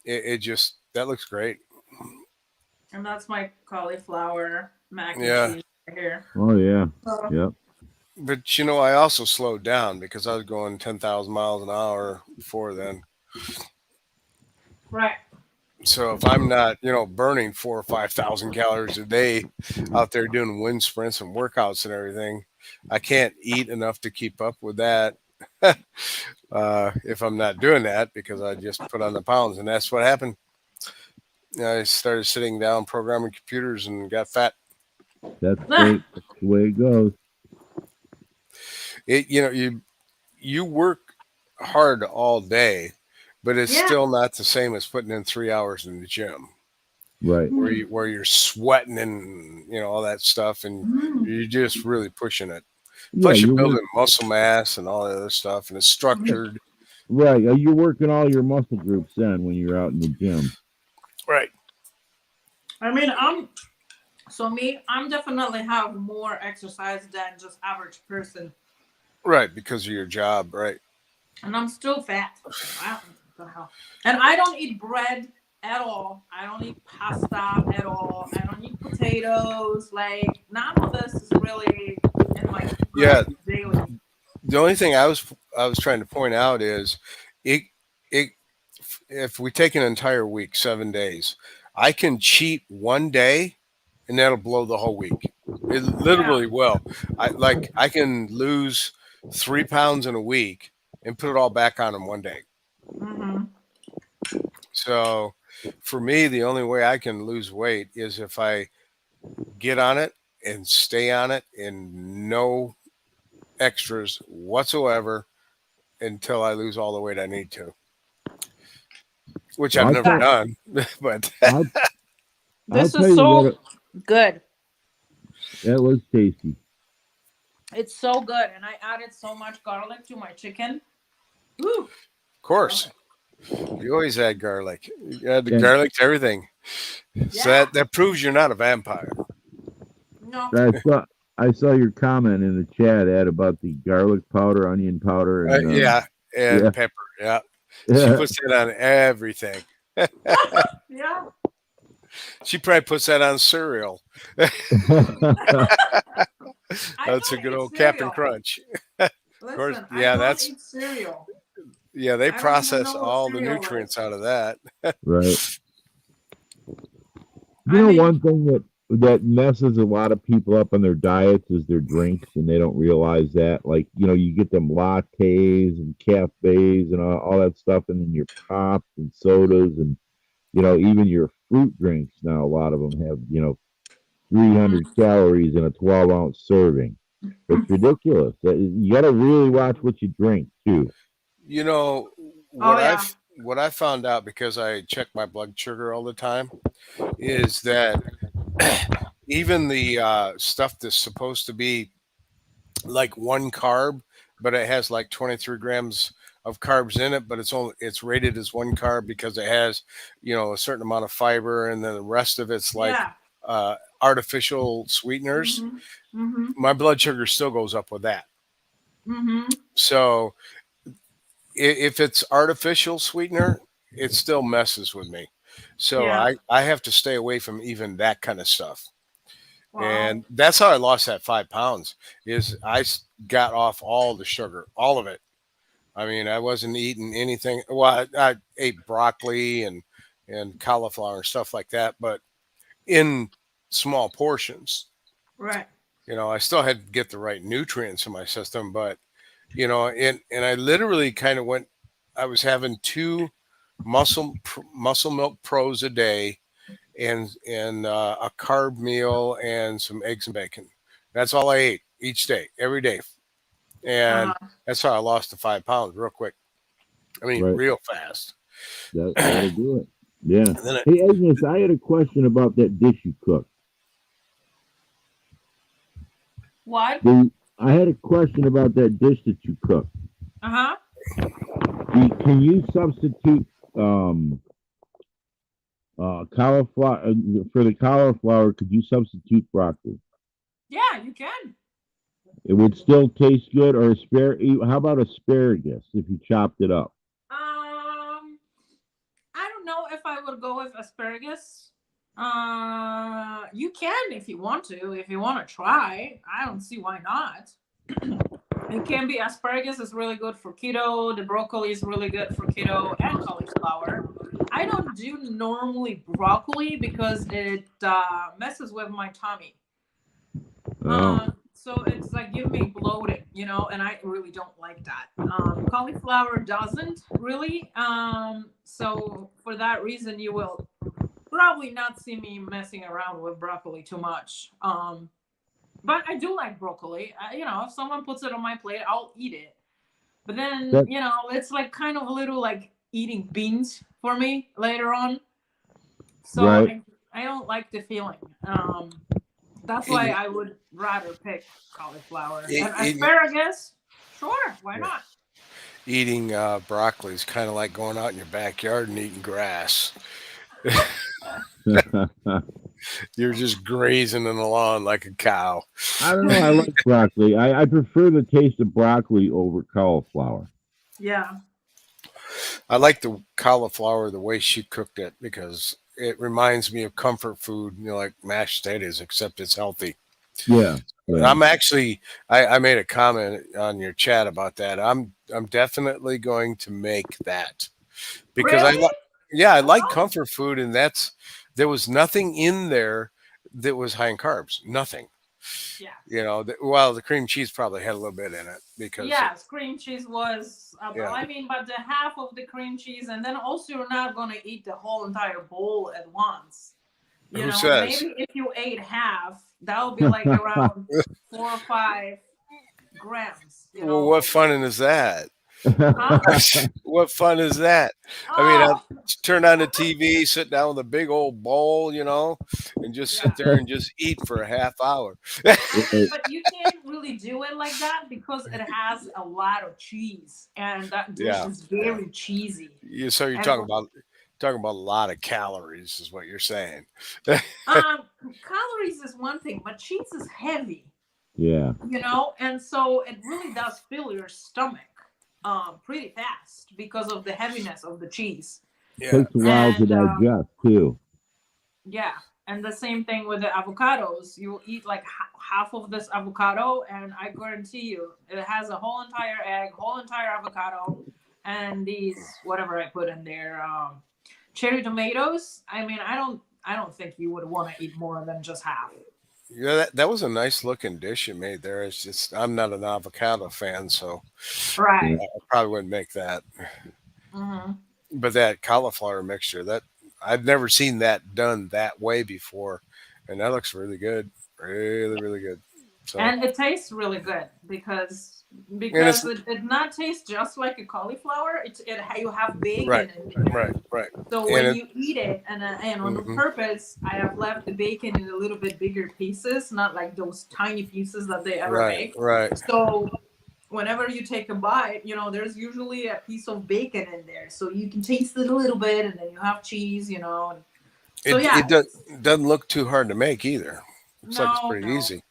It just, that looks great. and that's my cauliflower mac and Yeah. cheese right here. Oh yeah, So, yep. But I also slowed down because I was going 10,000 miles an hour before then. right. So if I'm not, burning 4 or 5,000 calories a day out there doing wind sprints and workouts and everything, I can't eat enough to keep up with that. If I'm not doing that, because I just put on the pounds, and that's what happened. I started sitting down programming computers and got fat. That's great. That's the way it goes. You work hard all day, but it's Yeah. still not the same as putting in 3 hours in the gym Right. where you're sweating and all that stuff, and Mm. you're just really pushing it. Yeah, Plus, you're you're building muscle mass and all that other stuff, and it's structured. right. You're working all your muscle groups then when you're out in the gym. Right. I mean, I'm definitely have more exercise than just average person, Right, because of your job, right? and I'm still fat. Wow, what the hell? And I don't eat bread at all. I don't eat pasta at all. I don't eat potatoes. Like none of this is really in my Yeah. daily. The only thing I was trying to point out is it it if we take an entire week, 7 days, I can cheat one day and that'll blow the whole week. It Yeah. literally will. I can lose 3 pounds in a week and put it all back on in one day. Mm-hmm. So for me, the only way I can lose weight is if I get on it and stay on it and no extras whatsoever until I lose all the weight I need to, which Well, I've I'll never tell, done. But I'll, I'll This tell is you what. so good. That was tasty. It's so good, and I added so much garlic to my chicken. Woo. of course, you always add garlic. You add the And garlic to everything. So Yeah. that proves you're not a vampire. No. I saw your comment in the chat, Ed, about the garlic powder, onion powder, and Yeah, and yeah, pepper. Yeah. She puts that on everything. Yeah. She probably puts that on cereal. I That's a don't good eat old Captain cereal. Crunch. Of course, Listen, I yeah, don't that's eat cereal. yeah. They I don't even process know what all the cereal nutrients is. out of that. Right. You I know, mean, one thing that messes a lot of people up on their diets is their drinks, and they don't realize that. Like, you get them lattes and cafes and all that stuff, and then your pops and sodas, and even your fruit drinks. Now, a lot of them have 300 calories in a 12-ounce serving. It's ridiculous. You got to really watch what you drink too. You know oh yeah, what I found out because I check my blood sugar all the time is that even the stuff that's supposed to be like one carb, but it has like 23 grams of carbs in it, but it's rated as one carb because it has a certain amount of fiber, and then the rest of it's like yeah. artificial sweeteners. Mhm. Mhm. My blood sugar still goes up with that. Mhm. So if it's artificial sweetener, it still messes with me. So Yeah. I have to stay away from even that kind of stuff. Wow. And that's how I lost that 5 pounds. Is got off all the sugar, all of it. I mean, I wasn't eating anything. Well, I ate broccoli and cauliflower and stuff like that, but in small portions. Right. I still had to get the right nutrients in my system, but and I literally kind of went. I was having two muscle milk pros a day, and a carb meal and some eggs and bacon. That's all I ate each day, every day, and Uh-huh. that's how I lost the 5 pounds real quick. I mean, Right. real fast. That'll And do it. Yeah. then Hey, Agnes, I had a question about that dish you cooked. What? I had a question about that dish that you cooked. Uh-huh. Can you substitute um cauliflower for the cauliflower? Could you substitute broccoli? Yeah, you can. It would still taste good, or how about asparagus if you chopped it up? I don't know if I would go with asparagus. You can if you want to. If you want to try, I don't see why not. It can be asparagus is really good for keto. The broccoli is really good for keto and cauliflower. I don't do normally broccoli because it messes with my tummy. Oh, So it's like give me bloating, and I really don't like that. Cauliflower doesn't really. So for that reason, you will probably not see me messing around with broccoli too much. But I do like broccoli. If someone puts it on my plate, I'll eat it. But then, that it's like kind of a little like eating beans for me later on. So right. I don't like the feeling. That's why eating, I would rather pick cauliflower and eating, asparagus. Sure, why yeah, not? eating broccoli is kind of like going out in your backyard and eating grass. You're just grazing in the lawn like a cow. I don't know. I like broccoli. I prefer the taste of broccoli over cauliflower. Yeah. I like the cauliflower the way she cooked it because it reminds me of comfort food, like mashed potatoes, except it's healthy. Yeah, And yeah. I'm actually, I made a comment on your chat about that. I'm definitely going to make that because Really? yeah, I like Oh, comfort food, and there was nothing in there that was high in carbs. Nothing. yeah. Well, the cream cheese probably had a little bit in it because Yes, cream cheese was, yeah. I mean, but the half of the cream cheese, and then also you're not going to eat the whole entire bowl at once. Who says? Maybe if you ate half, that would be like around 4 or 5 grams, Well, what of, fun is that? huh? What fun is that? I mean, I Oh, turn on the TV, sit down with a big old bowl, and just sit yeah. there and just eat for a half hour. Right. But you can't really do it like that because it has a lot of cheese, and that dish Yeah, is yeah. very cheesy. So you're And talking about a lot of calories, is what you're saying. calories is one thing, but cheese is heavy, Yeah. and so it really does fill your stomach. pretty fast because of the heaviness of the cheese. Yeah. Takes a while to And digest too. yeah, and the same thing with the avocados. You eat like half of this avocado, and I guarantee you, it has a whole entire egg, whole entire avocado, and these whatever I put in there, cherry tomatoes. I mean, I don't think you would want to eat more than just half. Yeah, that was a nice looking dish you made there. It's just I'm not an avocado fan, so Right. I probably wouldn't make that. Hmm. But that cauliflower mixture, that I've never seen that done that way before, and that looks really good, really really good. So And it tastes really good and it's it did not taste just like a cauliflower. You have right, bacon in there. right, So and when it you eat it, and on the hmm purpose, I have left the bacon in a little bit bigger pieces, not like those tiny pieces that they ever right, make. right. So whenever you take a bite, there's usually a piece of bacon in there, so you can taste it a little bit, and then you have cheese, so It yeah, doesn't look too hard to make either. Looks like it's no, pretty no, easy.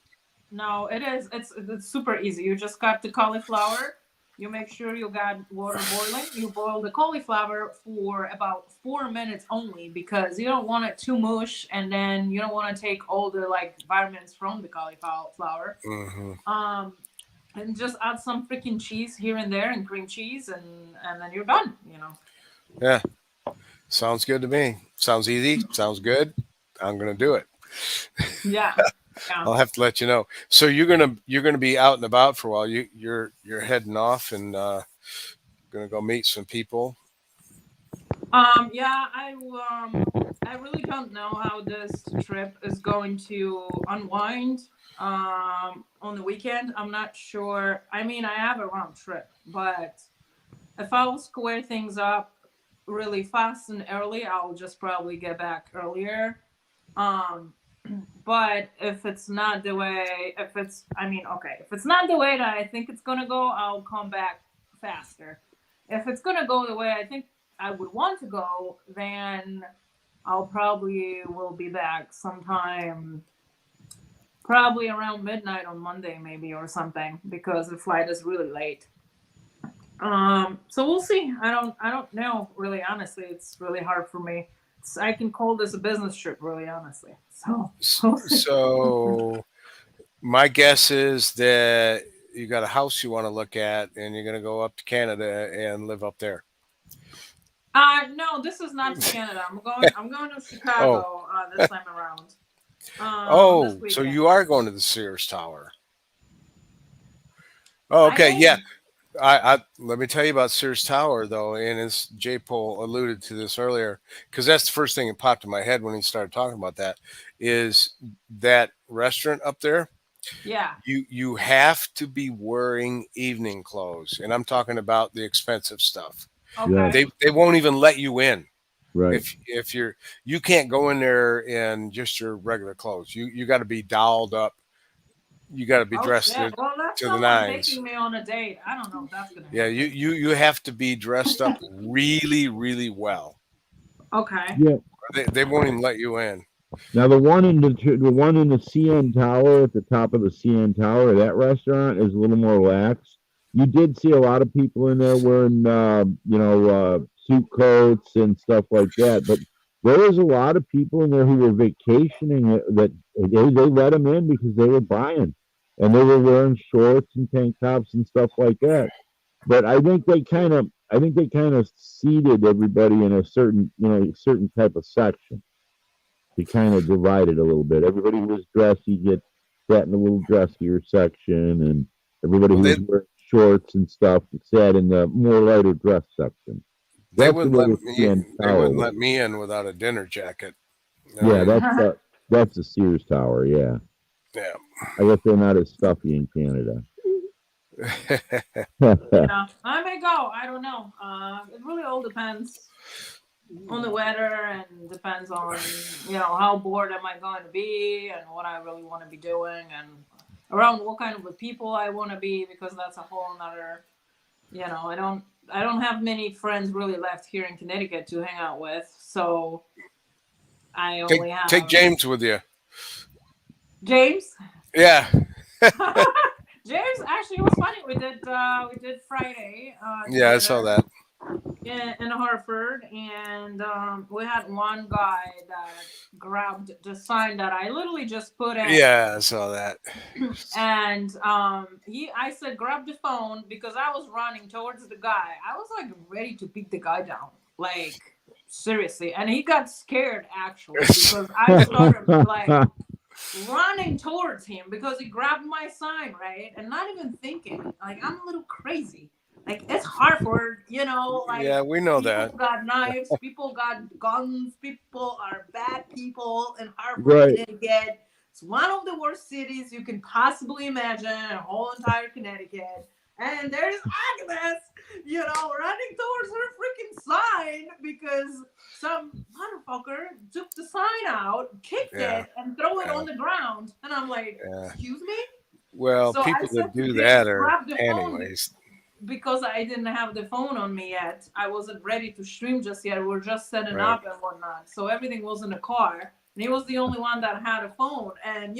no, it is. It's super easy. You just got the cauliflower. You make sure you got water boiling. You boil the cauliflower for about 4 minutes only because you don't want it too mush, and then you don't want to take all the like vitamins from the cauliflower. Hmm. Um, and just add some freaking cheese here and there and cream cheese, and then you're done. Yeah, sounds good to me. Sounds easy. Sounds good. I'm gonna do it. Yeah, yeah. I'll have to let you know. So you're gonna be out and about for a while. You're heading off and gonna go meet some people. Yeah, I really don't know how this trip is going to unwind. On the weekend, I'm not sure. I mean, I have a round trip, but if I'll square things up really fast and early, I'll just probably get back earlier. Um, but if it's not the way, I mean, okay, if it's not the way that I think it's gonna go, I'll come back faster. If it's gonna go the way I think I would want to go, then I'll probably will be back sometime, probably around midnight on Monday, maybe or something, because the flight is really late. So we'll see. I don't know really. Honestly, it's really hard for me. I can call this a business trip, really honestly. So we'll see. So my guess is that you got a house you want to look at, and you're gonna go up to Canada and live up there. No, this is not to Canada. I'm going to Oh, Chicago this time around. This oh, so weekend. you are going to the Sears Tower. Oh, I okay, yeah. am. I let me tell you about Sears Tower though, and as J. Pole alluded to this earlier, because that's the first thing that popped in my head when he started talking about that, is that restaurant up there. Yeah. You have to be wearing evening clothes, and I'm talking about the expensive stuff. Yes, Okay. They won't even let you in right. if you can't go in there in just your regular clothes. You got to be dolled up. You got to be Oh dressed shit. Well, that's to the someone nines. taking me on a date. I don't know if that's gonna Yeah, happen. you have to be dressed up really really well. Okay. Yeah. They won't even let you in. Now the one in the CN Tower at the top of the CN Tower, that restaurant is a little more lax. You did see a lot of people in there wearing suit coats and stuff like that, but there was a lot of people in there who were vacationing that they let them in because they were buying and they were wearing shorts and tank tops and stuff like that. But I think they kind of seated everybody in a certain type of section to kind of divide it a little bit. Everybody who was dressy get sat in a little dressier section, and everybody Well, who was wearing shorts and stuff sat in the more lighter dress section. they That's the wouldn't way let the me CN they Tower wouldn't let was. me in without a dinner jacket. I Yeah, mean, that's the Sears Tower. Yeah, yeah. I guess they're not as stuffy in Canada. Yeah, I may go. I don't know. It really all depends on the weather and depends on how bored am I going to be and what I really want to be doing and around what kind of people I want to be because that's a whole nother. I don't have many friends really left here in Connecticut to hang out with, so I only Take have James with you. James. Yeah. James, actually, it was funny. We did Friday Yeah, I saw together that. in Hartford, and we had one guy that grabbed the sign that I literally just put in, Yeah, I saw that. and I said grab the phone because I was running towards the guy. I was like ready to beat the guy down, like seriously, and he got scared actually because I started like running towards him because he grabbed my sign, right? And not even thinking, like, I'm a little crazy. Like, it's Hartford, like, Yeah, we know people that. got knives, people got guns, people are bad people in Hartford, Right. Connecticut. It's one of the worst cities you can possibly imagine in whole entire Connecticut. And there's Agnes, running towards her freaking sign because some motherfucker took the sign out, kicked Yeah, it, and threw it yeah, on the ground. And I'm like, yeah. excuse me? Well, So I people said that to do James, that are grab the phone anyways. because I didn't have the phone on me yet. I wasn't ready to stream just yet. We are just setting Right. up and whatnot. So everything was in the car. And he was the only one that had a phone. And,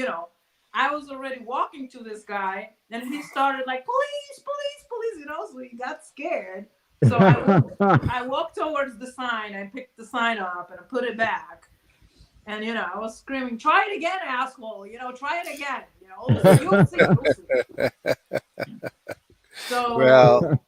I was already walking to this guy. And he started like, police, police, police, So he got scared. So I walked towards the sign. I picked the sign up and I put it back. And I was screaming, "Try it again, asshole! Try it again! You'll see, you'll see." So Well,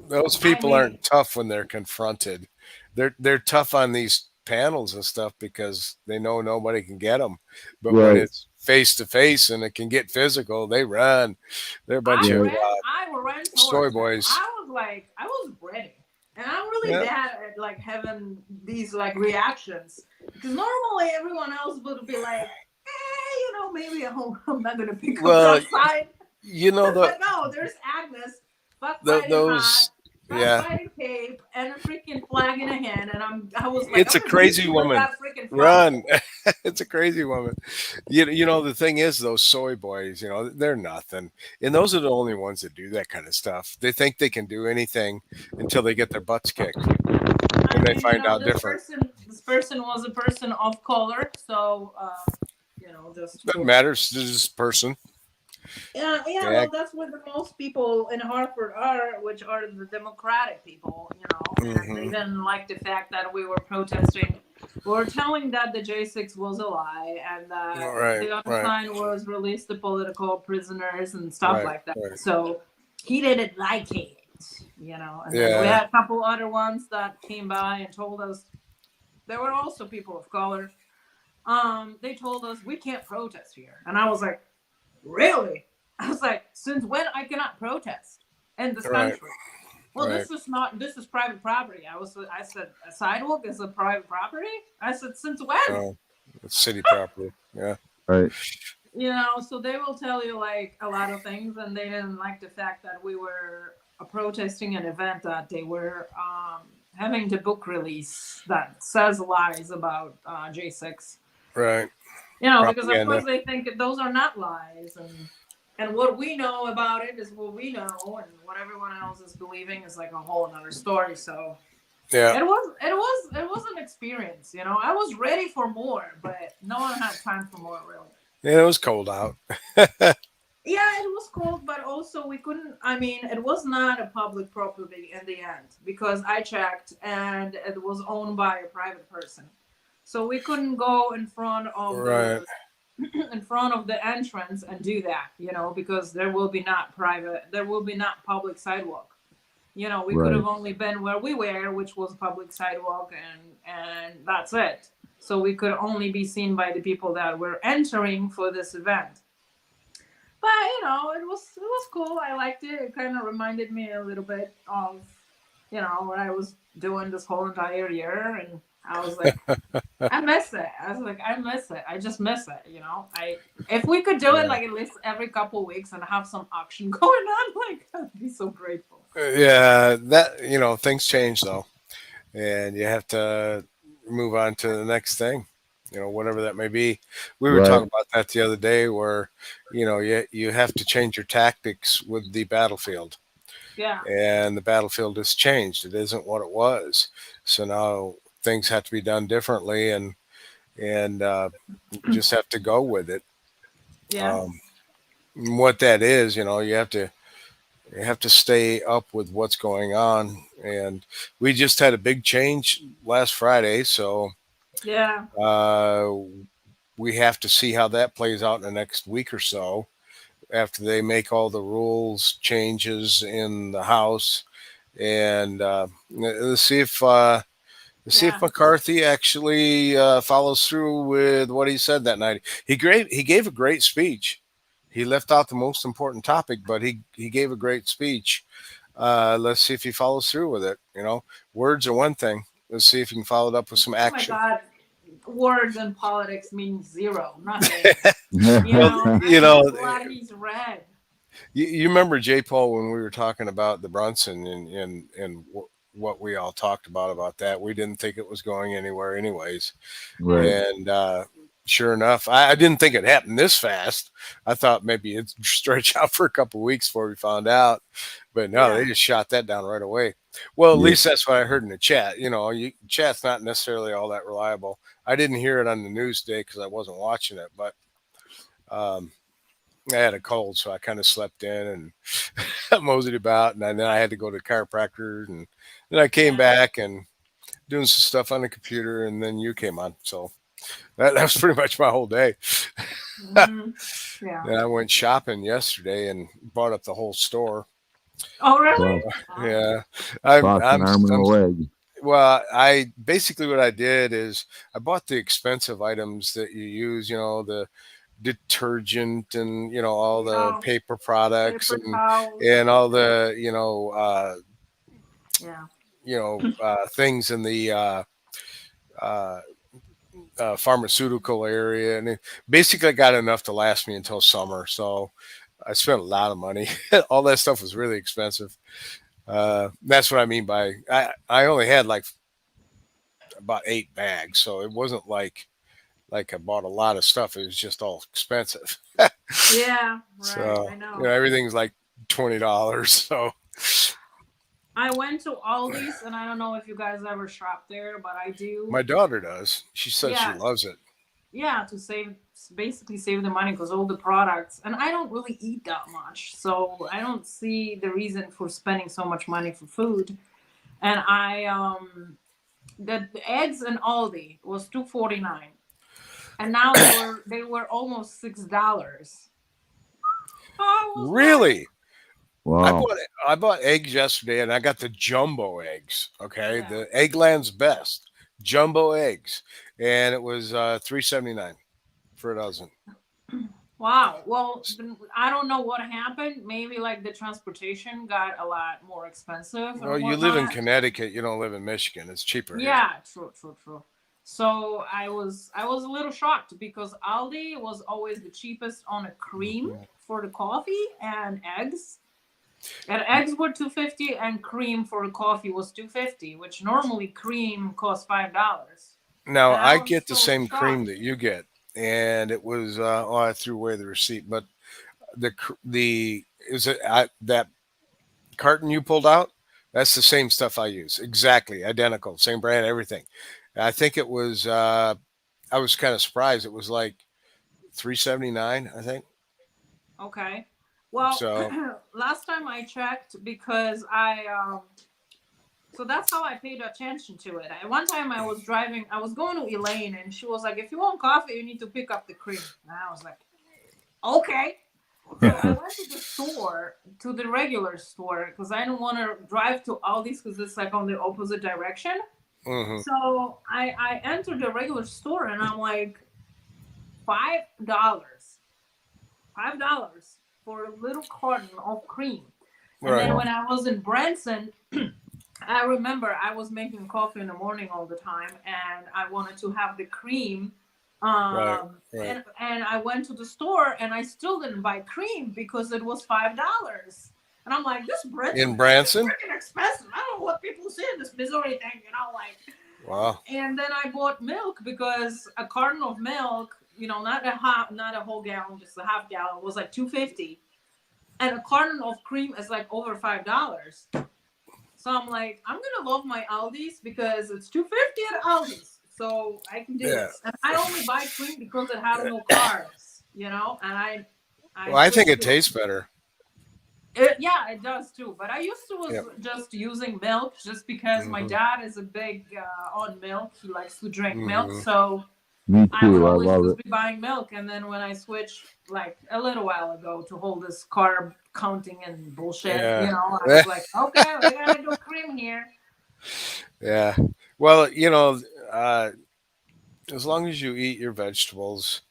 those I people mean, aren't tough when they're confronted. They're tough on these panels and stuff because they know nobody can get them. But when Right. it's face to face and it can get physical, they run. They're a bunch I of Right. ran, I ran soy towards him. boys. I was ready, and I'm really Yeah. bad at like having these like reactions because normally everyone else would be like, maybe I'm not gonna pick up Well, that sign. you know But no, there's Agnes, fuck fighting hot, those. fuck Yeah, fighting cape, and a freaking flag in a hand, and I was like, it's I'm a gonna beat crazy you with woman. that freaking Run. flagpole. It's a crazy woman. You know, the thing is, those soy boys, they're nothing. And those are the only ones that do that kind of stuff. They think they can do anything until they get their butts kicked. I Then they mean, find out different. this person was a person of color, so just Doesn't for matter. It's just a person. yeah, yeah. Yeah. Well, that's what the most people in Hartford are, which are the Democratic people, and they Hmm. didn't like the fact that we were protesting. We were telling that the J6 was a lie and that Right. the other Right. sign was release the political prisoners and stuff Right. like that. Right. So he didn't like it, And then we Yeah. had a couple other ones that came by and told us there were also people of color. They told us we can't protest here, and I was like, really? I was like, since when I cannot protest in this Right. country? Well, Right. this is private property. I said, a sidewalk is a private property? I said, since when? Oh, it's city property. Yeah. Right. So they will tell you like a lot of things, and they didn't like the fact that we were protesting an event that they were having the book release that says lies about J6. Right. Because of Propaganda. course they think that those are not lies, and what we know about it is what we know, and what everyone else is believing is like a whole another story. So Yeah. it was an experience. I was ready for more, but no one had time for more really. Yeah. It was cold out. Yeah, it was cold, but also we couldn't. I mean, it was not a public property in the end because I checked and it was owned by a private person. So we couldn't go in front of Right. the in front of the entrance and do that, because there will be not public sidewalk. We could Right. have only been where we were, which was public sidewalk, and that's it. So we could only be seen by the people that were entering for this event. But it was cool. I liked it. It kind of reminded me a little bit of what I was doing this whole entire year, and I was like, I miss it. I was like, I miss it. I just miss it. I if we could do it Yeah. like at least every couple weeks and have some action going on, like I'd be so grateful. Yeah. Things change though, and you have to move on to the next thing. Whatever that may be. We were Right. talking about that the other day, where you have to change your tactics with the battlefield, Yeah, and the battlefield has changed. It isn't what it was. So now things have to be done differently, and just have to go with it. yeah, Um, what that is, you have to stay up with what's going on. And we just had a big change last Friday, so Yeah. uh, we have to see how that plays out in the next week or so after they make all the rules changes in the House, and let's see if Yeah. McCarthy actually follows through with what he said that night. He gave a great speech. He left out the most important topic, but he gave a great speech. Let's see if he follows through with it. Words are one thing. Let's see if he can follow it up with some Oh my action. God. Words and politics mean zero, nothing. Well, I'm just glad he's red. you remember J. Paul when we were talking about the Brunson and what we all talked about that. We didn't think it was going anywhere, anyways. Right. And sure enough, I didn't think it happened this fast. I thought maybe it'd stretch out for a couple of weeks before we found out. But no, they Yeah. just shot that down right away. Well, at Yeah. least that's what I heard in the chat. Chat's not necessarily all that reliable. I didn't hear it on the news today because I wasn't watching it, but um, I had a cold, so I kind of slept in and moseyed about, and then I had to go to the chiropractor, and then I came Yeah. back and doing some stuff on the computer, and then you came on. So that was pretty much my whole day. Hmm. Yeah. Then I went shopping yesterday and bought up the whole store. Oh, Well, really? Wow. Yeah, I'm cost an I'm arm and a I'm leg. well, I basically what I did is I bought the expensive items that you use, the detergent and all the Yeah. paper products Paper and towels. and all Yeah. the Yeah. things in the uh, pharmaceutical area, and basically I got enough to last me until summer. So I spent a lot of money. All that stuff was really expensive. That's what I mean by I only had like about 8 bags, so it wasn't like I bought a lot of stuff. It was just all expensive. Yeah. Right. So I know. everything's like $20. So I went to Aldi's, and I don't know if you guys ever shop there, but I do. my daughter does. She says she Yeah. loves it. Yeah, to basically save the money because all the products, and I don't really eat that much, so I don't see the reason for spending so much money for food. And the eggs in Aldi was $2.49, and now they were almost $6. I was like, Really? I Wow. bought I bought eggs yesterday, and I got the jumbo eggs. Okay, yeah, the Eggland's Best jumbo eggs, and it was $3.79 for a dozen. wow. Well, I don't know what happened. Maybe like the transportation got a lot more expensive Well, and you live in whatnot. Connecticut. You don't live in Michigan. It's cheaper here. Yeah, true, true, true. So I was a little shocked because Aldi was always the cheapest on a cream Mhm. for the coffee and eggs. And eggs were 250 and cream for the coffee was 250, which normally cream costs $5. Now And I I was get the so same cream shocked. that you get, and it was I threw away the receipt, but the is it that carton you pulled out? That's the same stuff I use, exactly identical, same brand, everything. I think it was. I was kind of surprised. It was like $3.79, I think. Okay. Well, So last time I checked because so that's how I paid attention to it. One time I was driving, I was going to Elaine, and she was like, "If you want coffee, you need to pick up the cream." And I was like, "Okay." So I went to the store, to the regular store, because I don't want to drive to Aldi's because it's like on the opposite direction. mhm, So I entered the regular store, and I'm like, $5, $5 for a little carton of cream. And then right, Wow. when I was in Branson, I remember I was making coffee in the morning all the time, and I wanted to have the cream. right, right. And I went to the store, and I still didn't buy cream because it was $5. And I'm like, this Branson In thing is Branson, freaking expensive. I don't know what people say in this Missouri thing, like. wow, And then I bought milk because a carton of milk, not a whole gallon, just a half gallon, was like 250, and a carton of cream is like over $5. So I'm like, I'm gonna love my Aldi's because it's 250 at Aldi's, so I can do yeah. this. And I only buy cream because it has no carbs, and I I Well, I think switched it to tastes better. yeah, it does too. But I used to was Yep. just using milk just because my Hmm. dad is a big on milk. He likes to drink milk, Hmm. so Me I would too. I always love just it. be buying milk. And then when I switched, like a little while ago, to hold this carb counting and bullshit, Yeah. I was like, okay, we gotta do cream here. Yeah. Well, uh, as long as you eat your vegetables,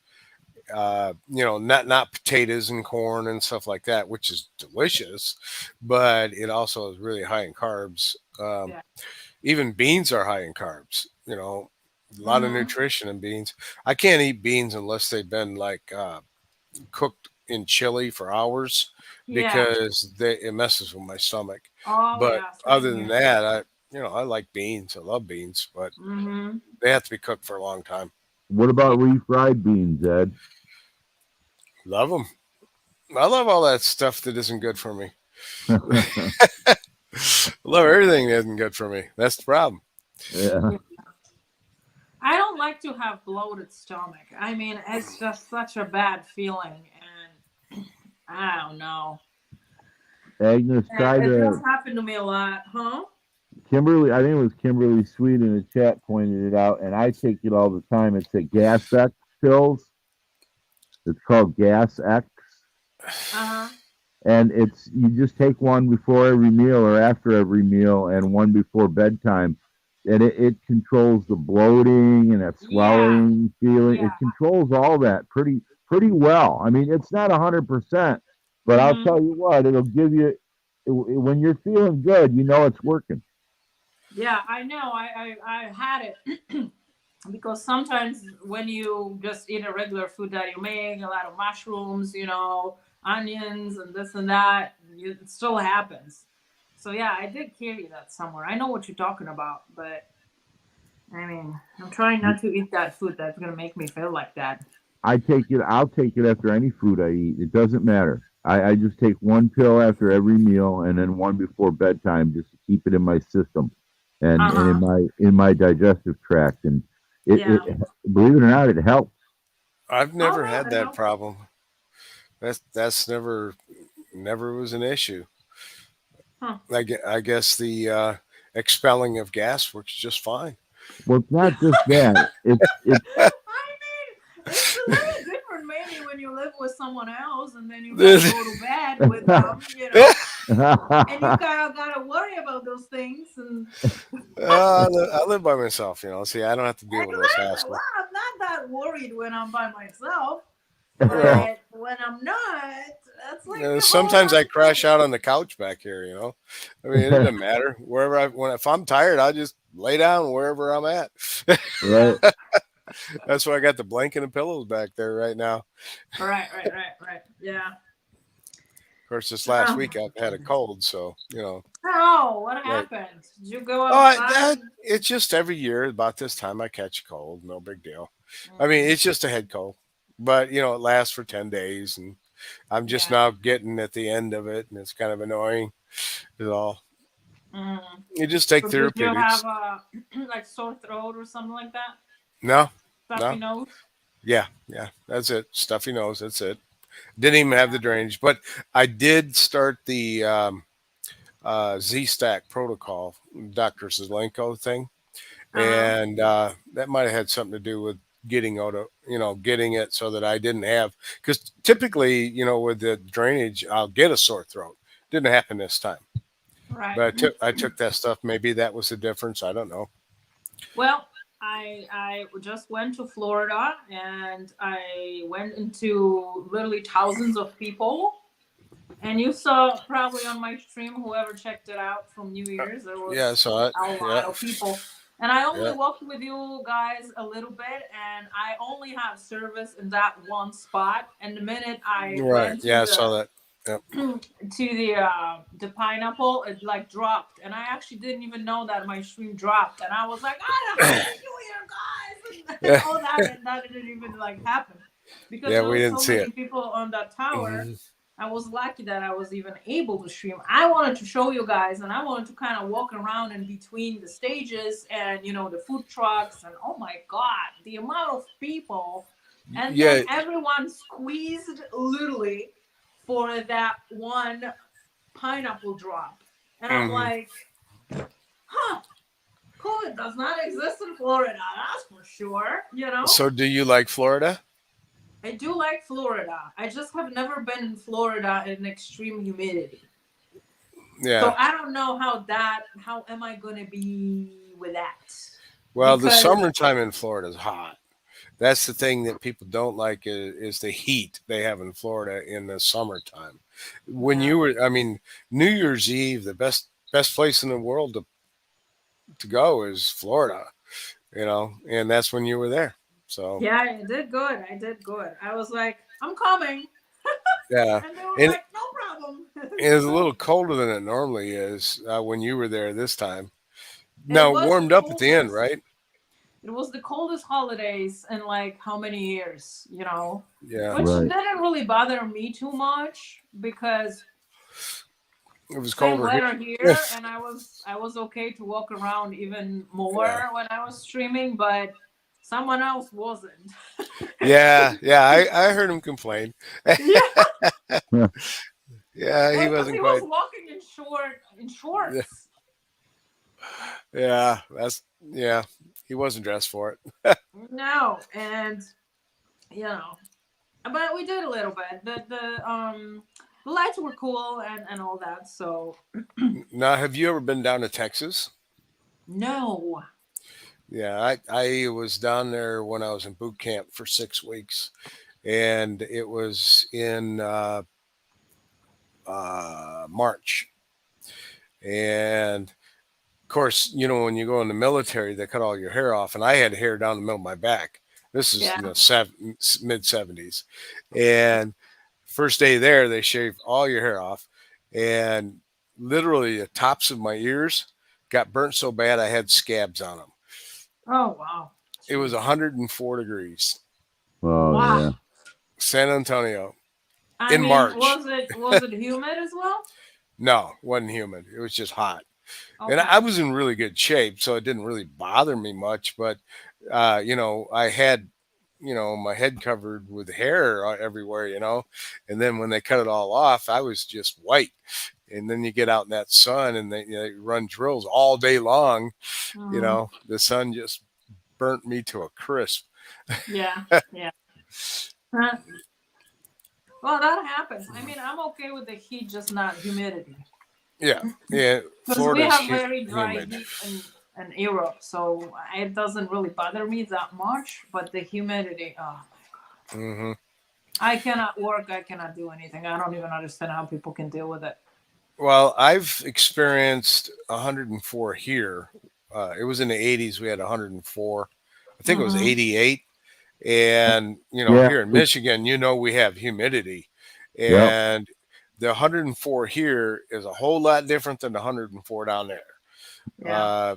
not potatoes and corn and stuff like that, which is delicious, but it also is really high in carbs. Yeah. Even beans are high in carbs. A lot of Hmm. nutrition in beans. I can't eat beans unless they've been like cooked in chili for hours Yeah. because it messes with my stomach. Oh But yeah, same other than here. that, I like beans. I love beans, but Hmm. they have to be cooked for a long time. What Yeah. about refried beans, Ed? Love them. I love all that stuff that isn't good for me. I love everything that isn't good for me. That's the problem. Yeah. I don't like to have bloated stomach. I mean, it's just such a bad feeling, and I don't know. Agnes, try It does to happen to me a lot, huh? Kimberly. I think it was Kimberly Sweet in the chat pointed it out, and I take it all the time. It's a Gas X pills. It's called Gas X, Uh huh. and it's you just take one before every meal or after every meal, and one before bedtime, and it controls the bloating and that Yeah, swelling feeling. yeah. It controls all that pretty well. I mean, it's not 100%, but I'll Hmm. tell you what, it'll give you when you're feeling good, you know it's working. Yeah, I know. I had it because sometimes when you just eat a regular food that you make, a lot of mushrooms, onions and this and that, it still happens. So yeah, I did carry that somewhere. I know what you're talking about, but I mean, I'm trying not to eat that food that's gonna make me feel like that. I'll take it after any food I eat. It doesn't matter. I just take one pill after every meal and then one before bedtime just to keep it in my system and Uh-huh. in my digestive tract. And Yeah. it believe it or not, it helps. I've Oh never no, had it that helps. problem. That's never was an issue. Huh. I guess the expelling of gas works just fine. Well, it's not just that. It's I mean, it's a little different maybe when you live with someone else and then you gotta go to bed with them, and you kind of gotta worry about those things. And I live by myself. See, I don't have to deal with this exactly, well, hassle. I'm not that worried when I'm by myself, Well, but when I'm not, that's like a whole sometimes I other crash thing. out on the couch back here. I mean, it doesn't matter wherever if I'm tired, I just lay down wherever I'm at. Yeah, right. That's why I got the blanket and pillows back there right now. right. Yeah. Of course, this last Oh week my I've had a goodness. cold, so Oh, what right. happened? Did you go Oh, outside? it's just every year about this time I catch a cold. No big deal. I mean, Mm, it's just a head cold, but it lasts for 10 days, and I'm just yeah. now getting at the end of it, and it's kind of annoying. Is all. Mm. You just take So did you have therapeutics. like sore throat or something like that? No, Stuffy no, nose? yeah. That's it. Stuffy nose. That's it. Didn't even have Yeah. the drainage, but I did start the Z Stack protocol, Dr. Zelenko thing, Uh-huh. and that might have had something to do with getting out of getting it so that I didn't have because typically with the drainage I'll get a sore throat. Didn't happen this time, Right. but I took that stuff. Maybe that was the difference. I don't know. Well, I just went to Florida and I went into literally thousands of people. And you saw probably on my stream, whoever checked it out from New Year's, there Yeah, I was saw it. a lot Yeah, of people. And I only yeah. walked with you guys a little bit, and I only have service in that one spot. And the minute I Right. went to Yeah, I saw that. Yep. the pineapple, it like dropped, and I actually didn't even know that my stream dropped. And I was like, "Ah, happy New Year, guys!" and Yeah, all that, and that didn't even like happen because yeah. there We was didn't so see many it. people on that tower. Hmm. I was lucky that I was even able to stream. I wanted to show you guys, and I wanted to kind of walk around in between the stages and the food trucks, and oh my god, the amount of people And Yeah. then everyone squeezed literally for that one pineapple drop. And I'm Mhm. like, huh, COVID does not exist in Florida, that's for sure, you know? So, do you like Florida? I do like Florida. I just have never been in Florida in extreme humidity. So Yeah. I don't know how am I going to be with that? Well, the Because, summertime in Florida is hot. That's the thing that people don't like is the heat they have in Florida in the summertime. When yeah. you were, I mean, New Year's Eve, the best place in the world to go is Florida, and that's when you were there. So Yeah, I did good. I did good. I was like, I'm coming. yeah, And they were and like, no problem. it was a So little colder than it normally is when you were there this time. it Now it was the warmed up at the end, coldest. right? It was the coldest holidays in like how many years, Yeah, which Right. didn't really bother me too much because it was same colder weather here. here, and I was okay to walk around even Yeah, more when I was streaming, but someone else wasn't. yeah. I heard him complain. Yeah, Yeah, he like because he wasn't was quite. walking in Yeah, shorts. yeah, yeah. He wasn't dressed for it. No, and but we did a little bit. The lights were cool and all that. So Now, have you ever been down to Texas? no. Yeah, I was down there when I was in boot camp for 6 weeks, and it was in March. And of course, when you go in the military, they cut all your hair off, and I had hair down the middle of my back. This is Yeah. in the mid 70s, and first day there, they shave all your hair off, and literally the tops of my ears got burnt so bad I had scabs on them. Oh wow. It was Jeez. 104 degrees, Oh Wow. yeah. San Antonio I in mean, March. was it humid as well? No, wasn't humid. It was just hot. And Okay. I was in really good shape, so it didn't really bother me much. But I had, my head covered with hair everywhere, and then when they cut it all off, I was just white. And then you get out in that sun, and they run drills all day long. Mhm. The sun just burnt me to a crisp. Yeah. Yeah. Huh. Well, that happens. I mean, I'm okay with the heat, just not humidity, Yeah, yeah. because we Florida's have very dry humid. heat in Europe, so it doesn't really bother me that much. But the humidity, oh my god, Hmm. I cannot work. I cannot do anything. I don't even understand how people can deal with it. Well, I've experienced 104 here. It was in the 80s. We had 104. I think it was Hmm. 88. And, Yeah. here in Michigan, we have humidity. Yep. And the 104 here is a whole lot different than the 104 down there. Yeah.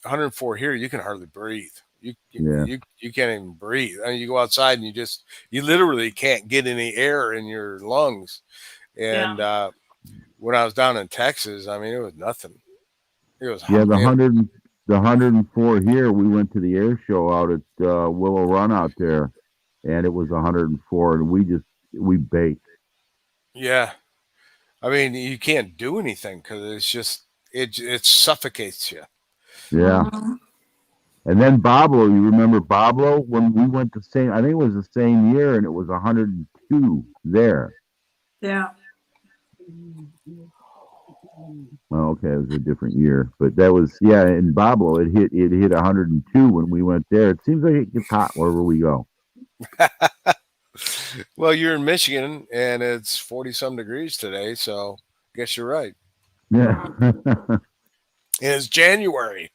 104 here, you can hardly breathe. You, Yeah. you can't even breathe. I mean, you go outside and you literally can't get any air in your lungs. Yeah. And when I was down in Texas, I mean, it was nothing. It was Yeah. hot. It, The 104 here. We went to the air show out at Willow Run out there, and it was 104, and we baked. yeah. I mean, you can't do anything because it suffocates you. Yeah. Hmm. And then Pablo, you remember Pablo when we went the same? I think it was the same year, and it was 102 there. Yeah. Well, okay, it was a different year, but that was yeah. In Pablo, it hit 102 when we went there. It seems like it gets hot wherever we go. Well, you're in Michigan and it's 40 some degrees today, so I guess you're right. Yeah. Hmm. And it's January.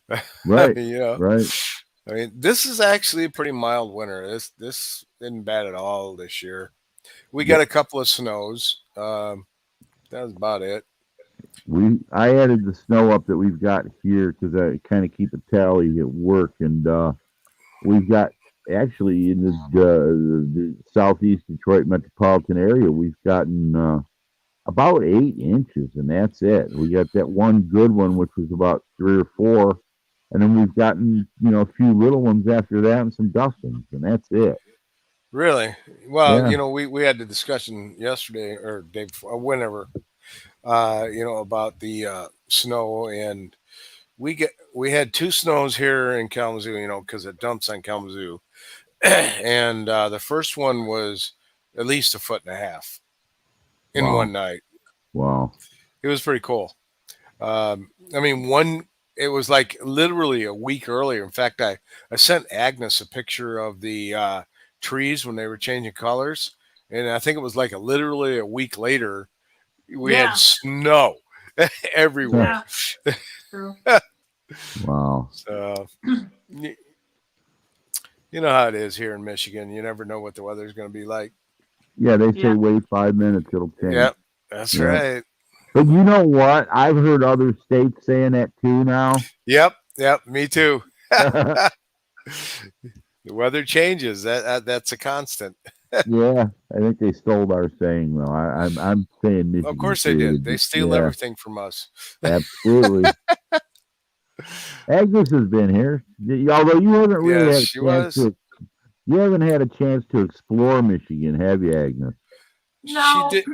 I Right. mean, Right. this is actually a pretty mild winter. This isn't bad at all this year. We Yeah. got a couple of snows. That was about it. I added the snow up that we've got here because I kind of keep a tally at work, and we've got actually in the southeast Detroit metropolitan area, we've gotten about 8 inches, and that's it. We got that one good one, which was about 3 or 4, and then we've gotten a few little ones after that and some dustings, and that's it. Really? Well, Yeah. we had the discussion yesterday or day before, whenever, about the snow, and we had two snows here in Kalamazoo, because it dumps on Kalamazoo, and the first one was at least a foot and a half in Wow. one night. Wow. It was pretty cool. I mean, one it was like literally a week earlier. In fact, I sent Agnes a picture of the trees when they were changing colors, and I think it was like literally a week later we had Yeah, snow everywhere. yeah, true. Wow. So y- you know how it is here in Michigan. You never know what the weather's going to be like. Yeah, they say Yeah. wait 5 minutes, it'll change. Yep, that's Yeah. right. But you know what? I've heard other states saying that too now. Yep. Me too. The weather changes. That's a constant. Yeah, I think they stole our saying though. I'm saying Of Michigan course they did. created They it. steal Yeah, everything from us. absolutely. Agnes has been here, although you haven't really Yes, had she a chance was. to. You haven't had a chance to explore Michigan, have you, Agnes? She No. did.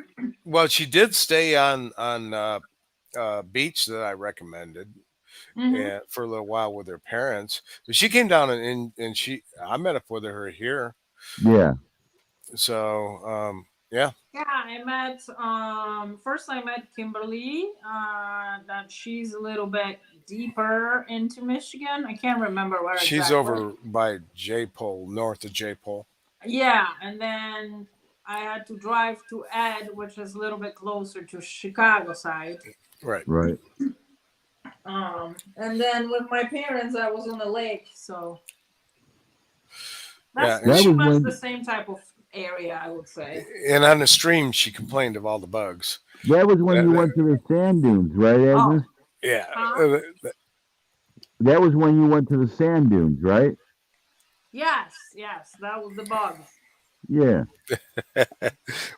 Well, she did stay on beach that I recommended, Hmm. and for a little while with her parents. But she came down and she I met up with her here. Yeah, So yeah, Yeah, I met first I met Kimberly, that she's a little bit deeper into Michigan. I can't remember where she's exactly. over by J Pole, north of J Pole. Yeah, and then I had to drive to Ed, which is a little bit closer to Chicago side. Right. right. And then with my parents I was on the lake, so that's Yeah, and That pretty was much the when. same type of area, I would say. on the stream she complained of all the bugs. That was when That, you that- went to the sand dunes, right, Oh, Agnes? yeah. huh? That was when you went to the sand dunes, right? Yes, yes, that was the bugs. Yeah.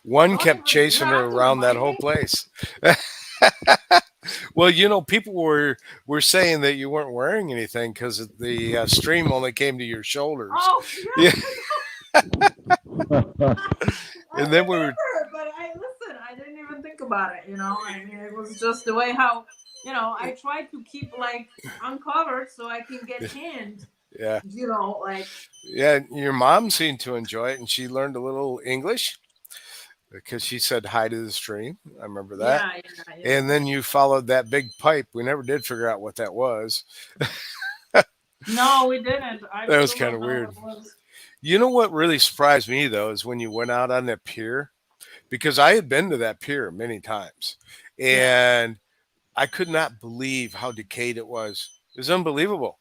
One Don't kept even, you chasing her have to around that remind whole me. place. Well, people were saying that you weren't wearing anything because the stream only came to your shoulders. Oh, Yeah, yeah, I and then we were remember, but I listen. I didn't even think about it. I mean, it was just the way how I tried to keep like uncovered so I can get tanned. yeah, Like yeah. Your mom seemed to enjoy it, and she learned a little English because she said hi to the stream. I remember that. yeah, yeah, yeah. And then you followed that big pipe. We never did figure out what that was. No, we didn't. I That was still kind don't of know what weird. it was. You know what really surprised me though is when you went out on that pier, because I had been to that pier many times, Yeah. and I could not believe how decayed it was. It was unbelievable.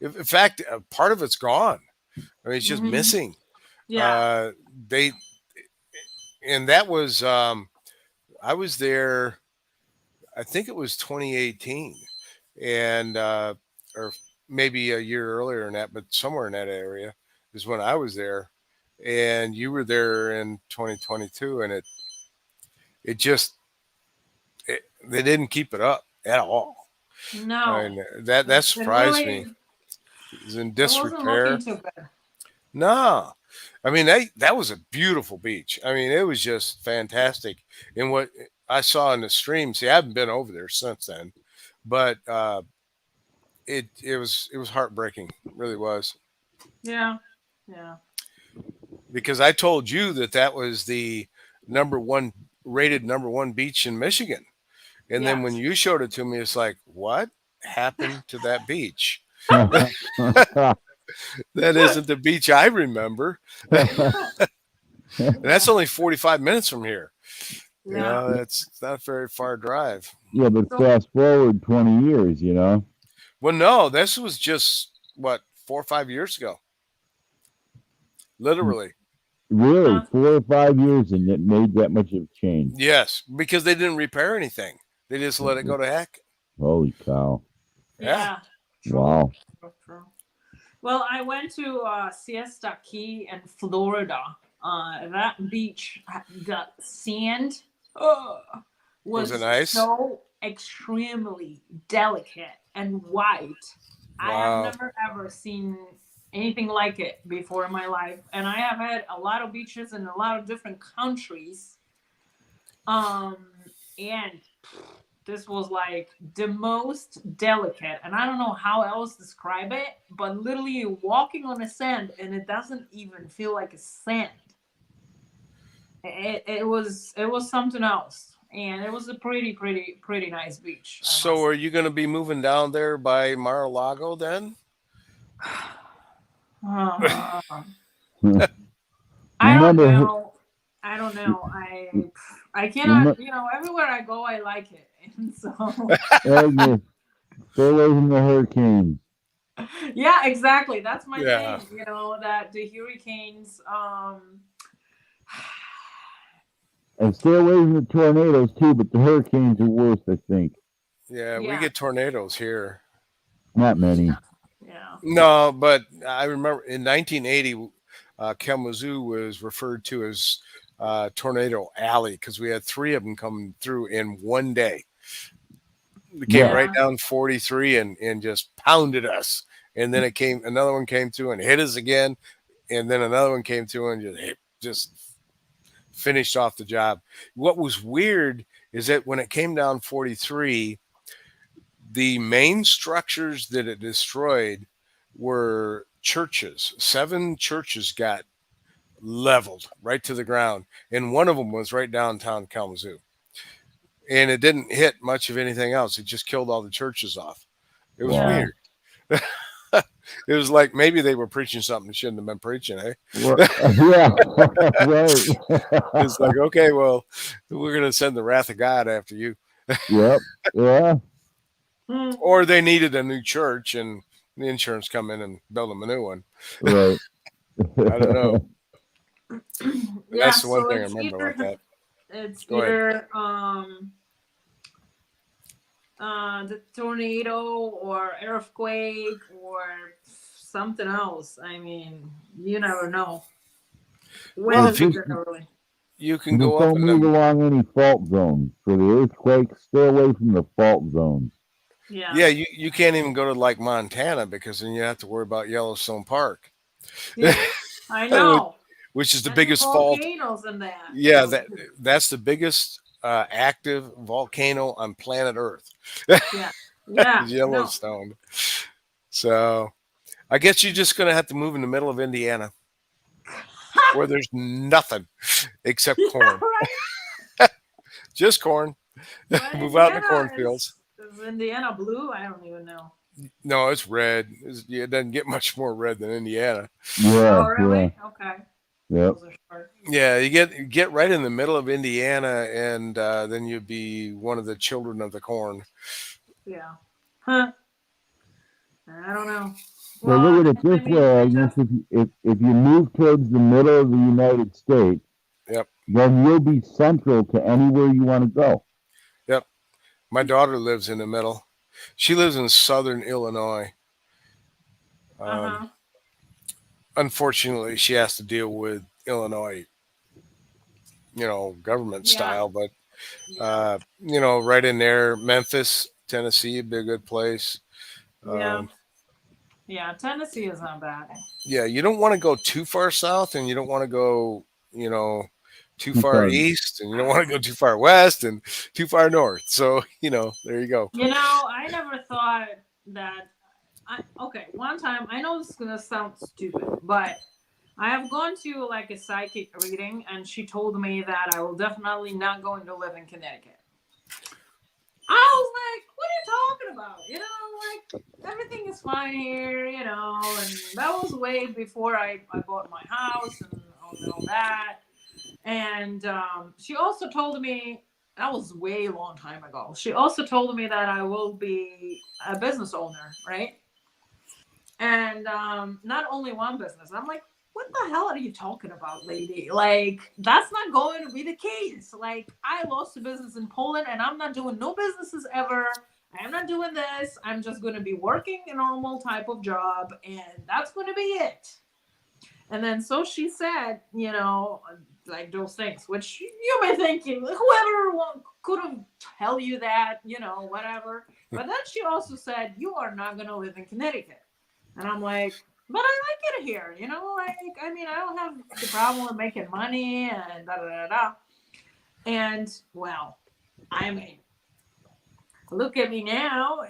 In fact, part of it's gone. I mean, it's just Hmm. missing. Yeah. Uh, they and that was I was there. I think it was 2018, and or maybe a year earlier than that, but somewhere in that area is when I was there, and you were there in 2022, and it just they didn't keep it up at all. I No. mean, that It surprised me. really. It was in It wasn't looking disrepair. too good. No, I mean that was a beautiful beach. I mean, it was just fantastic. And what I saw in the stream, see, I haven't been over there since then, but it was heartbreaking, it really was, Yeah. Yeah. because I told you that was the number one rated number one beach in Michigan, and then when Yes. you showed it to me, it's like, what happened to that beach? That isn't the beach I remember. And Yeah. that's only 45 minutes from here. Yeah. It's not a very far drive. Yeah, but So fast forward 20 years, you know? Well, no, this was just what 4 or 5 years ago, literally. Really, uh, 4 or 5 years and it made that much of change. Yes, because they didn't repair anything. They just let it go to heck. Holy cow. Yeah. yeah. True. Wow. True. True. Well, I went to Siesta Key in Florida. That beach, the sand Was it was nice? so extremely delicate and white. I have Wow. never ever seen anything like it before in my life. And I have had a lot of beaches in a lot of different countries. Um, and this was like the most delicate, and I don't know how else describe it, but literally you're walking on a sand and it doesn't even feel like a sand. It was something else, and it was a pretty nice beach, I So must are you going to be moving down there by Mar-a-Lago then? uh, I don't Remember, know. I don't know. I cannot, remember, everywhere I go I like it. And so Agnes, stay away from the hurricanes. yeah, exactly. That's my Yeah. thing, that the hurricanes And stay away from the tornadoes too, but the hurricanes are worse, I think. Yeah, we yeah, get tornadoes here. Not many. yeah. No, but I remember in 1980, Kalamazoo was referred to as Tornado Alley because we had three of them come through in one day. They came Yeah, right Yeah. down 43 and just pounded us. And then another one came through and hit us again. And then another one came through and just finished off the job. What was weird is that when it came down 43, the main structures that it destroyed were churches. 7 churches got leveled right to the ground, and one of them was right downtown Kalamazoo. And it didn't hit much of anything else. It just killed all the churches off. It was Yeah. wow. weird. It was like maybe they were preaching something they shouldn't have been preaching, eh? Yeah, right. It's like, okay, well, we're going to send the wrath of God after you. Yep, yeah, Hmm. Or they needed a new church and the insurance come in and build them a new one. right. I don't know. Yeah, That's the one so thing I it's remember about either that. it's Go ahead. either the tornado or earthquake or something else. I mean, you never know. Well, Weather if you generally. you can Just go up don't in move them. along any fault zones. For the earthquakes, stay away from the fault zones. Yeah. Yeah, you can't even go to like Montana because then you have to worry about Yellowstone Park, Yeah. I which, know. which is the And the biggest fault. volcanoes and that. Yeah, that's the biggest active volcano on planet Earth Yeah. Yeah. is No. Yellowstone. So I guess you're just gonna have to move in the middle of Indiana where there's nothing except Yeah, corn, right. just corn. But Move out in the Indiana cornfields. is Indiana blue? I don't even know. No, it's red. It doesn't get much more red than Indiana. Yeah, Oh, yeah, really? Okay. yep. Those are short. Yeah, you get right in the middle of Indiana, and then you'd be one of the children of the corn. Yeah. Huh. I don't know. So Well, look at it I this mean, way, I Agnes. just If you move towards the middle of the United States, Yep, then you'll be central to anywhere you want to go. yep. My daughter lives in the middle. She lives in southern Illinois. Um, uh-huh. unfortunately, she has to deal with Illinois, government Yeah. style. But Yeah. right in there, Memphis, Tennessee, would be a good place. Yeah. Um, Yeah. Tennessee is not bad. yeah, you don't want to go too far south, and you don't want to go, too Too far far. east, and you don't want to go too far west and too far north. So, there you go. I never thought that. Okay, one time, I know this is gonna sound stupid, but I have gone to like a psychic reading, and she told me that I will definitely not going to live in Connecticut. I was like, what are you talking about? Like everything is fine here, and that was way before I bought my house and all that. And she also told me that was way long time ago. She also told me that I will be a business owner, right? And not only one business. I'm like, what the hell are you talking about, lady? Like, that's not going to be the case. Like, I lost a business in Poland and I'm not doing no businesses ever. I'm not doing this. I'm just going to be working a normal type of job and that's going to be it. And then so she said, like those things, which you may think whoever could have tell you that, whatever. But then she also said, you are not going to live in Connecticut. And I'm like, But I like it here, like, I mean, I don't have the problem with making money and da da da da. And well, I mean, look at me now,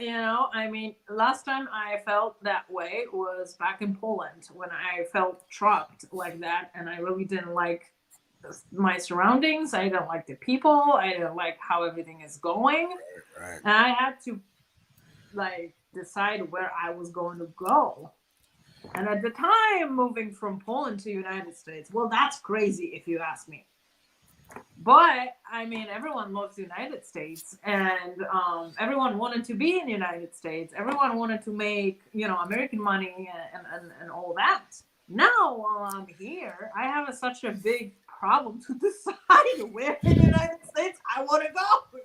I mean, last time I felt that way was back in Poland when I felt trapped like that, and I really didn't like my surroundings. I didn't like the people. I didn't like how everything is going. Right. And I had to like decide where I was going to go. And at the time, moving from Poland to United States, well, that's crazy if you ask me. But I mean, everyone loves the United States, and everyone wanted to be in the United States. Everyone wanted to make American money and all that. Now, while I'm here, I have such a big problem to decide where in the United States I want to go.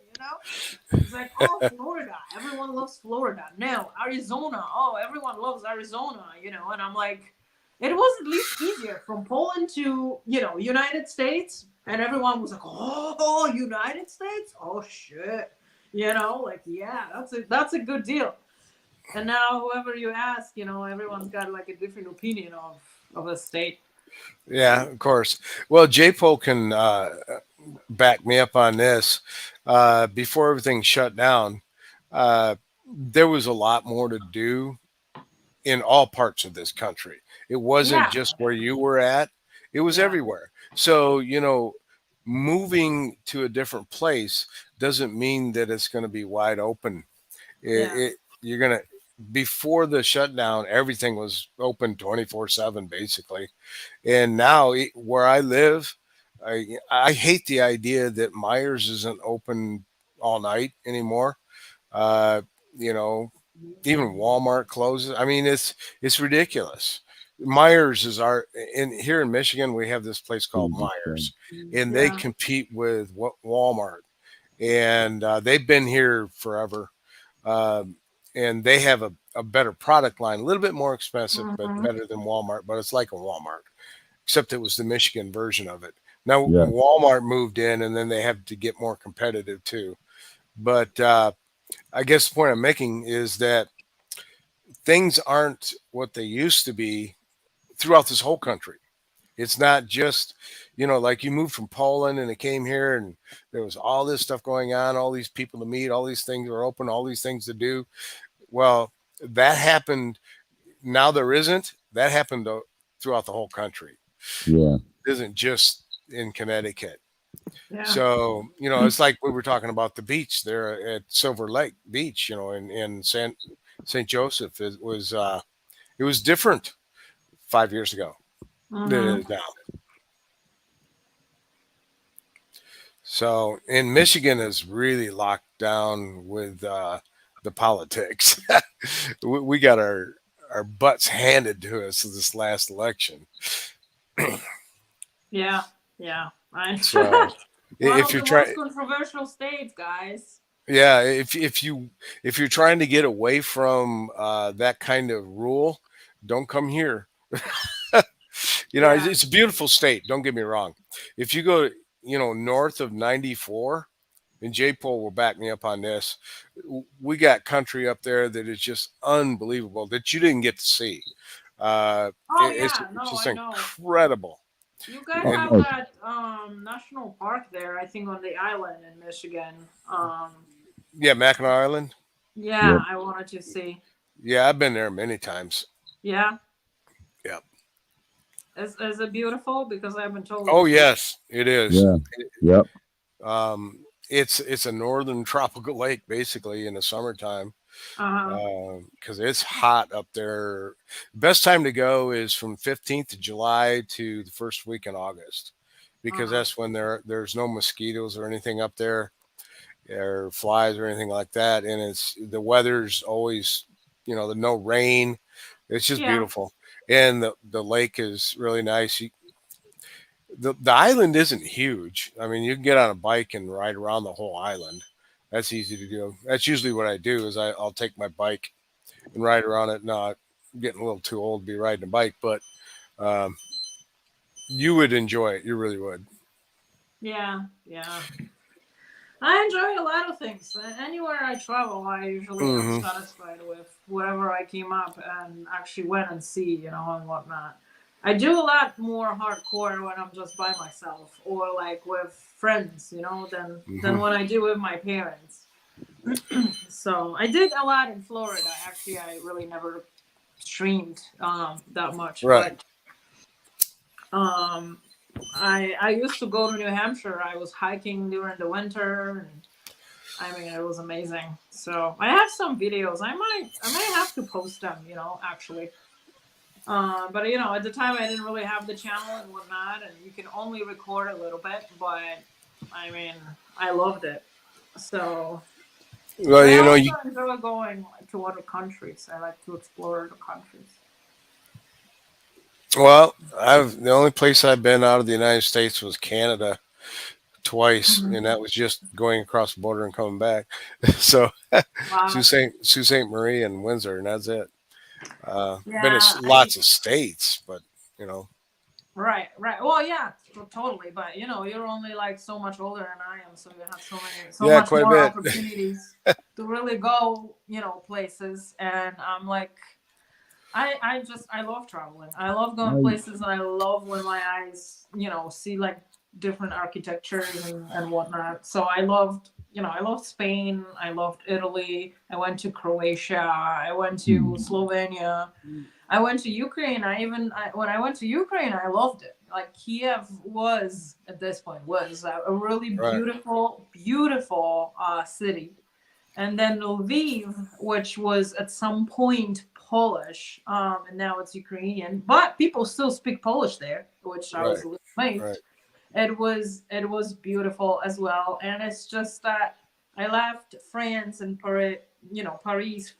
It's like, oh, Florida. Everyone loves Florida. No, Arizona. Oh, everyone loves Arizona. And I'm like, it was at least easier from Poland to United States, and everyone was like, oh, United States. Oh shit. Like, yeah, that's a good deal. And now whoever you ask, everyone's got like a different opinion of a state. Yeah, of course. Well, J-Pol can back me up on this. Before everything shut down, there was a lot more to do in all parts of this country. It wasn't Yeah. just where you were at, it was Yeah. everywhere. So, moving to a different place doesn't mean that it's going to be wide open. Yeah. You're going to, before the shutdown, everything was open 24/7, basically. And now, where I live, I hate the idea that Myers isn't open all night anymore. Uh, you know, even Walmart closes. I mean, it's ridiculous. Myers is our in here in Michigan. We have this place called Myers, and they Yeah. compete with Walmart, and they've been here forever. Um, and they have a better product line, a little bit more expensive, but Hmm. better than Walmart. But it's like a Walmart, except it was the Michigan version of it. Now Yeah. Walmart moved in, and then they have to get more competitive too. But I guess the point I'm making is that things aren't what they used to be throughout this whole country. It's not just, like you moved from Poland and it came here and there was all this stuff going on, all these people to meet, all these things are open, all these things to do. Well, that happened. Now there isn't. That happened throughout the whole country. Yeah. It isn't just in Connecticut. Yeah. So, it's like we were talking about the beach there at Silver Lake Beach, in St. Joseph. It was different 5 years ago than it Hmm. is now. So in Michigan is really locked down with the politics. We got our butts handed to us this last election. Yeah. Yeah. So One if of you're the most trying, controversial states, guys. yeah, if you're trying to get away from that kind of rule, don't come here. It's, Yeah. it's a beautiful state. Don't get me wrong. If you go, north of 94, and J Pole will back me up on this. We got country up there that is just unbelievable that you didn't get to see. Oh yeah. It's No, just I know. incredible. You guys Oh, And have oh, that national park there, I think, on the island in Michigan. yeah, Mackinac Island. Yeah, yeah. I wanted to see. Yeah, I've been there many times. Yeah, Yeah. is it beautiful? Because I've been told Oh it's beautiful. yes, it is. Yeah. Yep. It's a northern tropical lake basically in the summertime. Uh huh. Because it's hot up there. Best time to go is from 15th of July to the first week in August, Uh because huh. that's when there's no mosquitoes or anything up there, or flies or anything like that, and it's the weather's always, the no rain. It's just Yeah. beautiful, and the lake is really nice. The island isn't huge. I mean, you can get on a bike and ride around the whole island. That's easy to do. That's usually what I do is I'll take my bike and ride around it. No, I'm getting a little too old to be riding a bike, but um, you would enjoy it. You really would. Yeah. Yeah. I enjoy a lot of things. Anywhere I travel, I usually am Hmm. satisfied with whatever I came up and actually went and see, and whatnot. I do a lot more hardcore when I'm just by myself or like with friends, than Hmm. when I do with my parents. So I did a lot in Florida. Actually, I really never streamed that much, Right. but um, I used to go to New Hampshire. I was hiking during the winter, and I mean it was amazing. So I have some videos. I might have to post them. Actually. But at the time I didn't really have the channel and whatnot, and you can only record a little bit. But I mean, I loved it. So, Well, but I you know, also enjoy going to other countries. I like to explore other countries. I've the only place I've been out of the United States was Canada twice, Mhm. and that was just going across the border and coming back. So Wow. Sault Ste. Marie and Windsor, and that's it. Been to Yeah, lots of states, but you know, right, right. Well, yeah, totally. But you're only like so much older than I am, so you have so yeah, much quite a more bit. opportunities to really go, places. And I'm like, I love traveling. I love going I, places, and I love when my eyes, see like different architectures and whatnot. So I loved Spain. I loved Italy. I went to Croatia. I went to hmm, Slovenia. I went to Ukraine. When I went to Ukraine, I loved it. Like Kiev was at this point was a really Right, beautiful, beautiful city, and then Lviv, which was at some point Polish, and now it's Ukrainian, but people still speak Polish there, which I was right, a little right. amazed. It was beautiful as well, and it's just that I left France and Paris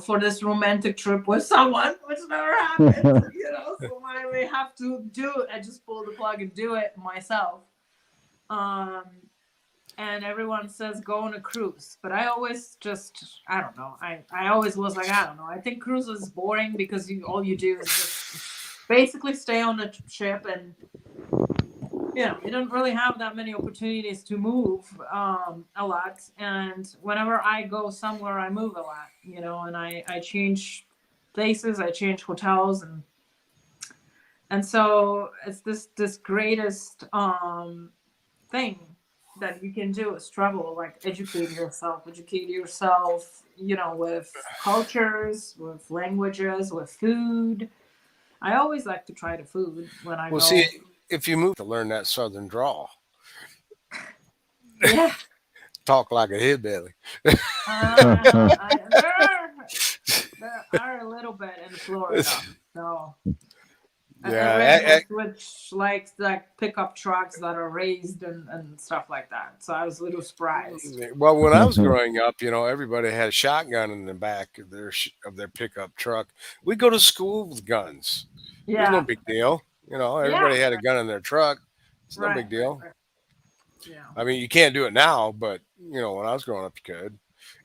for this romantic trip with someone, which never happened. So I may have to do it. I just pull the plug and do it myself. Um, and everyone says go on a cruise, but I always just I don't know. I always was like I don't know. I think cruise is boring because all you do is just basically stay on the ship, and you don't really have that many opportunities to move a lot. And whenever I go somewhere, I move a lot, and I change places, I change hotels, and so it's this greatest thing that you can do is travel, like educate yourself, with cultures, with languages, with food. I always like to try the food when I Well, see, go. if you move to learn that southern drawl, Yeah. talk like a hillbilly. There are a little bit in Florida, so Yeah, rednecks which like pickup trucks that are raised and stuff like that. So I was a little surprised. well, when I was growing up, everybody had a shotgun in the back of their pickup truck. We go to school with guns. It was no Yeah, big deal. yeah, Everybody had a gun in their truck. It's no right, big right, deal. right. Yeah, I mean, you can't do it now, but when I was growing up, you could.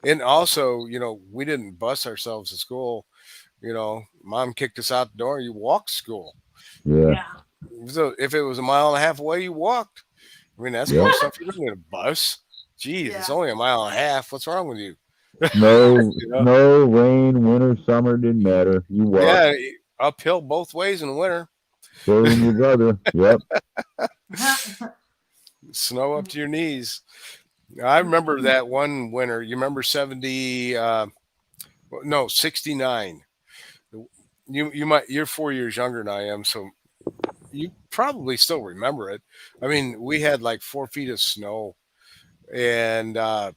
And also, we didn't bus ourselves to school. Mom kicked us out the door. You walked to school. yeah, yeah. So if it was a mile and a half away, you walked. I mean, that's yep. close enough. You don't need a bus. Jeez, it's Yeah, only a mile and a half. What's wrong with you? yeah, No You know? snow, rain, winter, summer didn't matter. You walk. Yeah, uphill both ways in the winter. So than your brother. Yep. Snow up to your knees. I remember that one winter. You remember 70? No, 69. You're 4 years younger than I am, so you probably still remember it. I mean, we had like 4 feet of snow, and I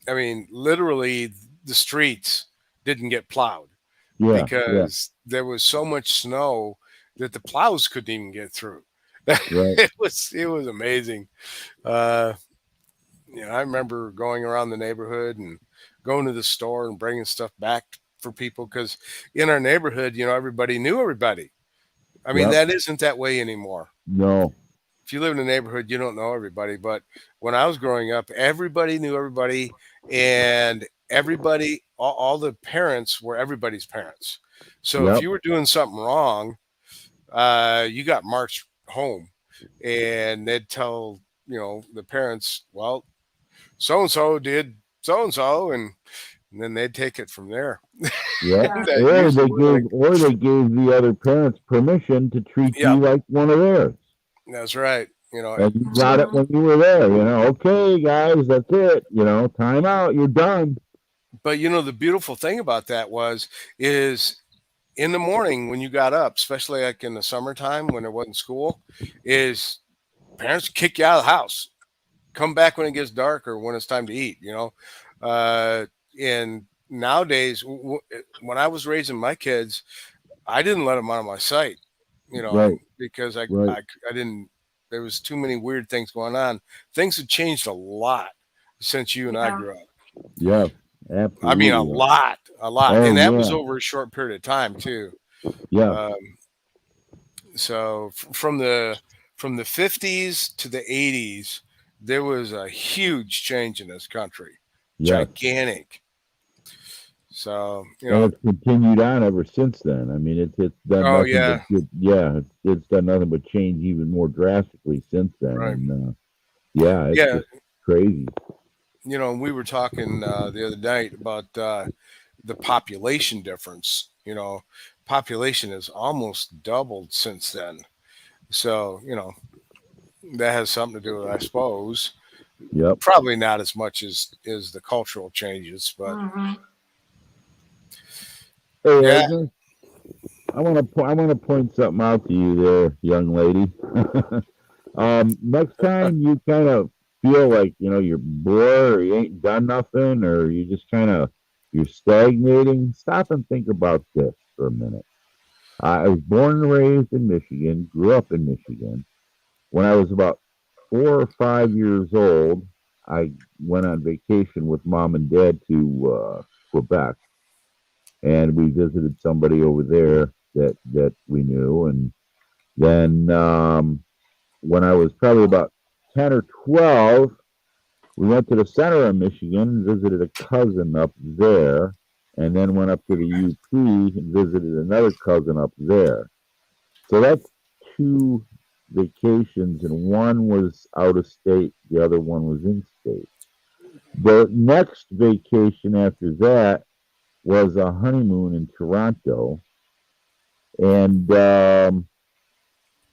mean, literally, the streets didn't get plowed Yeah. Yeah. because there was so much snow that the plows couldn't even get through. Right. It was amazing. Uh, I remember going around the neighborhood and going to the store and bringing stuff back for people because in our neighborhood, everybody knew everybody. I mean, Yep. that isn't that way anymore. No. If you live in a neighborhood, you don't know everybody. But when I was growing up, everybody knew everybody, and all the parents were everybody's parents. So if Yep. you were doing something wrong, you got marched home, and they'd tell the parents, well, so and so did so and so, and then they'd take it from there. Yep. Yeah. That usually was like, Or they gave the other parents permission to treat yep, you like one of theirs. that's right. And you got it Mhm. when you were there, Okay, guys, that's it. Time out. You're done. But the beautiful thing about that is in the morning when you got up, especially like in the summertime when there wasn't school, is parents kick you out of the house. Come back when it gets dark or when it's time to eat. Uh, and nowadays, when I was raising my kids, I didn't let them out of my sight, Right, because right. I didn't. There was too many weird things going on. Things have changed a lot since you and I Yeah. grew up. Yes, I mean, a absolutely. lot, a lot, Oh, and that was yeah. over a short period of time too. Yes, Um, so from the 50s to the 80s, there was a huge change in this country, yes. gigantic. So And it's continued on ever since then. I mean, it's done oh nothing yeah, but good. Yeah, it's done nothing but change even more drastically since then. right, And yeah, it's yeah. just crazy. We were talking the other night about the population difference. Population has almost doubled since then. So that has something to do with, I suppose, Yep. probably not as much as the cultural changes, but Mhm. Hey, yeah. Agnes, I want to point something out to you there, young lady. Next time you kind of feel like you're bored or you ain't done nothing or you just you're stagnating, stop and think about this for a minute. I was born and raised in Michigan, grew up in Michigan. When I was about 4 or 5 years old, I went on vacation with mom and dad to Quebec, and we visited somebody over there that we knew. And then when I was probably about 10 or 12, we went to the center of Michigan, visited a cousin up there, and then went up to the UP and visited another cousin up there. So that's two vacations, and one was out of state, the other one was in state. The next vacation after that was a honeymoon in Toronto, and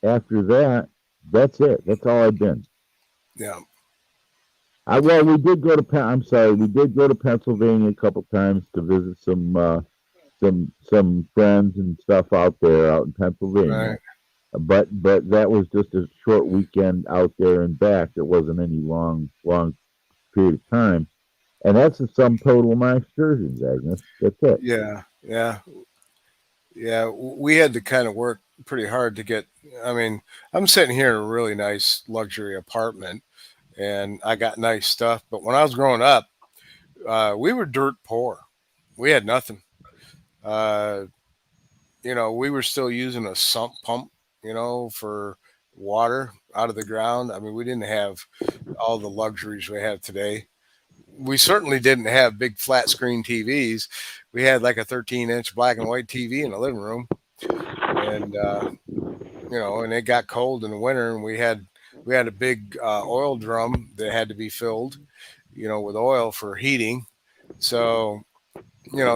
after that, that's it. That's all I've been. Yeah. Well, we did go to. I'm sorry, we did go to Pennsylvania a couple times to visit some friends and stuff out there out in Pennsylvania. Right. But that was just a short weekend out there and back. It wasn't any long period of time. And that's the sum total of my excursions, Agnes. That's it. Yeah. Yeah. Yeah. We had to kind of work pretty hard to get. I mean, I'm sitting here in a really nice luxury apartment, and I got nice stuff. But when I was growing up, we were dirt poor. We had nothing. Uh, we were still using a sump pump, for water out of the ground. I mean, we didn't have all the luxuries we have today. We certainly didn't have big flat screen TVs. We had like a 13-inch black and white TV in the living room, and and it got cold in the winter, and we had a big oil drum that had to be filled, with oil for heating. So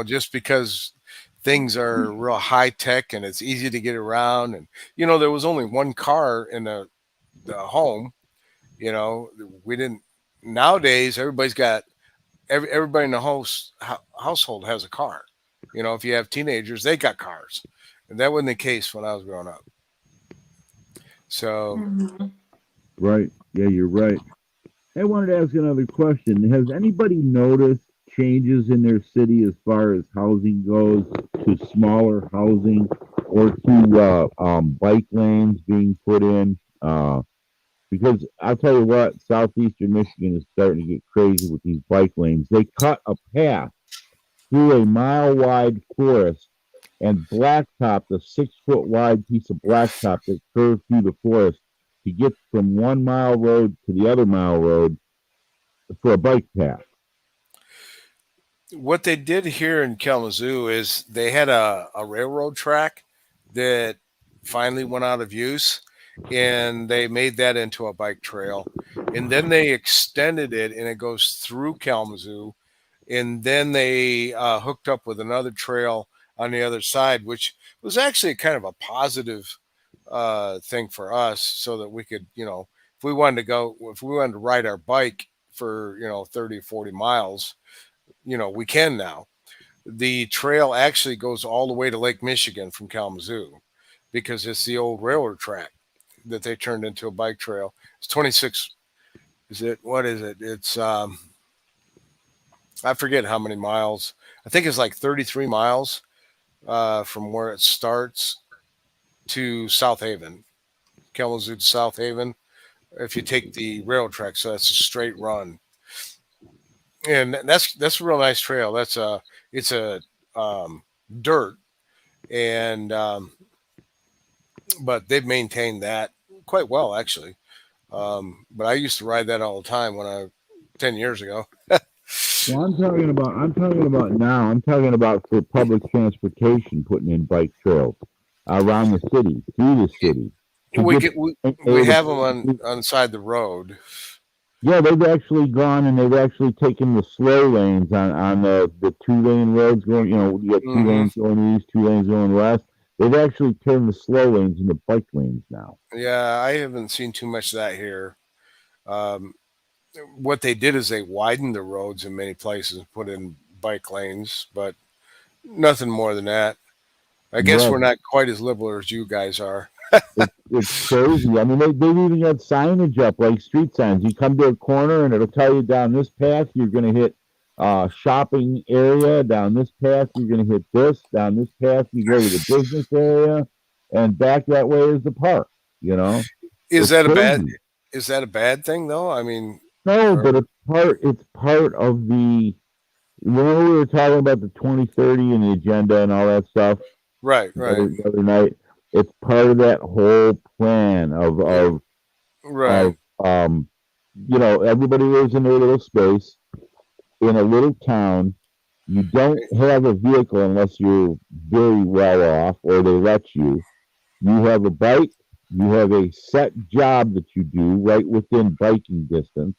just because things are real high tech and it's easy to get around, and there was only one car in the home. You know, we didn't. Nowadays, everybody in the household has a car. If you have teenagers, they got cars, and that wasn't the case when I was growing up. So Mhm. Right. Yeah, you're right. I wanted to ask another question. Has anybody noticed changes in their city as far as housing goes, to smaller housing or to bike lanes being put in? Because I'll tell you what, southeastern Michigan is starting to get crazy with these bike lanes. They cut a path through a mile wide forest and blacktopped a 6 foot wide piece of blacktop that curved through the forest to get from 1 mile road to the other mile road for a bike path. what they did here in Kalamazoo is they had a railroad track that finally went out of use, and they made that into a bike trail, and then they extended it, and it goes through Kalamazoo, and then they hooked up with another trail on the other side, which was actually kind of a positive thing for us, so that we could, if we wanted to ride our bike for 30 or 40 miles, we can now. The trail actually goes all the way to Lake Michigan from Kalamazoo, because it's the old railroad track that they turned into a bike trail. It's 26. Is it? What is it? It's I forget how many miles. I think it's like 33 miles from where it starts to South Haven, Kalamazoo to South Haven. If you take the railroad track, so that's a straight run, and that's a real nice trail. It's a dirt, and but they've maintained that quite well, actually. But I used to ride that all the time 10 years ago. Well, I'm talking about now. I'm talking about for public transportation, putting in bike trails around the city, through the city, to We get get we, we able have them to. on side the road. Yeah, they've actually gone and they've actually taken the slow lanes on the 2 lane roads going. You got two Hmm. lanes going east, 2 lanes going west. They've actually turned the slow lanes into bike lanes now. Yeah, I haven't seen too much of that here. Um, what they did is they widened the roads in many places, put in bike lanes, but nothing more than that. I guess we're Right. not quite as liberal as you guys are. It's crazy. I mean, they've even got signage up like street signs. You come to a corner and it'll tell you down this path you're going to hit shopping area. Down this path you're going to hit this. Down this path you go to the business area, and back that way is the park. You know, Is it's that a bad? crazy. Is that a bad thing though? I mean, No, but or it's part of the. Remember we were talking about the 2030 and the agenda and all that stuff right, the right, other night. It's part of that whole plan of yeah, of right. of everybody lives in their little space in a little town. You don't have a vehicle unless you're very well off or they let you. You have a bike. You have a set job that you do right within biking distance.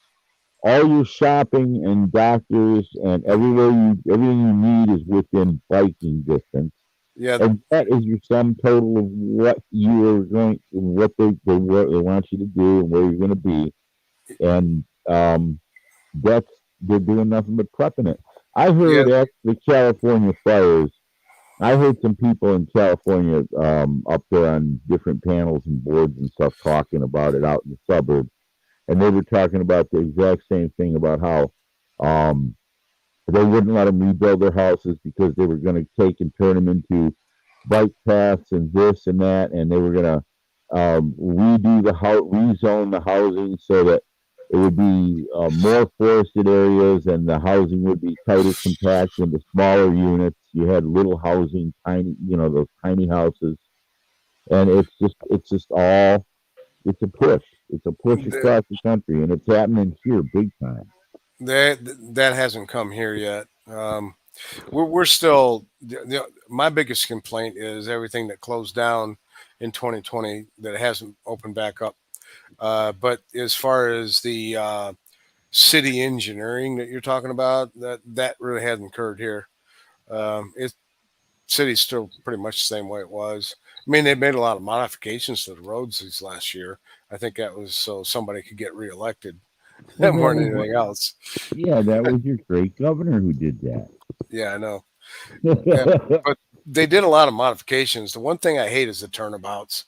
All your shopping and doctors and everything you need is within biking distance. Yeah, And that is your sum total of what you are going, what they want you to do and where you're going to be. And that's they're doing nothing but prepping it. I yeah, heard after the California fires, I heard some people in California up there on different panels and boards and stuff talking about it out in the suburbs, and they were talking about the exact same thing about how um, they wouldn't let them rebuild their houses because they were going to take and turn them into bike paths and this and that, and they were going to redo the house, rezone the housing so that it would be more forested areas and the housing would be tighter compact into smaller units. You had little housing, tiny, those tiny houses, and it's a push. It's a push that across the country, and it's happening here big time. that hasn't come here yet. We're still my biggest complaint is everything that closed down in 2020 that hasn't opened back up. But as far as the city engineering that you're talking about, that really hasn't occurred here. It city's still pretty much the same way it was. I mean, they made a lot of modifications to the roads these last year. I think that was so somebody could get reelected Well, more than anything else. that was your great governor who did Yeah, I know. Yeah, that. but they did a lot of modifications. The one thing I hate is the turnabouts.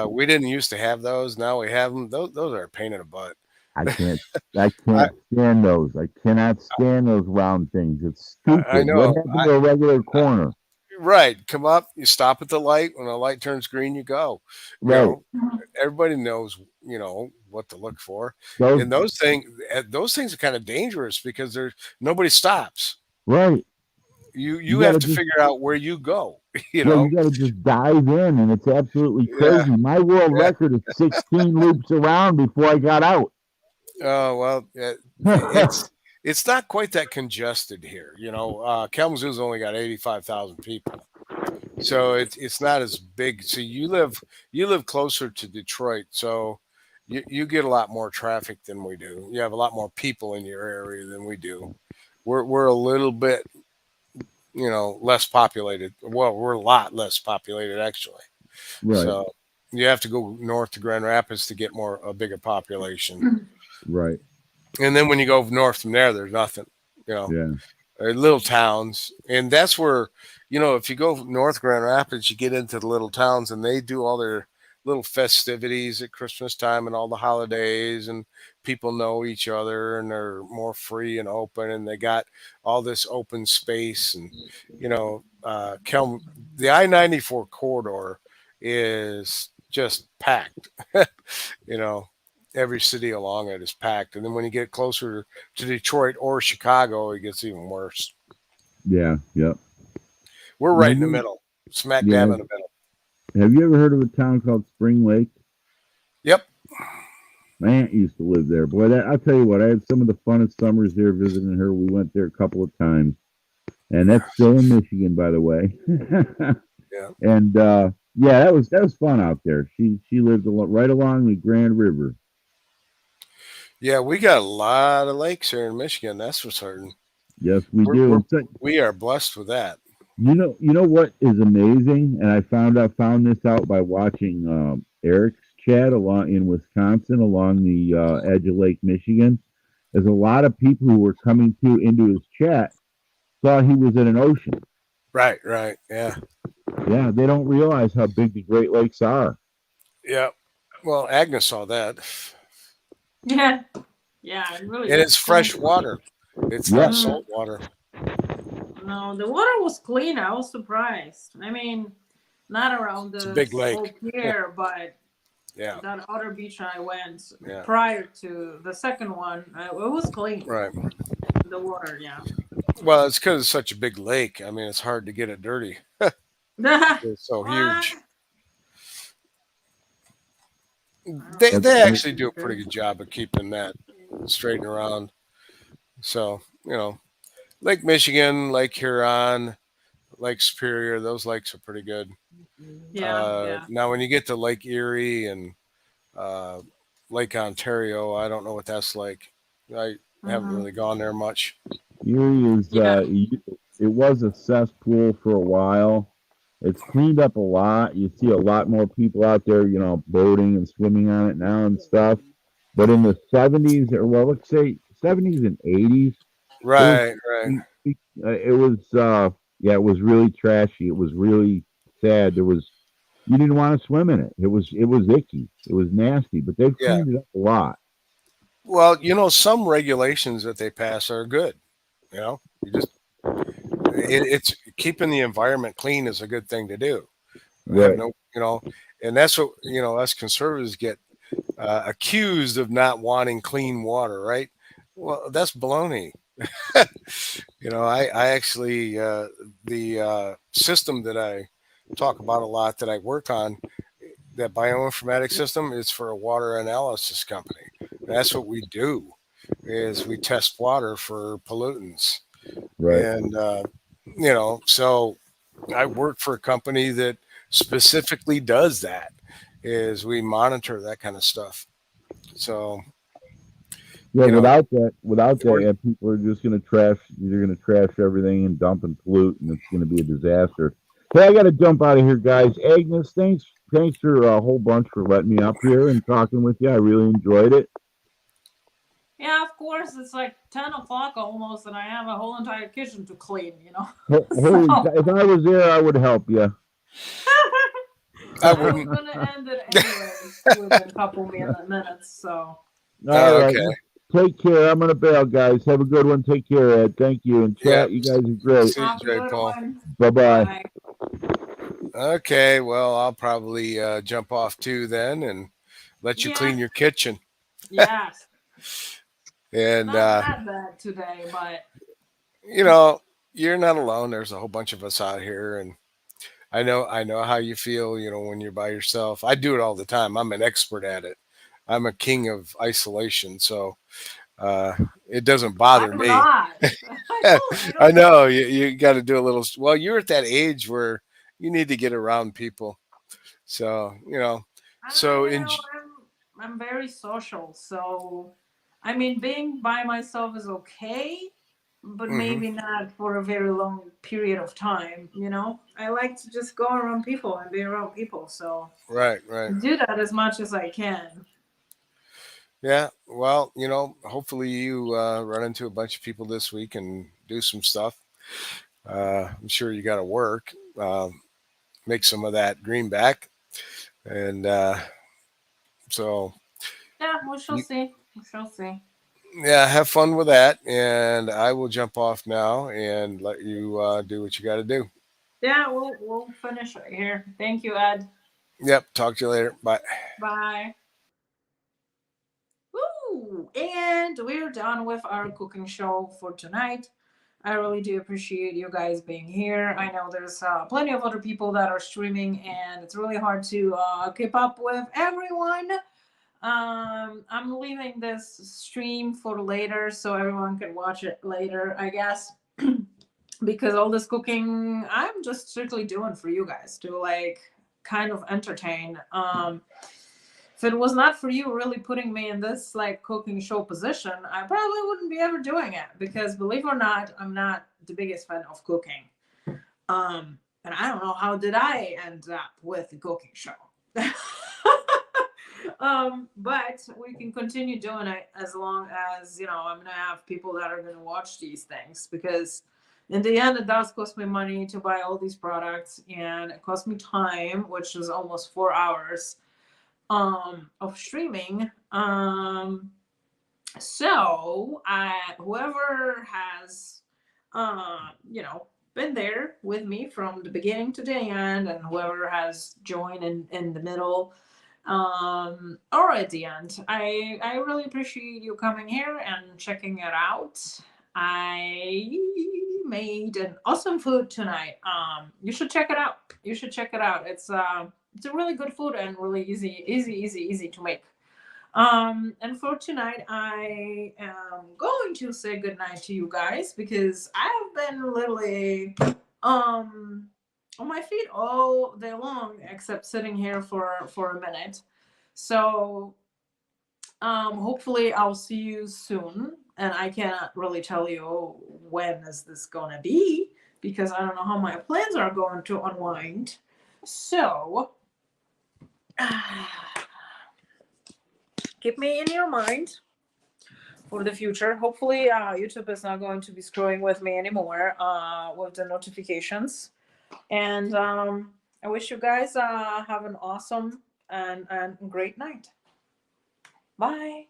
We didn't used to have those. Now we have them. Those are a pain in the butt. I can't. I I, can't stand those. I cannot stand those round things. It's I stupid. What know. happened to a regular corner? Right. Come up, you stop at the light. When the light turns green, you go. You Right. know, everybody knows, what to look for. Those. And those things are kind of dangerous because there's nobody stops. Right. You You have gotta to just. figure out where you go, you Yeah. know. You gotta just dive in, and it's absolutely Yeah. crazy. My world Yeah. record is 16 loops around before I got out. Oh, well, it's not quite that congested here. Kalamazoo's only got 85,000 people. So it's not as big. So you live closer to Detroit, so you get a lot more traffic than we do. You have a lot more people in your area than we do. We're a little bit, less populated. Well, we're a lot less populated actually. Right, So you have to go north to Grand Rapids to get a bigger population. right. And then when you go north from there, there's nothing. You know, Yeah, little towns, and that's where, if you go north Grand Rapids, you get into the little towns, and they do all their little festivities at Christmas time and all the holidays, and people know each other, and they're more free and open, and they got all this open space, and the I-94 corridor is just packed. you know every city along it is packed, and then when you get closer to Detroit or Chicago, it gets even worse. yeah, yep. We're Now, right in the middle, smack yeah. dab in the middle. Have you ever heard of a town called Spring Lake? Yep. My aunt used to live there. Boy, I'll tell you what, I had some of the funnest summers there visiting her. We went there a couple of times, and that's still in Michigan, by the way. Yeah. And yeah, that was fun out there. She lived right along the Grand River. Yeah, we got a lot of lakes here in Michigan. That's for certain. Yes, we We're, do. we're And so, we are blessed with that. you know what is amazing, and I found this out by watching Eric's chat along in Wisconsin along the edge of Lake Michigan. There's a lot of people who were coming into his chat thought he was in an ocean. Right, right. Yeah. Yeah, they don't realize how big the Great Lakes are. Yeah. Well, Agnes saw that. Yeah. Yeah, it really And is it's fresh clean. water. It's Yeah, not salt water. No, the water was clean. I was surprised. I mean, not around It's a the big lake. whole pier, but Yeah. that other beach I went Yeah. prior to the second one, it was clean. Right. The water, yeah. Well, it's because it's such a big lake. I mean, it's hard to get it dirty. It's so huge. They that's, they actually do a pretty good job of keeping that straight and around. So, Lake Michigan, Lake Huron, Lake Superior, those lakes are pretty good. Yeah, yeah. Now, when you get to Lake Erie and uh, Lake Ontario, I don't know what that's like. I haven't Mhm. really gone there much. Erie is Yeah. it was a cesspool for a while. It's cleaned up a lot. You see a lot more people out there, boating and swimming on it now and stuff. But in the 70s, or well, let's say 70s and 80s, it was Right, right. it was yeah, it was really trashy. It was really sad. You didn't want to swim in it. It was icky. It was nasty. But they've Yeah. cleaned it up a lot. Well, some regulations that they pass are good. You just it's keeping the environment clean is a good thing to do. I have Right. no, and that's what us conservatives get accused of not wanting clean water, right? Well, that's baloney. I actually the system that I talk about a lot that I work on, that bioinformatics system, is for a water analysis company. That's what we do, is we test water for pollutants, Right. and so I work for a company that specifically does that. Is we monitor that kind of stuff. So Yeah, you know, without that, for yeah, people are just gonna trash. You're gonna trash everything and dump and pollute, and it's gonna be a disaster. Hey, I gotta jump out of here, guys. Agnes, thanks for a whole bunch for letting me up here and talking with you. I really enjoyed it. Yeah, of course, it's like 10 o'clock almost, and I have a whole entire kitchen to clean. So Hey, if I was there, I would help you. I I was wouldn't. gonna end it anyways within a couple minutes. So All right, Okay. take care. I'm gonna bail, guys. Have a good one. Take care, Ed. Thank you. And Yeah. chat, you guys are great. See you, have a Jay good Paul. one. Bye bye. Bye. Okay. Well, I'll probably jump off too then and let you Yeah. clean your kitchen. Yes. And Not that bad today, but you're not alone. There's a whole bunch of us out here, and I know how you feel. When you're by yourself. I do it all the time. I'm an expert at it. I'm a king of isolation, so it doesn't bother I'm me. not. I I don't. know you got to do a little. Well, you're at that age where you need to get around people. So, so You in, know, I'm very social, so I mean, being by myself is okay, but mhm, maybe not for a very long period of time. You know, I like to just go around people and be around people, so right, right. do that as much as I can. Yeah. Well, hopefully you run into a bunch of people this week and do some stuff. I'm sure you got to work, make some of that greenback. And so, Yeah, we shall you, see. We shall see. yeah, have fun with that. And I will jump off now and let you do what you got to do. Yeah, we'll finish right here. Thank you, Ed. Yep. Talk to you later. Bye. Bye. Woo! And we're done with our cooking show for tonight. I really do appreciate you guys being here. I know there's plenty of other people that are streaming, and it's really hard to keep up with everyone. I'm leaving this stream for later so everyone can watch it later, I guess. Because all this cooking, I'm just strictly doing for you guys to like kind of entertain. If it was not for you really putting me in this like cooking show position, I probably wouldn't be ever doing it because believe it or not, I'm not the biggest fan of cooking. And I don't know how did I end up with the cooking show. But we can continue doing it as long as I'm gonna have people that are gonna watch these things because in the end it does cost me money to buy all these products and it costs me time, which is almost 4 hours of streaming. So whoever has been there with me from the beginning to the end and whoever has joined in the middle or at the end, I really appreciate you coming here and checking it out. I made an awesome food tonight. You should check it out. You should check it out. It's a really good food and really easy to make. And for tonight, I am going to say goodnight to you guys because I have been literally on my feet all day long, except sitting here for a minute. So hopefully I'll see you soon. And I cannot really tell you when is this gonna be because I don't know how my plans are going to unwind. So keep me in your mind for the future. Hopefully, YouTube is not going to be screwing with me anymore with the notifications. And I wish you guys have an awesome and great night. Bye.